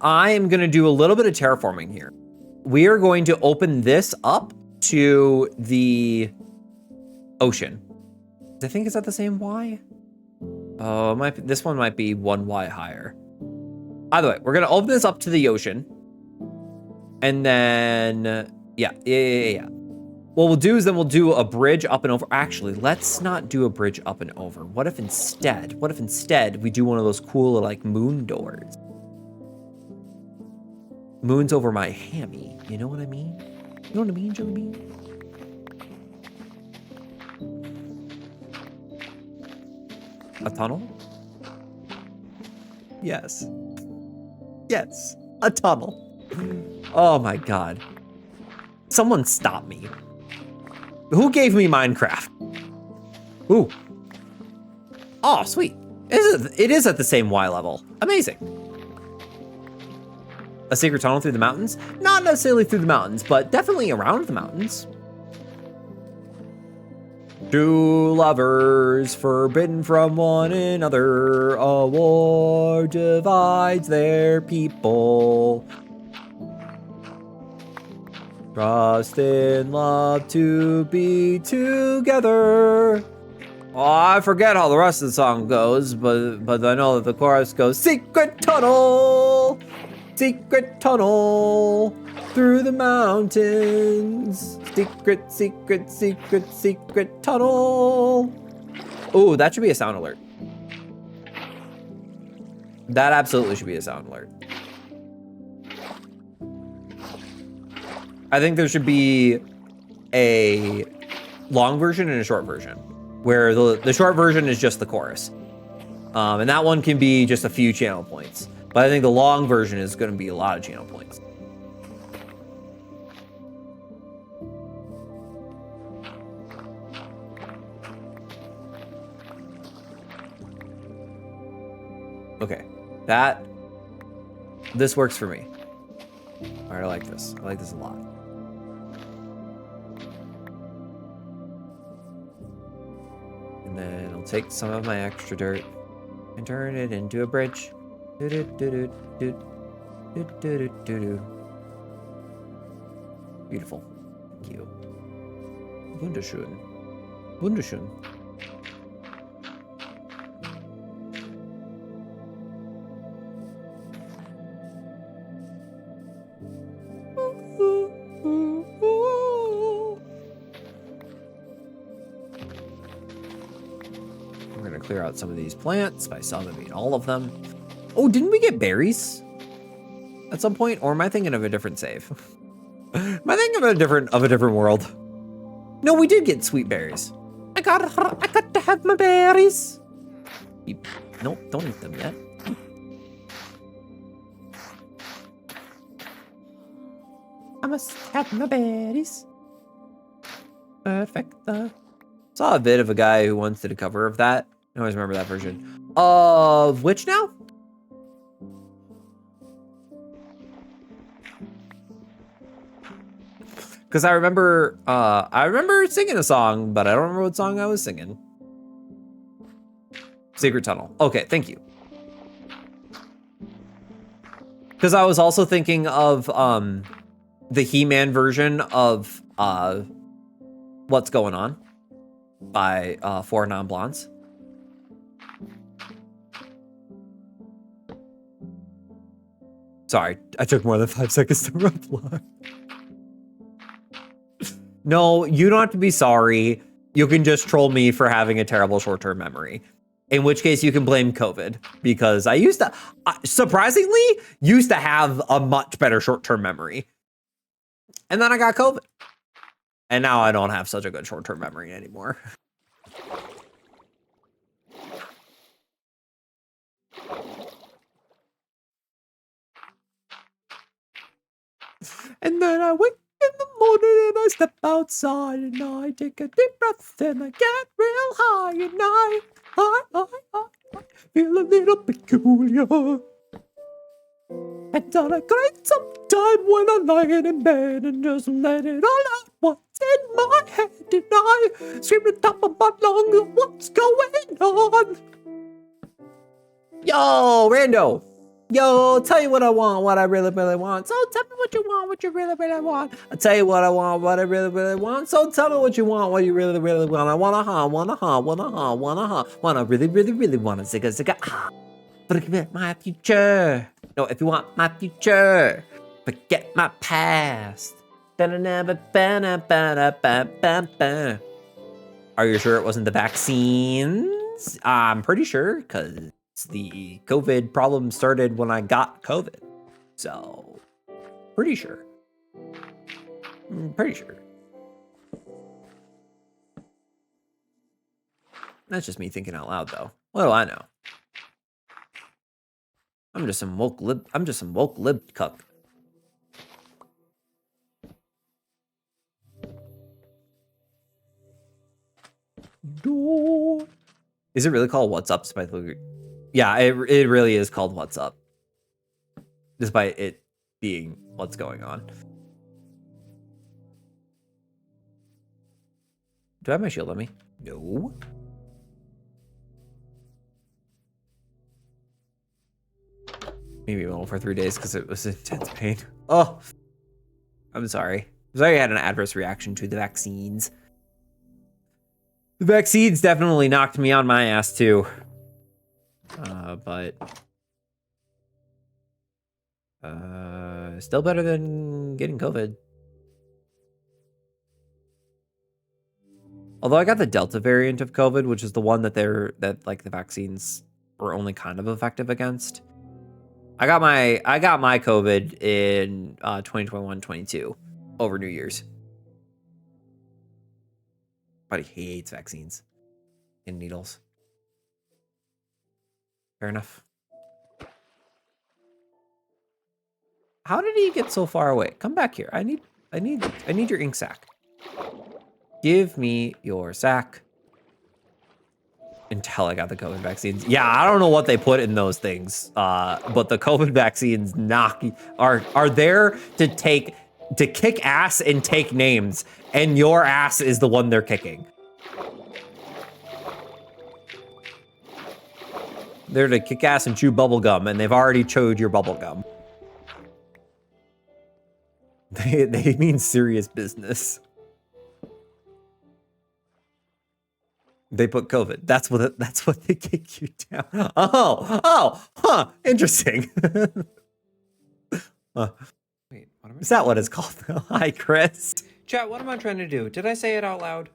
[SPEAKER 1] I am going to do a little bit of terraforming here. We are going to open this up to the ocean. I think, is that the same Y? Oh, this one might be 1Y higher. Either way, we're going to open this up to the ocean. And then, yeah. What we'll do is then we'll do a bridge up and over. Actually, let's not do a bridge up and over. What if instead we do one of those cool, like, moon doors? Moon's over my hammy. You know what I mean? You know what I mean, Jelly Bean? A tunnel? Yes. Yes, a tunnel. Oh my God. Someone stop me. Who gave me Minecraft? Ooh. Oh, sweet. It is at the same Y level. Amazing. A secret tunnel through the mountains? Not necessarily through the mountains, but definitely around the mountains. Two lovers forbidden from one another. A war divides their people. Trust in love to be together. Oh, I forget how the rest of the song goes, but I know that the chorus goes, secret tunnel, secret tunnel through the mountains. Secret, secret, secret, secret tunnel. Oh, that should be a sound alert. That absolutely should be a sound alert. I think there should be a long version and a short version, where the short version is just the chorus. And that one can be just a few channel points. But I think the long version is going to be a lot of channel points. Okay, this works for me. All right, I like this. I like this a lot. And then I'll take some of my extra dirt and turn it into a bridge. Beautiful. Thank you. Wunderschön. Wunderschön. Clear out some of these plants. By some, I mean all of them. Oh, didn't we get berries at some point? Or am I thinking of a different save? Am I thinking of a different world? No, we did get sweet berries. I got to have my berries. Nope, don't eat them yet. I must have my berries. Perfect. Saw a bit of a guy who once did a cover of that. I always remember that version. Of which now? Because I remember singing a song, but I don't remember what song I was singing. Secret Tunnel. Okay, thank you. Because I was also thinking of the He-Man version of What's Going On by Four Non-Blondes. Sorry, I took more than 5 seconds to reply. No, you don't have to be sorry. You can just troll me for having a terrible short-term memory. In which case you can blame COVID, because I used to, surprisingly, used to have a much better short-term memory. And then I got COVID. And now I don't have such a good short-term memory anymore. And then I wake in the morning and I step outside and I take a deep breath and I get real high and I feel a little peculiar. And then I create some time when I'm lying in bed and just let it all out what's in my head and I scream at the top of my lungs, what's going on? Yo, Rando. Yo, tell you what I want, what I really, really want. So tell me what you want, what you really, really want. I'll tell you what I want, what I really, really want. So tell me what you want, what you really, really want. I wanna really, really, really wanna zigga. Forget my future. No, if you want my future, forget my past. Are you sure it wasn't the vaccines? I'm pretty sure, because the COVID problem started when I got COVID. So, pretty sure. Pretty sure. That's just me thinking out loud, though. What do I know? I'm just some woke lib cuck. Is it really called What's Up? Yeah, it really is called What's Up. Despite it being what's going on. Do I have my shield on me? No. Maybe it went for 3 days because it was intense pain. Oh, I'm sorry. I'm sorry I had an adverse reaction to the vaccines. The vaccines definitely knocked me on my ass too. But still better than getting COVID. Although I got the Delta variant of COVID, which is the one that the vaccines were only kind of effective against. I got my COVID in 2021-22 over New Year's. Buddy hates vaccines and needles. Fair enough. How did he get so far away? Come back here. I need your ink sack. Give me your sack. Until I got the COVID vaccines. Yeah, I don't know what they put in those things, but the COVID vaccines are there to kick ass and take names, and your ass is the one they're kicking. They're to kick ass and chew bubble gum, and they've already chewed your bubble gum. They mean serious business. They put COVID. That's what they kick you down. Interesting.
[SPEAKER 4] Wait, what am I?
[SPEAKER 1] Is that what it's called? Hi, Chris.
[SPEAKER 4] Chat, what am I trying to do? Did I say it out loud?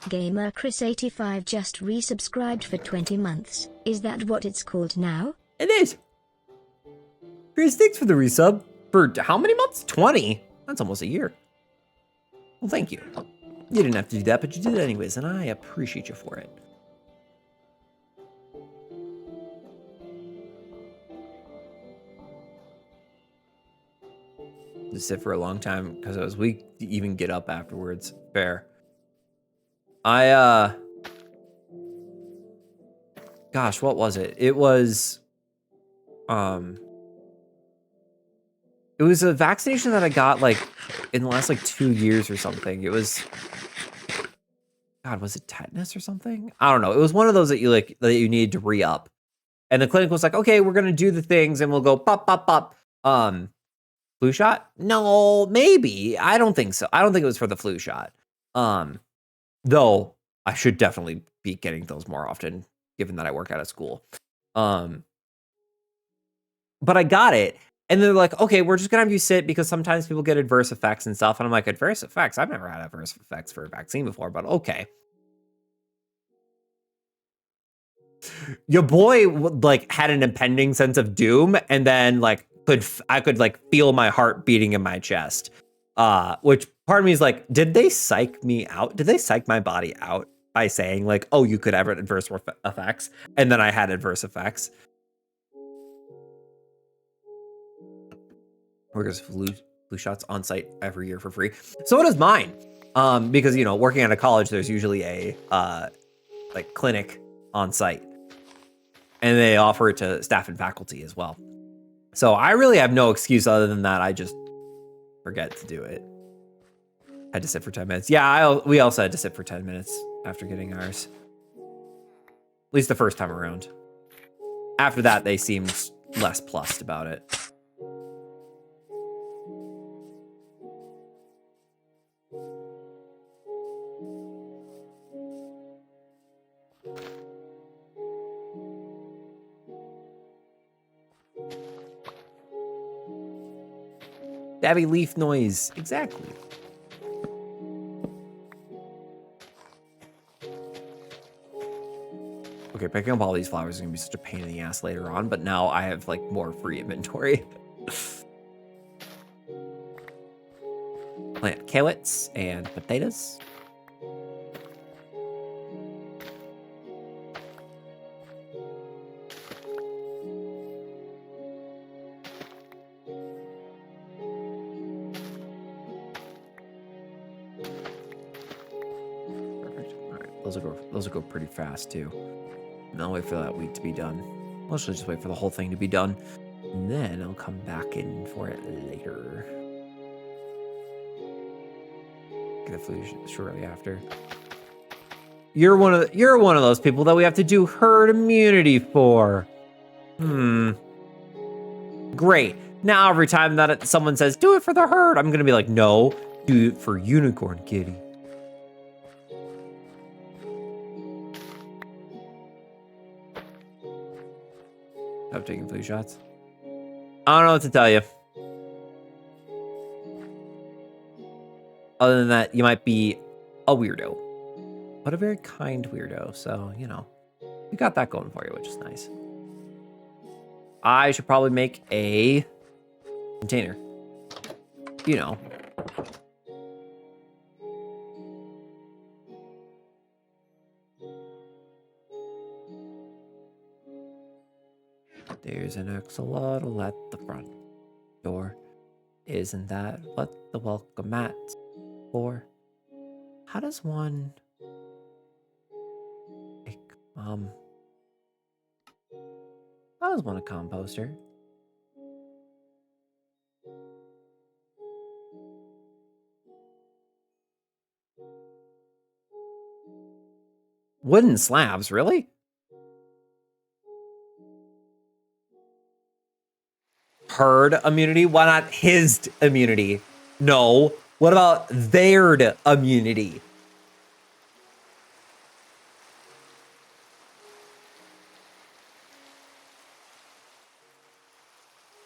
[SPEAKER 2] Gamer Chris85 just resubscribed for 20 months. Is that what it's called now?
[SPEAKER 1] It is. Chris, thanks for the resub. For how many months? 20. That's almost a year. Well, thank you. You didn't have to do that, but you did it anyways, and I appreciate you for it. Just sit for a long time because I was weak to even get up afterwards. Fair. Gosh, what was it? It was a vaccination that I got like in the last like 2 years or something. It was, God, was it tetanus or something? I don't know. It was one of those that you need to re-up. And the clinic was like, okay, we're gonna do the things and we'll go pop, pop, pop. Flu shot? No, maybe. I don't think so. I don't think it was for the flu shot. Though I should definitely be getting those more often, given that I work out of school. But I got it. And they're like, okay, we're just gonna have you sit because sometimes people get adverse effects and stuff. And I'm like, adverse effects? I've never had adverse effects for a vaccine before, but okay. Your boy like had an impending sense of doom, and then like I could like feel my heart beating in my chest. Which part of me is like, did they psych me out? Did they psych my body out by saying like, oh, you could have adverse effects, and then I had adverse effects? Workers flu shots on site every year for free. So does mine. Because you know, working at a college, there's usually a like clinic on site. And they offer it to staff and faculty as well. So I really have no excuse other than that. I just forget to do it. Had to sit for 10 minutes. Yeah, we also had to sit for 10 minutes after getting ours. At least the first time around. After that, they seemed less plussed about it. Dabby leaf noise. Exactly. Okay, picking up all these flowers is gonna be such a pain in the ass later on, but now I have like more free inventory. Plant carrots and potatoes. Those will go pretty fast too. And I'll wait for that week to be done. I'll actually just wait for the whole thing to be done, and then I'll come back in for it later. Get the flu shortly after. You're one of those people that we have to do herd immunity for. Great. Now every time that someone says do it for the herd, I'm gonna be like, no, do it for Unicorn Kitty. Stop taking flu shots. I don't know what to tell you. Other than that, you might be a weirdo, but a very kind weirdo. So, you know, you got that going for you, which is nice. I should probably make a container. You know. There's an axolotl at the front door. Isn't that what the welcome mat's for? How does one how does one a composter? Wooden slabs, really? Herd immunity? Why not his immunity? No. What about their immunity?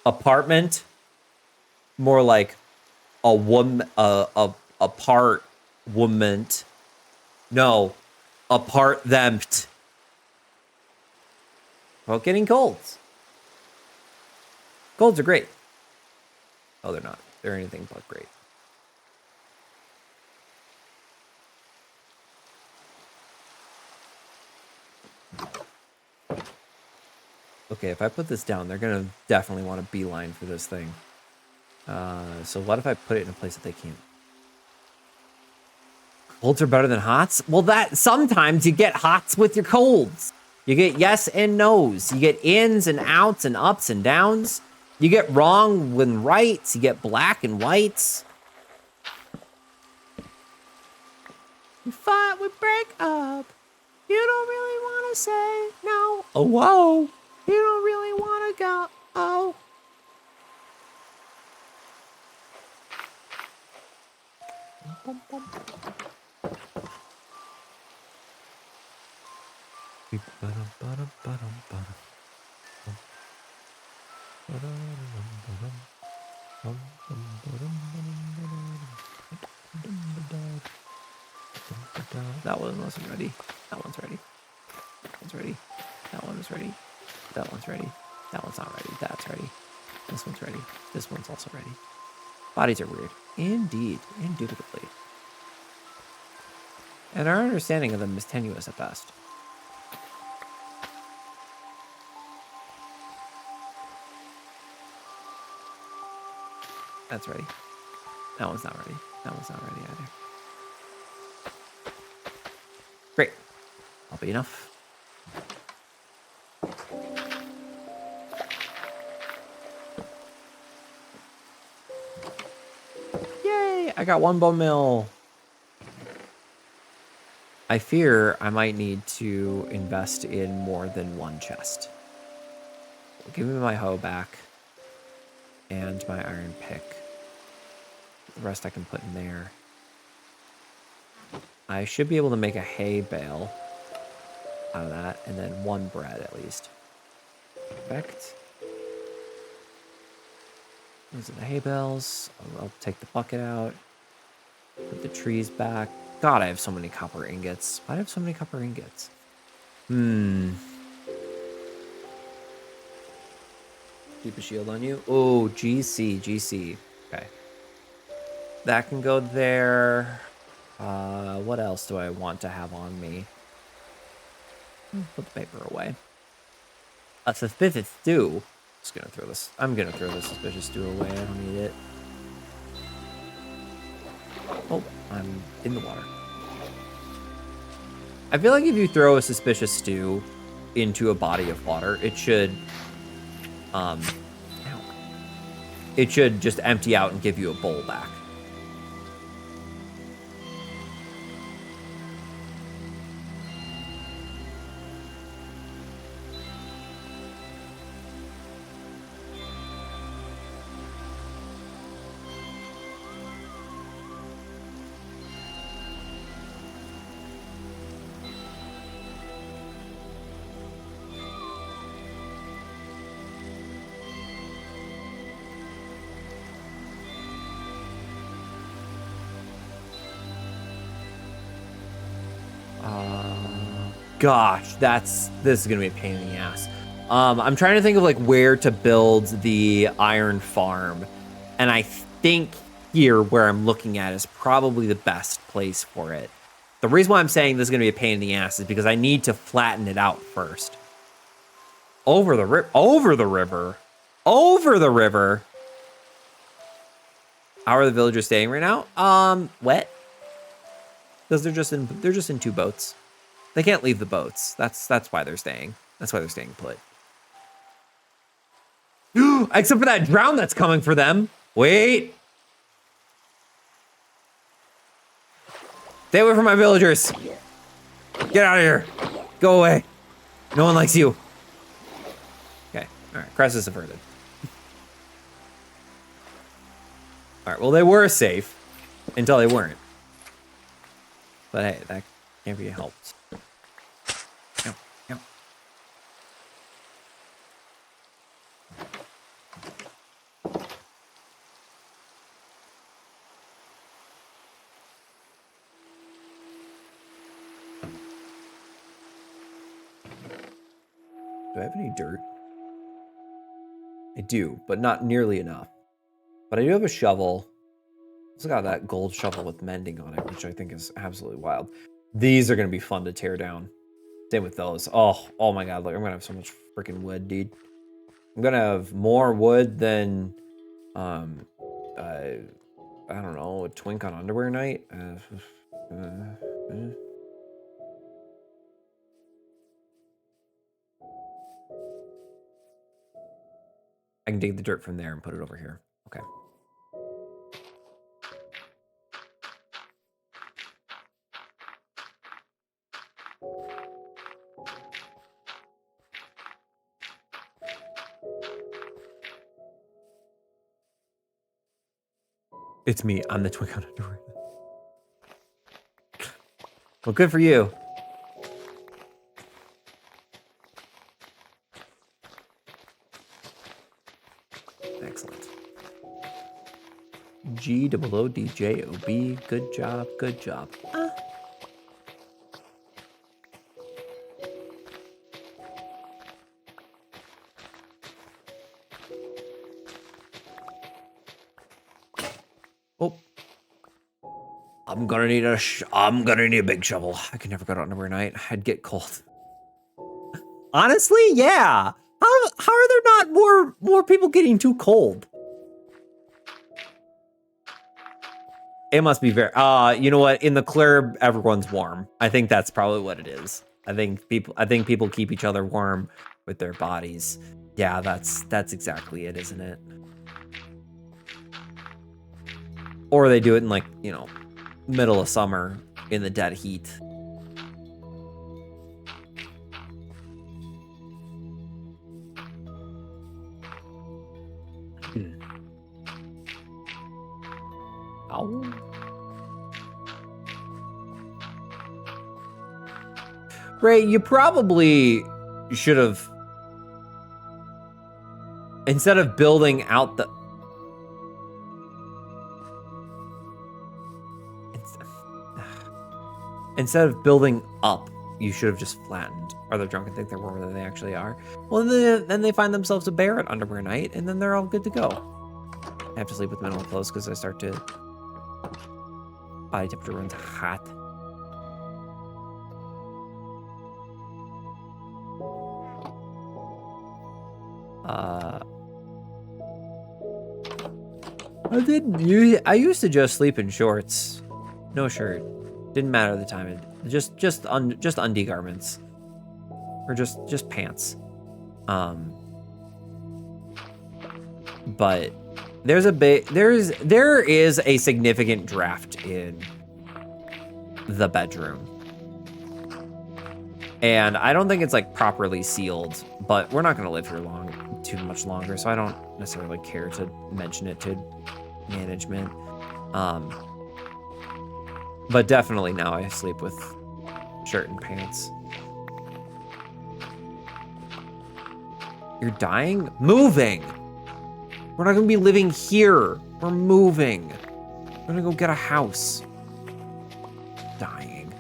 [SPEAKER 1] Apartment? More like a woman, a part woman. No, apart them. About getting colds. Colds are great. Oh, they're not. They're anything but great. Okay, if I put this down, they're gonna definitely want a beeline for this thing. So what if I put it in a place that they can't? Colds are better than hots? Well, that sometimes you get hots with your colds. You get yes and no's. You get ins and outs and ups and downs. You get wrong when rights. You get black and whites. We fight, we break up. You don't really want to say no. Oh, whoa. You don't really want to go. Oh. Bum, bum. That one wasn't ready. That one's ready. That one's ready. That one is ready. That one's ready. That one's not ready. That's ready. This one's ready. This one's also ready. Bodies are weird. Indeed. Indubitably. And our understanding of them is tenuous at best. That's ready. That one's not ready. That one's not ready either. Great. That'll be enough. Yay! I got one bone mill. I fear I might need to invest in more than one chest. Give me my hoe back. And my iron pick. The rest I can put in there. I should be able to make a hay bale out of that, and then one bread at least. Perfect. These are the hay bales. I'll take the bucket out. Put the trees back. God, I have so many copper ingots. Why do I have so many copper ingots? Keep a shield on you. Oh, GC. Okay. That can go there. What else do I want to have on me? Put the paper away. A suspicious stew. Just gonna throw this. I'm gonna throw the suspicious stew away. I don't need it. Oh, I'm in the water. I feel like if you throw a suspicious stew into a body of water, it should just empty out and give you a bowl back. Gosh, this is gonna be a pain in the ass. I'm trying to think of like where to build the iron farm, and I think here where I'm looking at is probably the best place for it. The reason why I'm saying this is gonna be a pain in the ass is because I need to flatten it out first. Over the river. How are the villagers staying right now? Wet. Because they're just in two boats. They can't leave the boats. That's why they're staying. That's why they're staying put. Except for that drown that's coming for them. Wait. Stay away from my villagers. Get out of here. Go away. No one likes you. Okay. All right. Crisis averted. All right. Well, they were safe until they weren't. But hey, that can't be helped. Do I have any dirt? I do, but not nearly enough. But I do have a shovel. It's got that gold shovel with mending on it, which I think is absolutely wild. These are going to be fun to tear down. Same with those. Oh my god, look, I'm gonna have so much freaking wood, dude. I'm gonna have more wood than, I don't know, a twink on underwear night. I can dig the dirt from there and put it over here. Okay. It's me. I'm the twink on underwear. Well, good for you. Excellent. G-O-O-D-J-O-B. Good job. Good job. Oh. I'm gonna need a big shovel. I can never go to underwear night. I'd get cold. Honestly, yeah. How are there not more people getting too cold? It must be very you know what? In the club, everyone's warm. I think that's probably what it is. I think people keep each other warm with their bodies. Yeah, that's exactly it, isn't it? Or they do it in, like, you know, middle of summer in the dead heat. Ow. Ray, you probably should have, instead of building out the instead of building up, you should have just flattened. Or they're drunk and think they're warmer than they actually are. Well, then they find themselves a bear at underwear night, and then they're all good to go. I have to sleep with minimal clothes because I start to body temperature runs hot. I used to just sleep in shorts, no shirt. Didn't matter the time. Just undie garments, or just pants. But there is a significant draft in the bedroom, and I don't think it's like properly sealed. But we're not gonna live here too much longer, so I don't necessarily care to mention it to management. But definitely now I sleep with shirt and pants. You're dying? Moving! We're not gonna be living here. We're moving. We're gonna go get a house. Dying.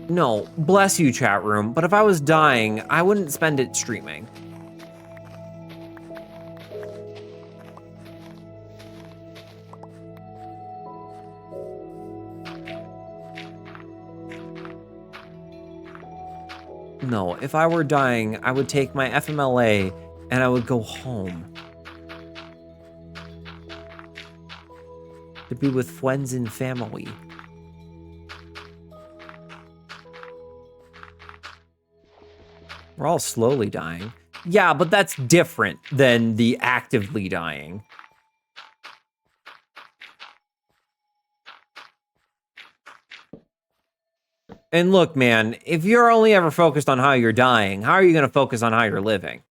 [SPEAKER 1] No, bless you, chat room, but if I was dying, I wouldn't spend it streaming. No, if I were dying, I would take my FMLA and I would go home. To be with friends and family. We're all slowly dying. Yeah, but that's different than the actively dying. And look, man, if you're only ever focused on how you're dying, how are you going to focus on how you're living?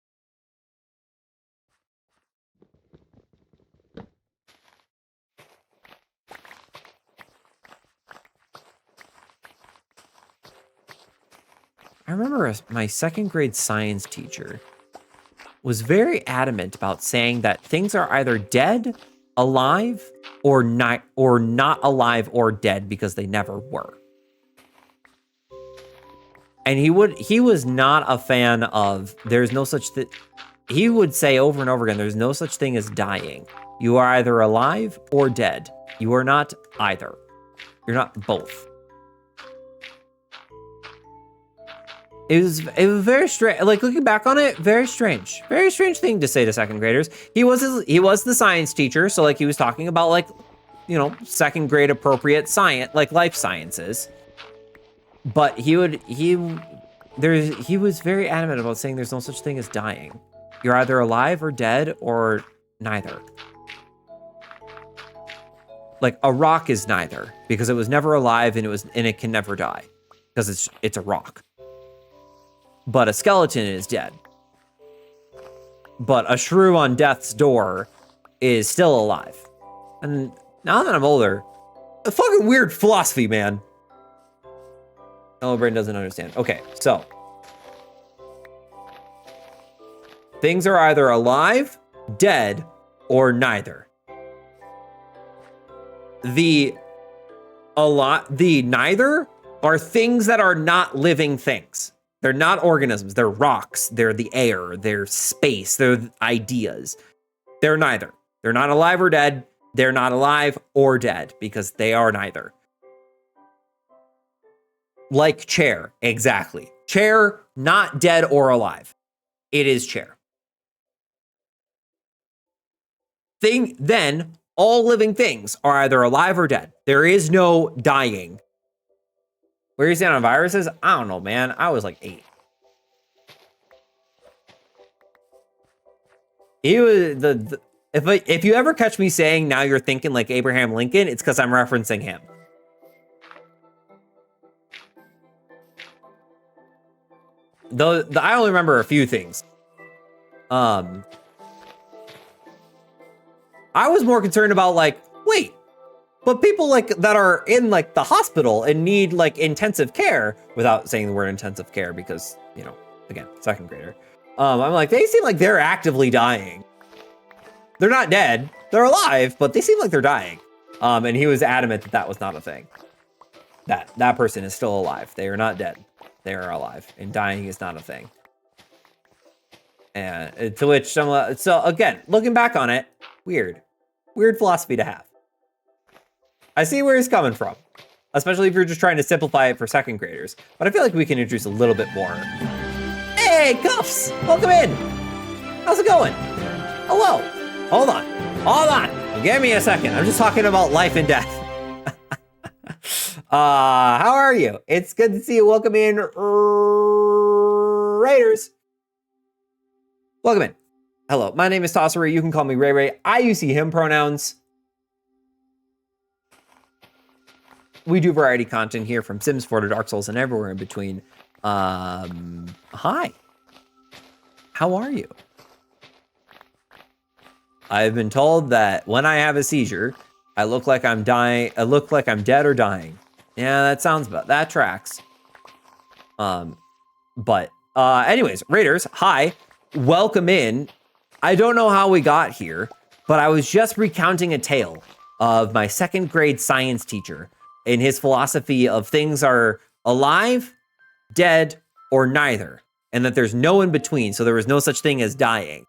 [SPEAKER 1] I remember my second grade science teacher was very adamant about saying that things are either dead, alive, or not alive or dead because they never were. And he was not a fan of, there's no such thing. He would say over and over again, there's no such thing as dying. You are either alive or dead. You are not either. You're not both. It was very strange. Like, looking back on it, very strange thing to say to second graders. He was the science teacher, so like he was talking about like, you know, second grade appropriate science, like life sciences. But he was very adamant about saying there's no such thing as dying. You're either alive or dead or neither. Like a rock is neither because it was never alive and it can never die because it's a rock. But a skeleton is dead. But a shrew on death's door is still alive. And now that I'm older, a fucking weird philosophy, man. Oh, brain doesn't understand. Okay, so. Things are either alive, dead, or neither. The neither are things that are not living things. They're not organisms. They're rocks. They're the air. They're space. They're ideas. They're neither. They're not alive or dead. They're not alive or dead because they are neither. Like chair, exactly. Chair, not dead or alive. It is chair. Then all living things are either alive or dead. There is no dying. Where you stand on viruses? I don't know, man. I was like 8. He was if you ever catch me saying now you're thinking like Abraham Lincoln, it's because I'm referencing him. Though I only remember a few things. I was more concerned about like, wait, but people like that are in like the hospital and need like intensive care, without saying the word intensive care because, you know, again, second grader. I'm like, they seem like they're actively dying. They're not dead. They're alive, but they seem like they're dying. And he was adamant that that was not a thing. That person is still alive. They are not dead. They are alive, and dying is not a thing. And to which some, so again, looking back on it, weird philosophy to have. I see where he's coming from, especially if you're just trying to simplify it for second graders. But I feel like we can introduce a little bit more. Hey, Cuffs, welcome in. How's it going? Hello. Hold on. Give me a second. I'm just talking about life and death. How are you? It's good to see you. Welcome in, Raiders. Welcome in. Hello, my name is Tossery. You can call me Ray Ray. I use he, him pronouns. We do variety content here from Sims 4 to Dark Souls and everywhere in between. Hi. How are you? I've been told that when I have a seizure, I look like I'm dying. I look like I'm dead or dying. Yeah, that tracks. Anyways, Raiders, hi. Welcome in. I don't know how we got here, but I was just recounting a tale of my second grade science teacher in his philosophy of things are alive, dead, or neither, and that there's no in between, so there was no such thing as dying.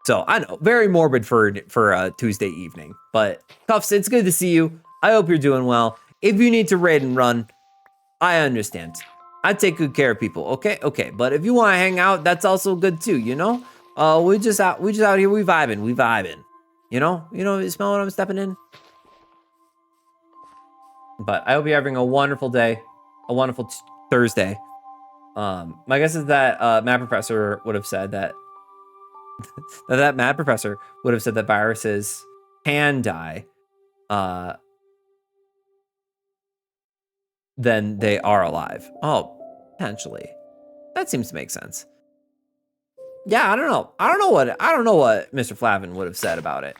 [SPEAKER 1] So, I know, very morbid for a Tuesday evening, but Cuffs, it's good to see you. I hope you're doing well. If you need to raid and run, I understand. I take good care of people, okay? But if you want to hang out, that's also good too, you know? We just out here, we vibing. You know, you smell what I'm stepping in? But I hope you're having a wonderful day, a wonderful Thursday. My guess is that Math Professor would have said that that Math Professor would have said that viruses can die, then they are alive. Oh, potentially. That seems to make sense. Yeah, I don't know. I don't know what Mr. Flavin would have said about it.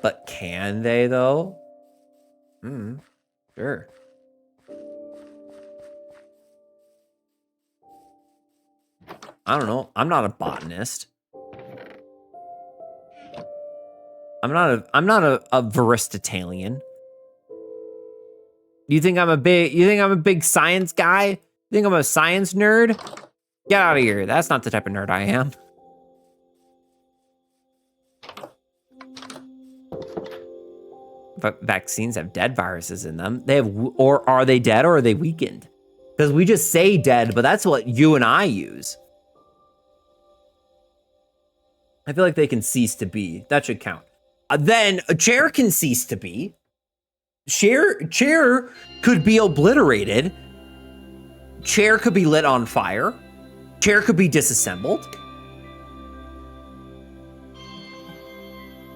[SPEAKER 1] But can they though? Sure. I don't know. I'm not a botanist. I'm not a Veristitalian. You think I'm a big science guy? You think I'm a science nerd? Get out of here. That's not the type of nerd I am. But vaccines have dead viruses in them. They have, or are they dead or are they weakened? Because we just say dead, but that's what you and I use. I feel like they can cease to be. That should count. Then a chair can cease to be. Chair could be obliterated. Chair could be lit on fire. Chair could be disassembled.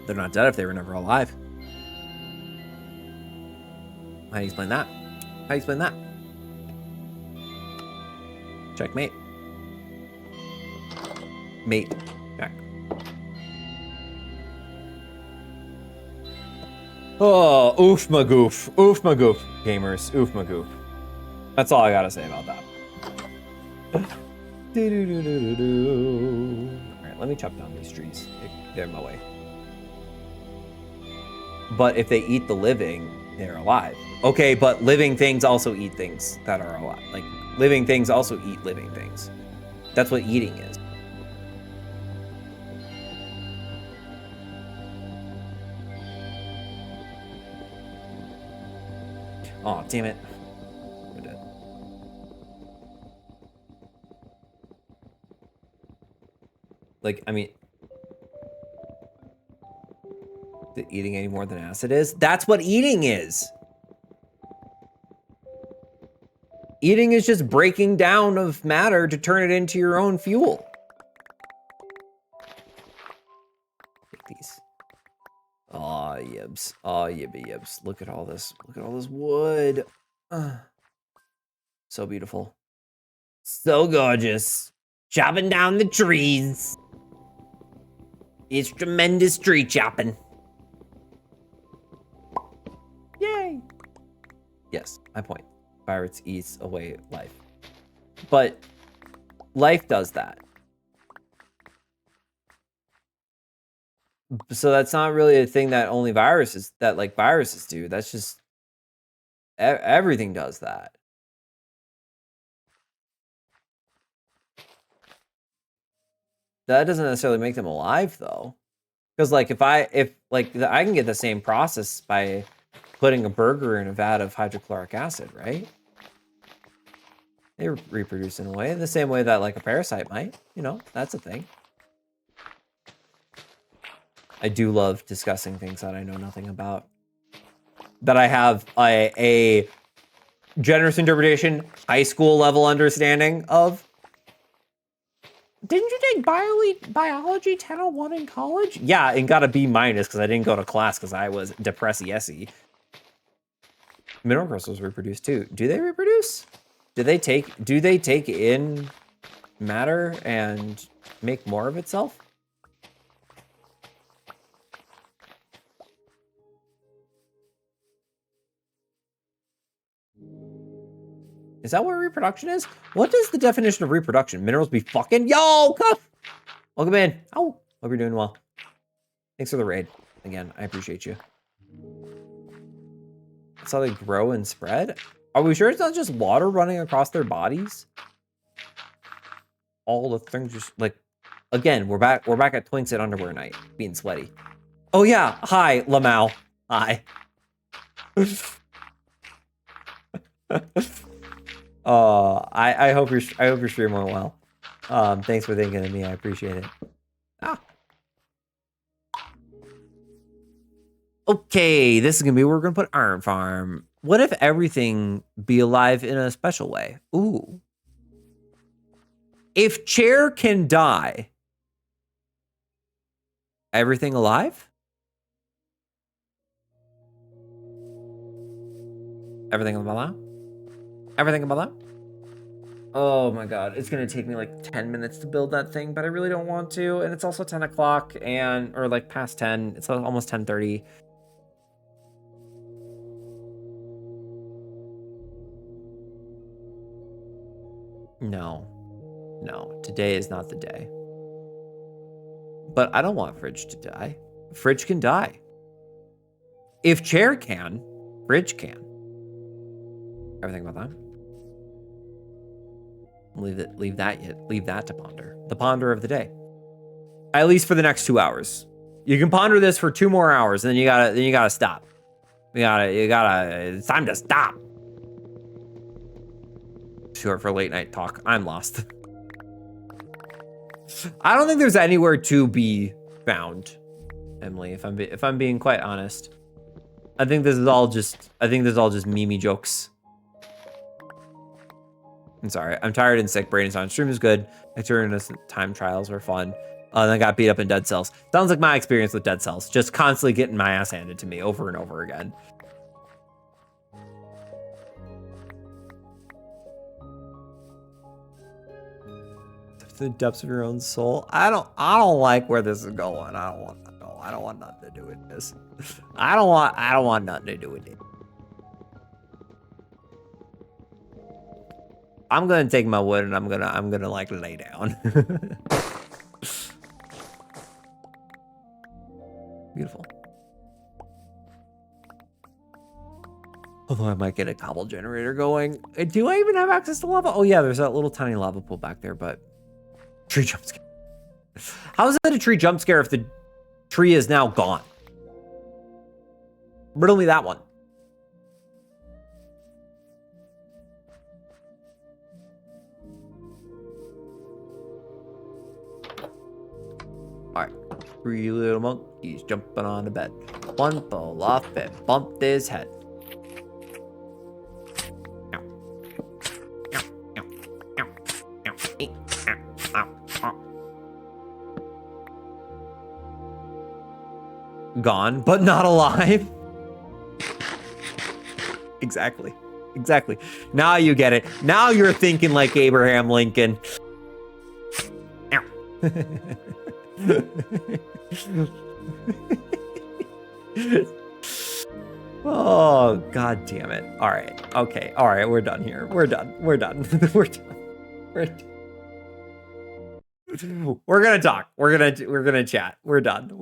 [SPEAKER 1] They're not dead if they were never alive. How do you explain that? How do you explain that? Checkmate. Mate. Check. Oh, oof my goof. Oof my goof. Gamers, oof my goof. That's all I gotta say about that. Alright, let me chop down these trees. They're in my way. But if they eat the living, they're alive. Okay, but living things also eat things that are alive. Like, living things also eat living things. That's what eating is. Oh, damn it. We're dead. Like, I mean... eating any more than acid is? That's what eating is! Eating is just breaking down of matter to turn it into your own fuel. Take these. Aw, yibs. Aw, yibby yibs. Look at all this. Look at all this wood. So beautiful. So gorgeous. Chopping down the trees. It's tremendous tree chopping. Yay! Yes, my point. Virus eats away life. But life does that. So that's not really a thing that only viruses, that like viruses do. That's just, everything does that. That doesn't necessarily make them alive though. Because like if I can get the same process by putting a burger in a vat of hydrochloric acid, right? They reproduce in a way, the same way that like a parasite might, you know, that's a thing. I do love discussing things that I know nothing about. That I have a generous interpretation, high school level understanding of. Didn't you take biology 1001 in college? Yeah, and got a B- because I didn't go to class because I was depressed yesy. Mineral crystals reproduce too. Do they reproduce? Do they take in matter and make more of itself? Is that what reproduction is? What is the definition of reproduction? Minerals be fucking? Yo, Cuff! Welcome in. Oh, hope you're doing well. Thanks for the raid. Again, I appreciate you. That's how they grow and spread? Are we sure it's not just water running across their bodies? All the things just like, again, we're back at Twinks at underwear night, being sweaty. Oh yeah, hi, Lamau. Hi. I hope your stream went well. Thanks for thinking of me. I appreciate it. Okay, this is gonna be where we're gonna put Iron Farm. What if everything be alive in a special way? Ooh. If chair can die, everything alive? Everything alive? Everything alive? Oh my god, it's gonna take me like 10 minutes to build that thing, but I really don't want to. And it's also 10 o'clock or like past 10. It's almost 10:30. No, today is not the day. But I don't want Fridge to die. Fridge can die. If chair can, Fridge can. Everything about that? Leave that to ponder. The ponder of the day. At least for the next 2 hours. You can ponder this for 2 more hours, and then you gotta stop. It's time to stop. Short for late night talk. I'm lost. I don't think there's anywhere to be found, Emily, if I'm being quite honest. I think this is all just meme jokes. I'm sorry. I'm tired and sick. Braden's on stream is good. Nocturnus time trials were fun. And I got beat up in Dead Cells. Sounds like my experience with Dead Cells. Just constantly getting my ass handed to me over and over again. The depths of your own soul. I don't like where this is going. I don't want nothing to do with this. I don't want nothing to do with it. I'm gonna take my wood and I'm gonna like lay down. Beautiful. Although I might get a cobble generator going. Do I even have access to lava? Oh yeah, there's that little tiny lava pool back there, but tree jump scare. How is it a tree jump scare if the tree is now gone? Riddle me that one. All right, 3 little monkeys jumping on the bed. One fell off and bumped his head. Gone, but not alive. Exactly. Now you get it. Now you're thinking like Abraham Lincoln. Oh, god damn it. All right. Okay. All right. We're done here. We're done. We're gonna talk. We're gonna chat. We're done.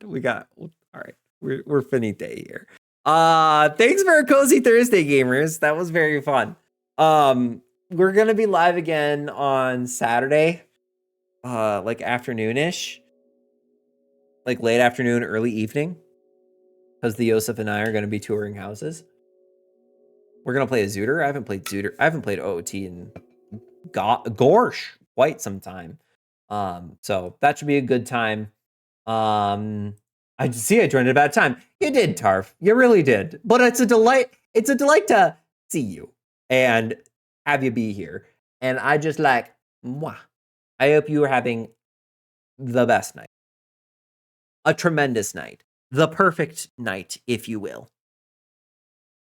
[SPEAKER 1] We got, all right. We're finite here. Thanks for a cozy Thursday, gamers. That was very fun. We're gonna be live again on Saturday, like afternoonish, like late afternoon, early evening, because the Yosef and I are gonna be touring houses. We're gonna play a Zooter. I haven't played Zooter. I haven't played OOT in gosh, quite some time. So that should be a good time. I see I joined at a bad time. You did, Tarf. You really did. But it's a delight. It's a delight to see you and have you be here. And I just like, mwah. I hope you are having the best night. A tremendous night. The perfect night, if you will.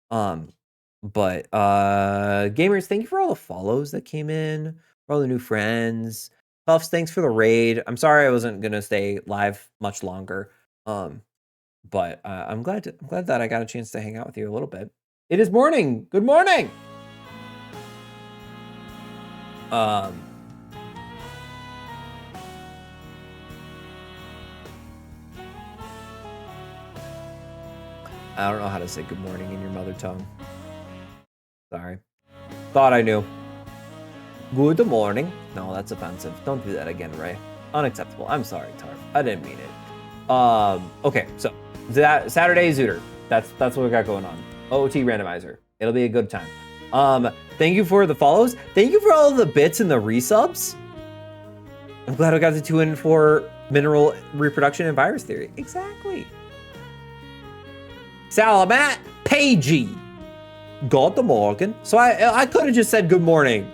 [SPEAKER 1] But gamers, thank you for all the follows that came in, for all the new friends. Puffs, thanks for the raid. I'm sorry I wasn't gonna stay live much longer. But I'm glad that I got a chance to hang out with you a little bit. It is morning. Good morning. I don't know how to say good morning in your mother tongue. Sorry. Thought I knew. Good morning. No, that's offensive. Don't do that again, Ray. Unacceptable. I'm sorry, Tarf. I didn't mean it. Okay, so that Saturday Zooter. That's what we got going on. OOT randomizer. It'll be a good time. Thank you for the follows. Thank you for all the bits and the resubs. I'm glad I got to tune in for mineral reproduction and virus theory. Exactly. Salamat Pagey. Good morning. So I could have just said good morning.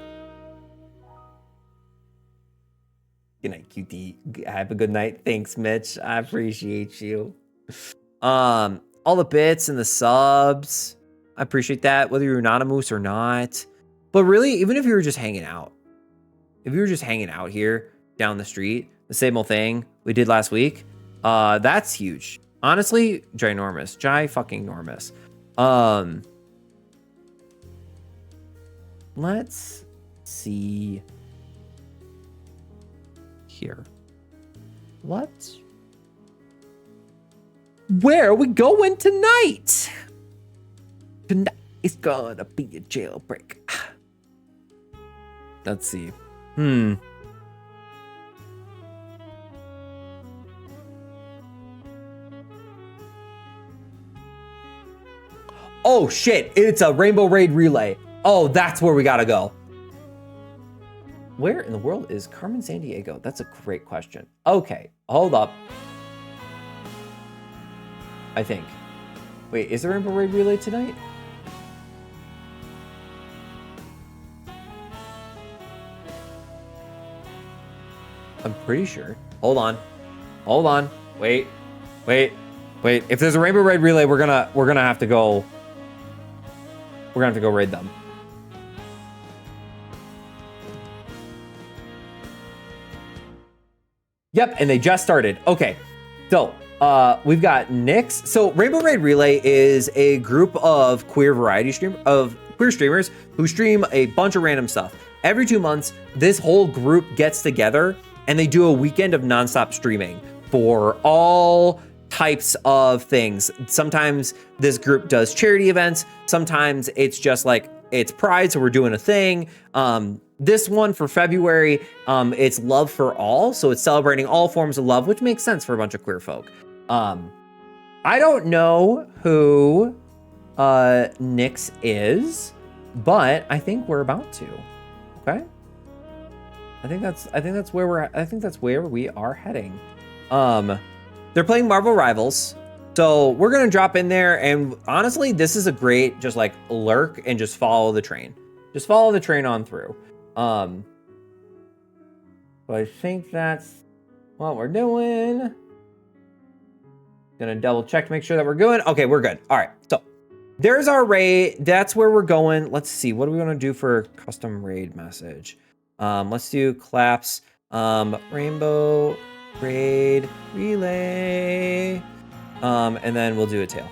[SPEAKER 1] Good night, QT. Have a good night. Thanks, Mitch. I appreciate you. All the bits and the subs. I appreciate that, whether you're anonymous or not. But really, even if you were just hanging out, here down the street, the same old thing we did last week, that's huge. Honestly, ginormous. Fucking enormous. Let's see here. Where are we going tonight? Tonight is gonna be a jailbreak. Let's see. Oh shit, it's a Rainbow Raid relay. Oh, that's where we gotta go. Where in the world is Carmen Sandiego? That's a great question. Okay, hold up. I think. Wait, is the Rainbow Raid relay tonight? I'm pretty sure. Hold on. Hold on. Wait. If there's a Rainbow Raid relay, we're gonna have to go. We're gonna have to go raid them. Yep, and they just started. Okay, so we've got Nyx. So Rainbow Raid Relay is a group of queer streamers who stream a bunch of random stuff. Every 2 months, this whole group gets together and they do a weekend of nonstop streaming for all types of things. Sometimes this group does charity events. Sometimes it's just like it's Pride, so we're doing a thing. This one for February, it's Love for All, so it's celebrating all forms of love, which makes sense for a bunch of queer folk. I don't know who Nyx is, but I think we're about to. Okay, I think that's where we are heading. They're playing Marvel Rivals, so we're gonna drop in there, and honestly, this is a great just like lurk and just follow the train. Just follow the train on through. So I think that's what we're doing. Gonna double check to make sure that we're good. Okay, we're good. All right, so there's our raid. That's where we're going. Let's see, what are we gonna do for custom raid message? Let's do claps. Rainbow Raid Relay. And then we'll do a tail.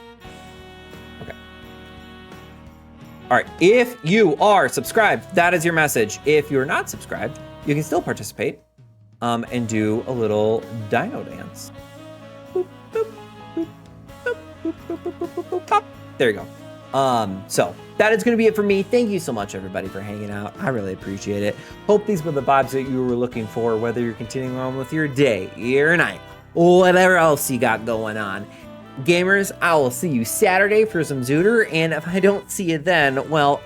[SPEAKER 1] Okay. All right, if you are subscribed, that is your message. If you're not subscribed, you can still participate and do a little dino dance. Boop, boop, boop, boop, boop, boop, boop, boop, boop, boop. There you go. So that is going to be it for me. Thank you so much, everybody, for hanging out. I really appreciate it. Hope these were the vibes that you were looking for, whether you're continuing on with your day, your night, whatever else you got going on. Gamers, I will see you Saturday for some Zooter, and if I don't see you then, well,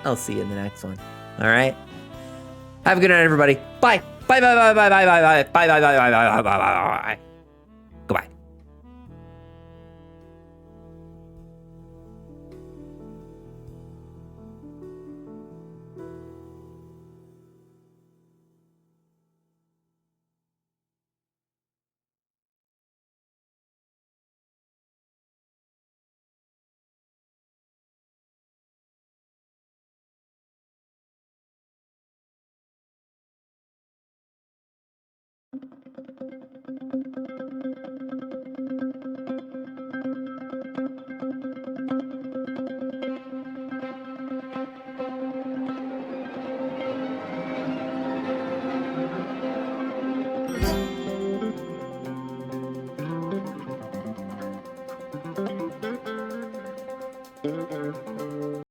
[SPEAKER 1] I'll see you in the next one. All right? Have a good night, everybody. Bye. Bye, bye, bye, bye, bye, bye, bye, bye, bye, bye, bye, bye, bye, bye, bye.